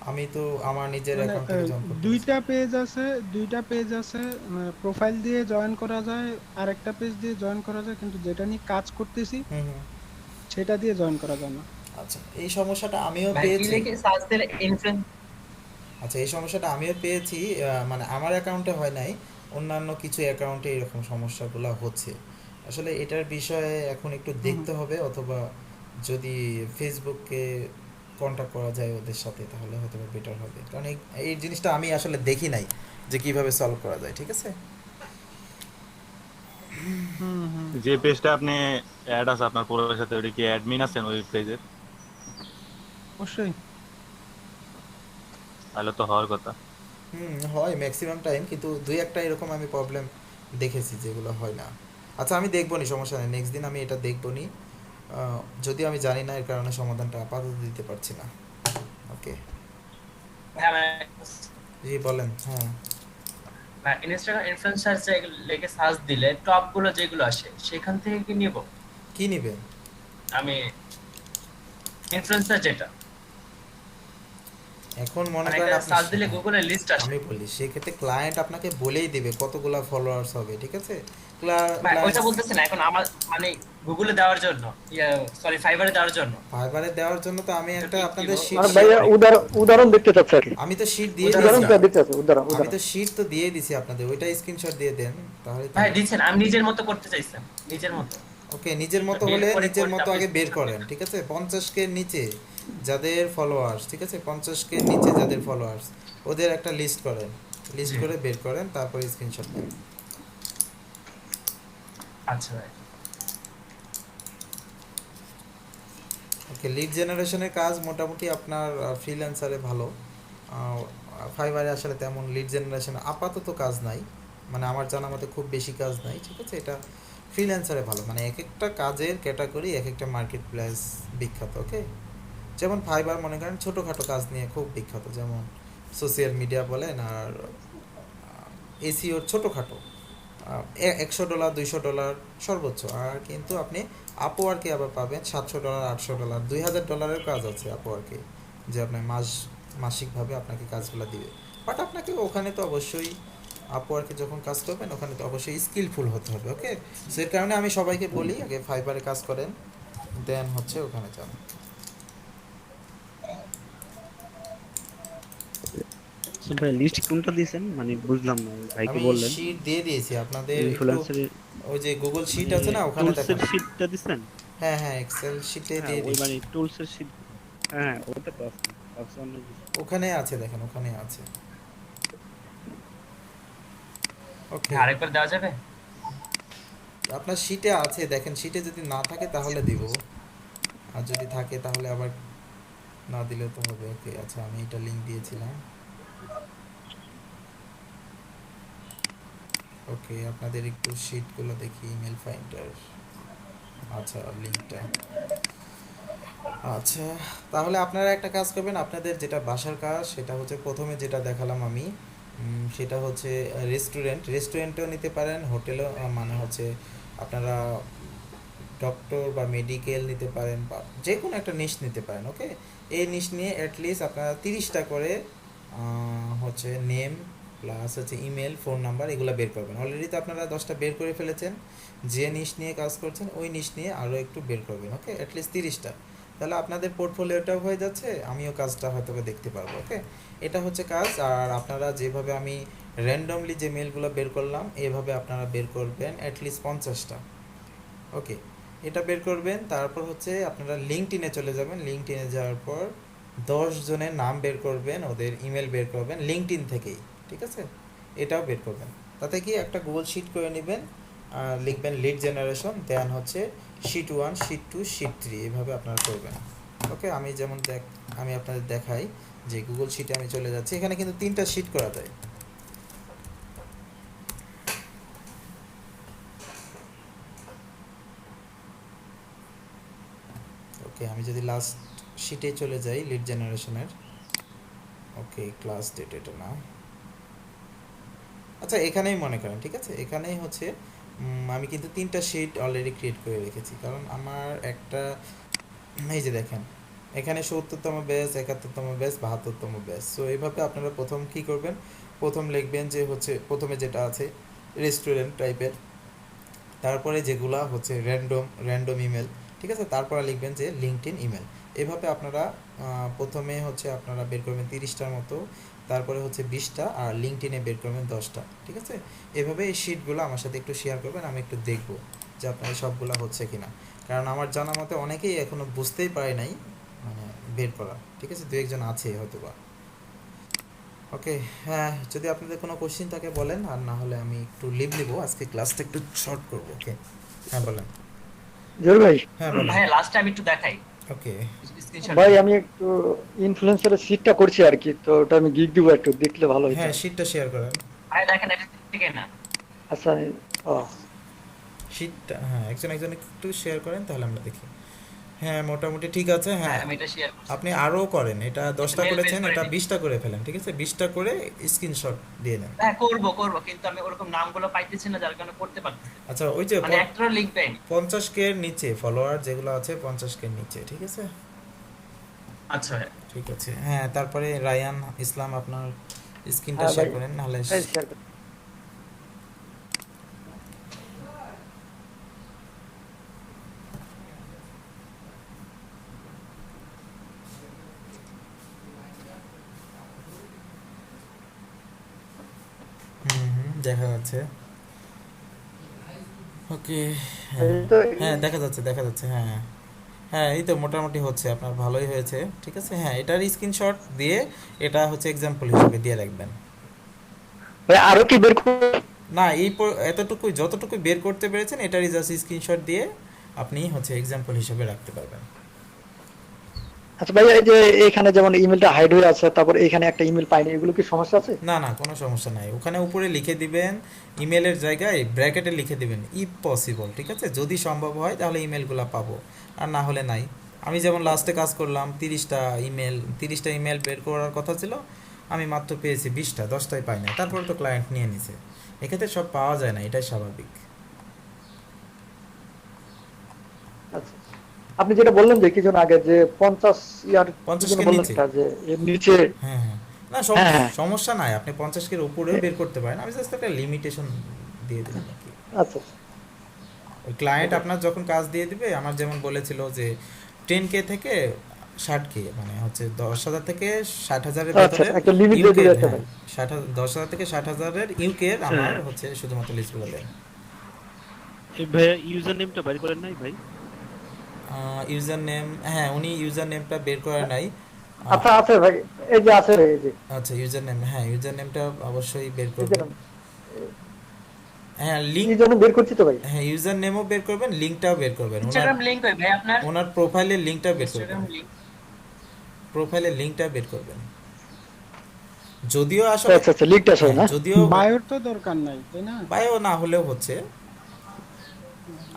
আমি তো আমার নিজের মানে অ্যাকাউন্ট থেকে জয়েন করতে পারছি। দুইটা পেজ আছে, প্রোফাইল দিয়ে জয়েন করা যায়, আরেকটা পেজ দিয়ে জয়েন করা যায়, কিন্তু যেটা নিয়ে কাজ করতেছি হুম হুম, সেটা দিয়ে জয়েন করা যায় না। আচ্ছা এই সমস্যাটা আমিও ভাই কি পেয়েছি। লিখে সার্চ দিলে ইনফ্লুয়েন্স? আচ্ছা এই সমস্যাটা আমিও পেয়েছি, মানে আমার অ্যাকাউন্টে হয় নাই, অন্যান্য কিছু অ্যাকাউন্টে এরকম সমস্যাগুলো হচ্ছে। আসলে এটার বিষয়ে এখন একটু হুম। দেখতে হবে, অথবা যদি ফেসবুককে কন্ট্যাক্ট করা যায় ওদের সাথে তাহলে হয়তো বেটার হবে, কারণ এই এই জিনিসটা আমি আসলে দেখি নাই যে কিভাবে সলভ করা যায়, ঠিক আছে? হুম হুম। যে পেজটা আপনি অ্যাড আছে আপনার প্রোফাইলের সাথে, ওটা কি অ্যাডমিন আছেন ওই পেজের? অবশ্যই। তাহলে তো হওয়ার কথা। হয় ম্যাক্সিমাম টাইম, কিন্তু দুই একটা এরকম আমি প্রবলেম দেখেছি যেগুলো হয় না। আচ্ছা আমি দেখবো নি, সমস্যা নেই, নেক্সট দিন আমি এটা দেখবো নি, যদি আমি জানি না এর কারণে সমাধানটা আপাতত দিতে পারছি না। ওকে, হ্যাঁ মানে জি বলেন। হ্যাঁ, ইনস্টাগ্রাম ইনফ্লুয়েন্সার লিখে সার্চ দিলে টপ গুলো যেগুলো আসে সেখান থেকে কি নিব কি নিবেন? আমি? ইনফ্লুয়েন্সার যেটা এখন মনে মানে করেন আপনি, সার্চ দিলে হ্যাঁ, গুগলে লিস্ট আসে। আমি বলি সেক্ষেত্রে ক্লায়েন্ট আপনাকে বলেই দিবে কতগুলা ফলোয়ার্স হবে, ঠিক আছে? ভাই ওইটা ক্লায়েন্ট বলতেছে না এখন আমার, মানে গুগলে দেওয়ার জন্য, সরি ফাইবারে দেওয়ার জন্য। ফাইবারে দেওয়ার জন্য তো আমি তো একটা কি আপনাদের দিব? শীট, আর ভাইয়া উদাহরণ দেখতে চাচ্ছি আর কি। আমি তো শীট দিয়ে উদাহরণ দিয়েছি, উদাহরণটা দেখতে চাচ্ছি, উদাহরণ আমি উদাহরণ। তো শীট তো দিয়ে দিছি আপনাদের, ওইটা স্ক্রিনশট দিয়ে দেন তাহলে তো ভাই হবে। দিচ্ছেন, আমি নিজের মতো করতে চাইছেন, নিজের মতো। ওকে, নিজের মতো বের হলে করে নিজের মতো আপনি আগে বের screenshot করেন, দেবেন। ঠিক আছে? 50K নিচে যাদের ফলোয়ার্স, ঠিক আছে, 50K নিচে যাদের ফলোয়ার্স, ওদের একটা লিস্ট করেন, লিস্ট জি। করে বের করেন, তারপরে স্ক্রিনশট নেন। আচ্ছা ভাই। ওকে, লিড জেনারেশনের কাজ মোটামুটি আপনার ফ্রিল্যান্সারে ভালো, ফাইবারে আসলে তেমন লিড জেনারেশন আপাতত কাজ নাই, মানে আমার জানা মতে খুব বেশি কাজ নাই, ঠিক আছে? এটা ফ্রিল্যান্সারে ভালো, মানে এক একটা কাজের ক্যাটাগরি এক একটা মার্কেট প্লেস বিখ্যাত। ওকে, যেমন ফাইবার মনে করেন ছোটোখাটো কাজ নিয়ে খুব বিখ্যাত, যেমন সোশ্যাল মিডিয়া বলেন, আর এসিওর ছোটোখাটো $100 $200 সর্বোচ্চ, আর কিন্তু আপনি আপওয়ার্কে আবার পাবেন $700 $800 $2000 কাজ আছে আপওয়ার্কে, যে আপনার মাসিকভাবে আপনাকে কাজগুলো দিবে। বাট আপনাকে ওখানে তো অবশ্যই আপওয়ার্কে যখন কাজ করবেন ওখানে তো অবশ্যই স্কিলফুল হতে হবে। ওকে, সে কারণে আমি সবাইকে বলি আগে ফাইবারে কাজ করেন, দেন হচ্ছে ওখানে যান। আচ্ছা ভাই, লিস্ট কোনটা দিয়েছেন মানে বুঝলাম না, ভাইকে আমি বললেন শিট দিয়ে দিয়েছি আপনাদের, একটু ইনফ্লুয়েন্সারের ওই যে গুগল শিট মানে আছে না ওখানে টুলসের দেখেন। শীটটা দিছেন? হ্যাঁ হ্যাঁ, এক্সেল শিটে হ্যাঁ দিয়ে ওই দিয়েছি, মানে টুলসের শীট, হ্যাঁ ওটা তো আছে, আছে অনেক কিছু। ওখানে আছে, দেখেন ওখানে আছে। ওকে, আরেকবার দেওয়া যাবে? আপনার শিটে আছে, দেখেন শিটে যদি না থাকে তাহলে দিব, আর যদি থাকে তাহলে আবার না দিলে তো হবে। ওকে, আচ্ছা আমি এটা লিংক দিয়েছিলাম। ওকে, আপনাদের একটু শিটগুলো দেখি, ইমেল ফাইন্ডার, আচ্ছা লিংকটা, আচ্ছা তাহলে আপনারা একটা কাজ করবেন, আপনাদের যেটা বাসার কাজ সেটা হচ্ছে প্রথমে যেটা দেখালাম আমি, সেটা হচ্ছে রেস্টুরেন্টেও নিতে পারেন, হোটেলও, মানে হচ্ছে আপনারা ডক্টর বা মেডিকেল নিতে পারেন, বা যে কোনো একটা নিশ নিতে পারেন। ওকে, এই নিশ নিয়ে অ্যাটলিস্ট আপনারা 30টা করে হচ্ছে নেম প্লাস হচ্ছে ইমেল, ফোন নাম্বার, এগুলো বের করবেন। অলরেডি তো আপনারা 10টা বের করে ফেলেছেন, যে নিশ নিয়ে কাজ করছেন ওই নিশ নিয়ে আরও একটু বের করবেন। ওকে, অ্যাটলিস্ট 30টা, তাহলে আপনাদের পোর্টফোলিওটাও হয়ে যাচ্ছে, আমিও কাজটা হয়তো দেখতে পারবো। ওকে, এটা হচ্ছে কাজ। আর আপনারা যেভাবে আমি র্যান্ডমলি যে মেলগুলো বের করলাম, এভাবে আপনারা বের করবেন অ্যাটলিস্ট 50টা। ওকে, এটা বের করবেন। তারপর হচ্ছে আপনারা লিঙ্কডইনে চলে যাবেন। লিঙ্কডইনে যাওয়ার পর 10 জনের নাম বের করবেন, ওদের ইমেল বের করবেন লিঙ্কডইন থেকেই, ঠিক আছে? এটাও বের করবেন। তাতে কি একটা গুগল শিট করে নেবেন, আর লিখবেন লিড জেনারেশন, দেন হচ্ছে শিট 1, শিট 2, শিট 3, এভাবে আপনারা করবেন। ওকে, আমি যেমন আমি আপনাদের দেখাই যে গুগল শিটে আমি চলে যাচ্ছি। এখানে কিন্তু 3টা শিট করা যায়। ওকে, আমি যদি লাস্ট শিটে চলে যাই লিড জেনারেশনের, ওকে ক্লাস ডেট এটা না, আচ্ছা এখানেই মনে করেন, ঠিক আছে? এখানেই হচ্ছে আমি কিন্তু 3টা শিট অলরেডি ক্রিয়েট করে রেখেছি, কারণ আমার একটা, এই যে দেখেন এখানে 70তম ব্যাচ, 71তম ব্যাচ, 72তম ব্যাচ। সো এইভাবে আপনারা প্রথম কি করবেন, প্রথম লিখবেন যে হচ্ছে প্রথমে যেটা আছে রেস্টুরেন্ট টাইপের, তারপরে যেগুলা হচ্ছে র্যান্ডম ইমেল, ঠিক আছে? তারপরে লিখবেন যে লিঙ্কডইন ইমেল। এভাবে আপনারা প্রথমে হচ্ছে আপনারা বের করবেন 30টার মতো, তারপরে হচ্ছে 20টা, আর লিঙ্কডইনে বের করবেন 10টা, ঠিক আছে? এভাবে এই শিটগুলো আমার সাথে একটু শেয়ার করবেন, আমি একটু দেখব যে আপনার সবগুলো হচ্ছে কিনা, কারণ আমার জানা মতে অনেকেই এখনো বুঝতেই পারে নাই মানে বের করা, ঠিক আছে? 2-1 জন আছে হয়তো বা। ওকে, হ্যাঁ, যদি আপনাদের কোনো কোশ্চিন থাকে বলেন, আর না হলে আমি একটু লিভ নিব, আজকে ক্লাসটা একটু শর্ট করবো। ওকে, হ্যাঁ বলেন। জোর ভাই, হ্যাঁ বলেন। ভাই লাস্ট আমি একটু দেখাই ওকে স্ক্রিনশট। ভাই আমি একটু ইনফ্লুয়েন্সারের সিটটা করছি আর কি, তো ওটা আমি গিগ দিব, একটু দেখলে ভালো হতো। হ্যাঁ, শিটটা শেয়ার করেন। ভাই দেখেন এটা থেকে না, আচ্ছা, ও শিটটা হ্যাঁ একজন একটু শেয়ার করেন, তাহলে আমরা দেখি। হ্যাঁ, মোটামুটি ঠিক আছে। হ্যাঁ, আমি এটা শেয়ার করছি। আপনি আরও করেন, এটা 10টা Mail করেছেন, based করে এটা দিন। 20টা করে ফেলেন, ঠিক আছে? 20টা করে স্ক্রিনশট দিয়ে নেন। হ্যাঁ করব কিন্তু আমি ওরকম নামগুলো পাইতেছি না, যার কারণে করতে পারতেছি না। আচ্ছা, ওই যে মানে একটাও লিংক পাইনি। 50K এর নিচে ফলোয়ার যেগুলো আছে, 50K এর নিচে, ঠিক আছে? আচ্ছা ঠিক আছে। হ্যাঁ, তারপরে রায়ান ইসলাম আপনার স্ক্রিনটা হ্যাঁ শেয়ার ভাই, করেন, নাহলে এই শেয়ার করুন। দেখা যাচ্ছে। ওকে, এই তো হ্যাঁ দেখা যাচ্ছে। হ্যাঁ হ্যাঁ, এই তো মোটামুটি হচ্ছে, আপনার ভালোই হয়েছে, ঠিক আছে? হ্যাঁ, এটার স্ক্রিনশট দিয়ে এটা হচ্ছে এক্সাম্পল হিসেবে দিয়ে রাখবেন। ভাই আরো কি বের করব? না, এতটুকুই, যতটুকু বের করতে পেরেছেন এটারই জাস্ট স্ক্রিনশট দিয়ে আপনি হচ্ছে এক্সাম্পল হিসেবে রাখতে পারবেন। আচ্ছা ভাই, এই যে এখানে যেমন ইমেলটা হাইড হয়ে আছে, তারপর এখানে একটা ইমেল পাইনি, এগুলো কি সমস্যা আছে? না না, কোনো সমস্যা নাই। ওখানে উপরে লিখে দিবেন, ইমেলের জায়গায় ব্র্যাকেটে লিখে দিবেন ইফ পসিবল, ঠিক আছে? যদি সম্ভব হয় তাহলে ইমেলগুলো পাবো, আর না হলে নাই। আমি যেমন লাস্টে কাজ করলাম, 30টা ইমেল বের করার কথা ছিল, আমি মাত্র পেয়েছি 20টা, 10টাই পাই না। তারপরে তো ক্লায়েন্ট নিয়ে নিছে। এক্ষেত্রে সব পাওয়া যায় না, এটাই স্বাভাবিক। আচ্ছা, আপনি যেটা বললেন যে কিছুক্ষণ আগে যে 50 50 কি যেন কে বললেন নিচে। সেটা, যে এর নিচে। হ্যাঁ হ্যাঁ, না হ্যাঁ, হ্যাঁ। সমস্যা নাই, আপনি 50 এর উপরেও বের করতে পারেন, আমি জাস্ট একটা লিমিটেশন দিয়ে দিলাম আর কি। আচ্ছা ওই ক্লায়েন্ট আপনার যখন কাজ দিয়ে দিবে, আমার যেমন বলেছিল যে 10K থেকে 60K, মানে হচ্ছে 10,000 থেকে 60,000-এর আচ্ছা, ভিতরে একটা লিমিট দিয়ে দিলে একটা ভাই। 10,000 থেকে 60,000-এর ইউকের আমার হচ্ছে শুধুমাত্র লিস্টগুলো দেন। এই ভাইয়া ইউজার নেমটা বাইর করেন নাই ভাই? ইউজার নেম, হ্যাঁ উনি ইউজার নেমটা বের করে নাই। আচ্ছা আছে ভাই, এই যে আছে ভাই, এই যে আচ্ছা, ইউজার নেম, হ্যাঁ ইউজার নেমটা অবশ্যই বের এই যে করবেন। হ্যাঁ, লিংক, এই জন্য বের করছি তো ভাই। হ্যাঁ ইউজার নেমও বের করবেন, লিংকটাও বের করবেন, ইনস্টাগ্রাম লিংক কই ভাই আপনার? ওনার প্রোফাইলের লিংকটা বের করবেন, ইনস্টাগ্রাম লিংক। প্রোফাইলের লিংকটা বের করবেন। যদিও আসলে আচ্ছা আচ্ছা, লিঙ্কটা আছে না? যদিও বায়োর তো দরকার নাই, তাই না? বায়ো না হলেও হচ্ছে,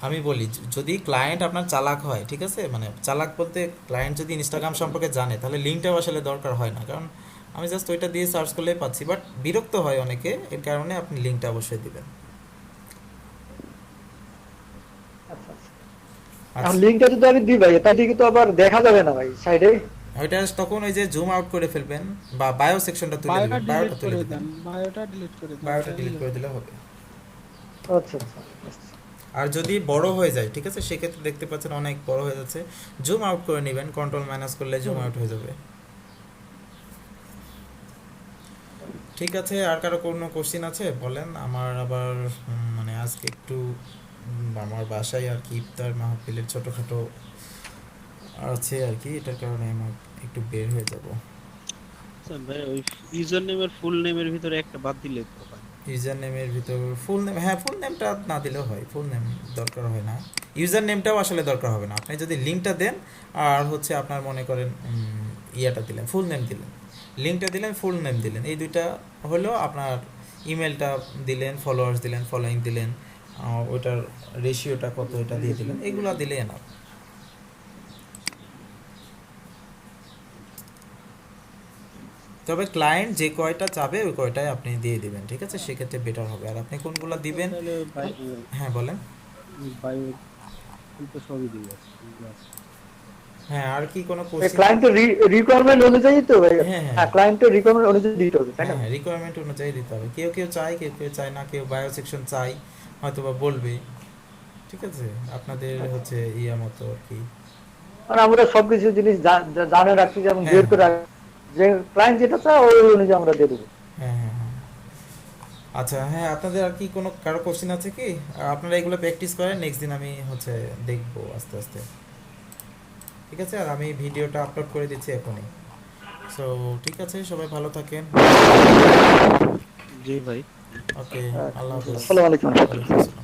আমি বলি যদি ক্লায়েন্ট আপনার চালাক হয়, ঠিক আছে? মানে চালাক বলতে ক্লায়েন্ট যদি ইনস্টাগ্রাম সম্পর্কে জানে, তাহলে লিঙ্কটাও আসলে দরকার হয় না, কারণ আমি জাস্ট ওইটা দিয়ে সার্চ করলেই পাচ্ছি। বাট বিরক্ত হয় অনেকে, এর কারণে আপনি লিঙ্কটা অবশ্যই দিবেন। আচ্ছা আচ্ছা, আচ্ছা, এখন লিঙ্কটা যদি আমি দিই ভাই, এটা দিকে তো আবার দেখা যাবে না ভাই সাইডে। ওইটা তখন ওই যে জুম আউট করে ফেলবেন বা বায়ো সেকশনটা তুলে বায়োটা দিবেন, বায়োটা ডিলিট তুলে করে দিবেন, দেন, বায়োটা ডিলিট করে দেন, বায়োটা তাহলেই ডিলিট করে হবে। দিলে হবে। আচ্ছা আচ্ছা। আর যদি বড় হয়ে যায়, ঠিক আছে, সেক্ষেত্রে দেখতে পাচ্ছেন অনেক বড় হয়ে যাচ্ছে, জুম আউট করে নেবেন, কন্ট্রোল মাইনাস করলে জুম আউট হয়ে যাবে। ঠিক আছে, আর কারো কোনো কোশ্চিন আছে বলেন। আমার আবার মানে আজকে একটু আমার বাসায় আর কি ইফতার মাহফিলের ছোটোখাটো আছে আর কি, এটার কারণে আমার একটু বের হয়ে যাব। আচ্ছা ভাই, ওই ইউজার নেমের ফুল নেমের ভিতরে একটা বাদ দিলে তো হয়। ইউজার নেমের ভিতর ফুল নেম, হ্যাঁ ফুল নেমটা না দিলেও হয়, ফুল নেম দরকার হয় না, ইউজার নেমটাও আসলে দরকার হবে না। আপনি যদি লিঙ্কটা দেন আর হচ্ছে আপনার মনে করেন ইয়াটা দিলেন, ফুল নেম দিলেন, লিঙ্কটা দিলেন, ফুল নেম দিলেন, এই দুইটা হলো আপনার, ইমেলটা দিলেন, ফলোয়ার্স দিলেন, ফলোয়িং দিলেন, ওইটার রেশিওটা কত এটা দিয়ে দিলেন, এগুলো দিলেই না। তবে ক্লায়েন্ট যে কয়টা চাবে ওই কয়টাই আপনি দিয়ে দিবেন, ঠিক আছে, সেক্ষেত্রে বেটার হবে। আর আপনি কোনগুলো দিবেন, তাহলে হ্যাঁ বলেন। বায়ো তো সবই দিব। হ্যাঁ, আর কি কোনো কোশ্চেন? ক্লায়েন্টের রিকোয়ারমেন্ট অনুযায়ী তো ভাই। হ্যাঁ, হ্যাঁ। হ্যাঁ, ক্লায়েন্টের রিকোয়ারমেন্ট অনুযায়ী দিতে হবে, তাই না? হ্যাঁ, রিকোয়ারমেন্ট অনুযায়ী দিতে হবে। কেউ কেউ চায়, কেউ কেউ চায় না, কেউ বায়ো সেকশন চাই হয়তো বা বলবে, ঠিক আছে, আপনাদের হচ্ছে ইয়া মতো আর কি। আর আমরা সবকিছু জিনিস জানে রাখছি, যেমন হ্যাঁ, বের করে রাখছি, যে ক্লায়েন্ট যেটা চায় ওই অনুযায়ী আমরা দিয়ে দেবো। হ্যাঁ হ্যাঁ হ্যাঁ। আচ্ছা, হ্যাঁ, আপনাদের আর কি কোনো কারো কোশ্চেন আছে কি? আপনারা এগুলো প্র্যাকটিস করেন, নেক্সট দিন আমি হচ্ছে দেখবো আস্তে আস্তে, ঠিক আছে। আর আমি ভিডিওটা আপলোড করে দিচ্ছি এখনই। সো ঠিক আছে, সবাই ভালো থাকেন। জি ভাই। ওকে, আল্লাহ হাফেজ। আসসালামু আলাইকুম। ওয়ালাইকুম আসসালাম।